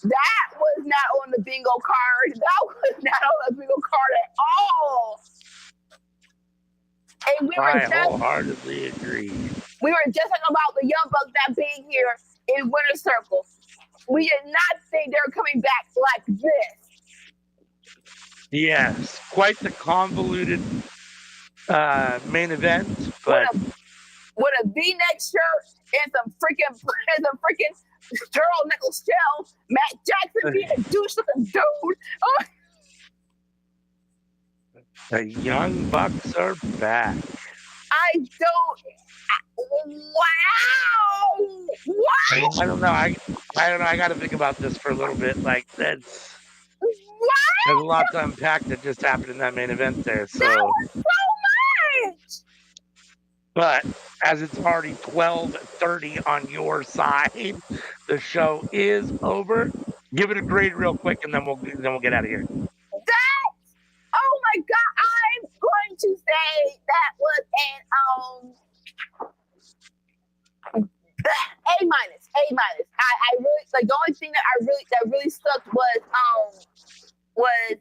That was not on the bingo card. That was not on the bingo card at all. And I wholeheartedly agree. We were just talking about the Young Bucks not being here in Winter Circle. We did not think they were coming back like this. Yes, quite the convoluted main event, but with a V-neck shirt and some freaking turtleneck shell. Matt Jackson being a douche-looking dude. Oh, The Young Bucks are back. I don't. Wow! What? I don't know. I don't know. I got to think about this for a little bit. Like there's a lot to unpack that just happened in that main event there. That So, was so much. but as it's already 12:30 on your side, the show is over. Give it a grade real quick, and then we'll get out of here. Oh my God! I'm going to say that was an A minus. I really like the only thing that really sucked was and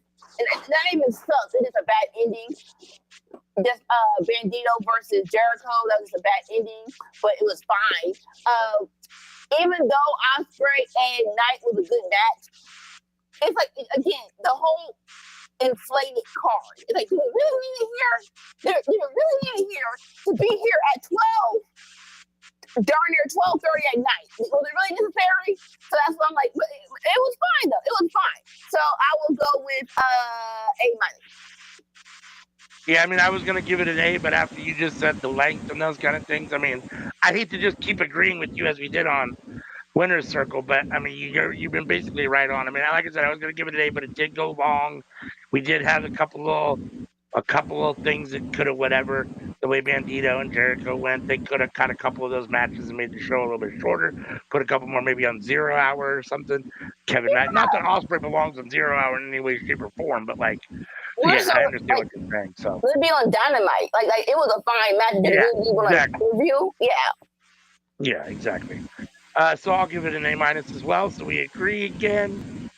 not even sucked. It is a bad ending. Just Bandito versus Jericho. That was a bad ending, but it was fine. Even though Ospreay and Knight was a good match, it's like again the whole inflated card. It's like, do we really need it here? Do we really need it here to be here at 12? Darn near 12:30 at night. Was it really necessary? So that's why I'm like, it was fine though. It was fine. So I will go with A minus. Yeah, I mean, I was gonna give it an A, but after you just said the length and those kind of things, I mean, I hate to just keep agreeing with you as we did on Winner's Circle, but I mean, you've been basically right on. I mean, like I said, I was gonna give it an A, but it did go long. We did have a couple of things that could have whatever. The way Bandito and Jericho went, they could have cut a couple of those matches and made the show a little bit shorter. Put a couple more maybe on 0 Hour or something. Kevin Matt, not that Ospreay belongs on 0 Hour in any way, shape, or form, but like, yeah, I understand what you're saying. So let's be on Dynamite. Like it was a fine match. Exactly. Review. Yeah, exactly. So I'll give it an A minus as well. So we agree again.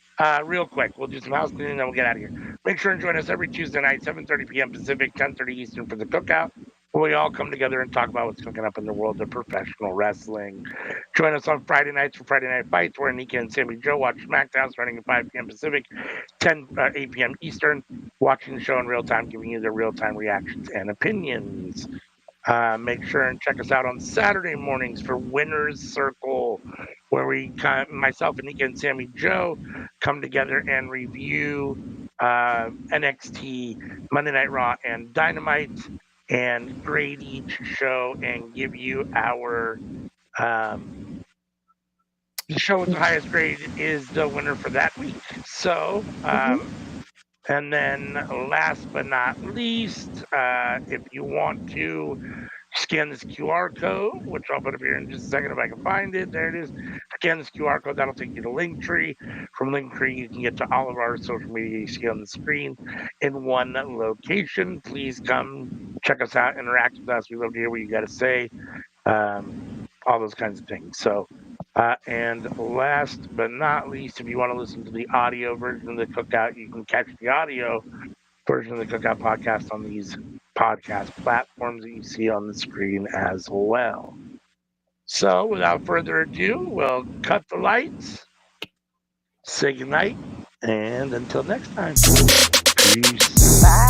Real quick, we'll do some house cleaning and then we'll get out of here. Make sure and join us every Tuesday night, 7:30 p.m. Pacific, 10:30 Eastern for the cookout, where we all come together and talk about what's cooking up in the world of professional wrestling. Join us on Friday nights for Friday Night Fights, where Nika and Sammy Joe watch SmackDown starting at 5 p.m. Pacific, 8 p.m. Eastern, watching the show in real time, giving you their real-time reactions and opinions. Make sure and check us out on Saturday mornings for Winner's Circle, where myself and Nika and Sammy Joe come together and review NXT, Monday Night Raw, and Dynamite, and grade each show and give you our the show with the highest grade is the winner for that week. So, and then last but not least, if you want to scan this QR code, which I'll put up here in just a second if I can find it. There it is. Scan this QR code. That'll take you to Linktree. From Linktree, you can get to all of our social media you see on the screen in one location. Please come check us out, interact with us. We love to hear what you got to say, all those kinds of things. So, and last but not least, if you want to listen to the audio version of the Cookout, you can catch the audio version of the Cookout podcast on these podcast platforms that you see on the screen as well. So, without further ado, we'll cut the lights, say goodnight, and until next time, peace. Bye.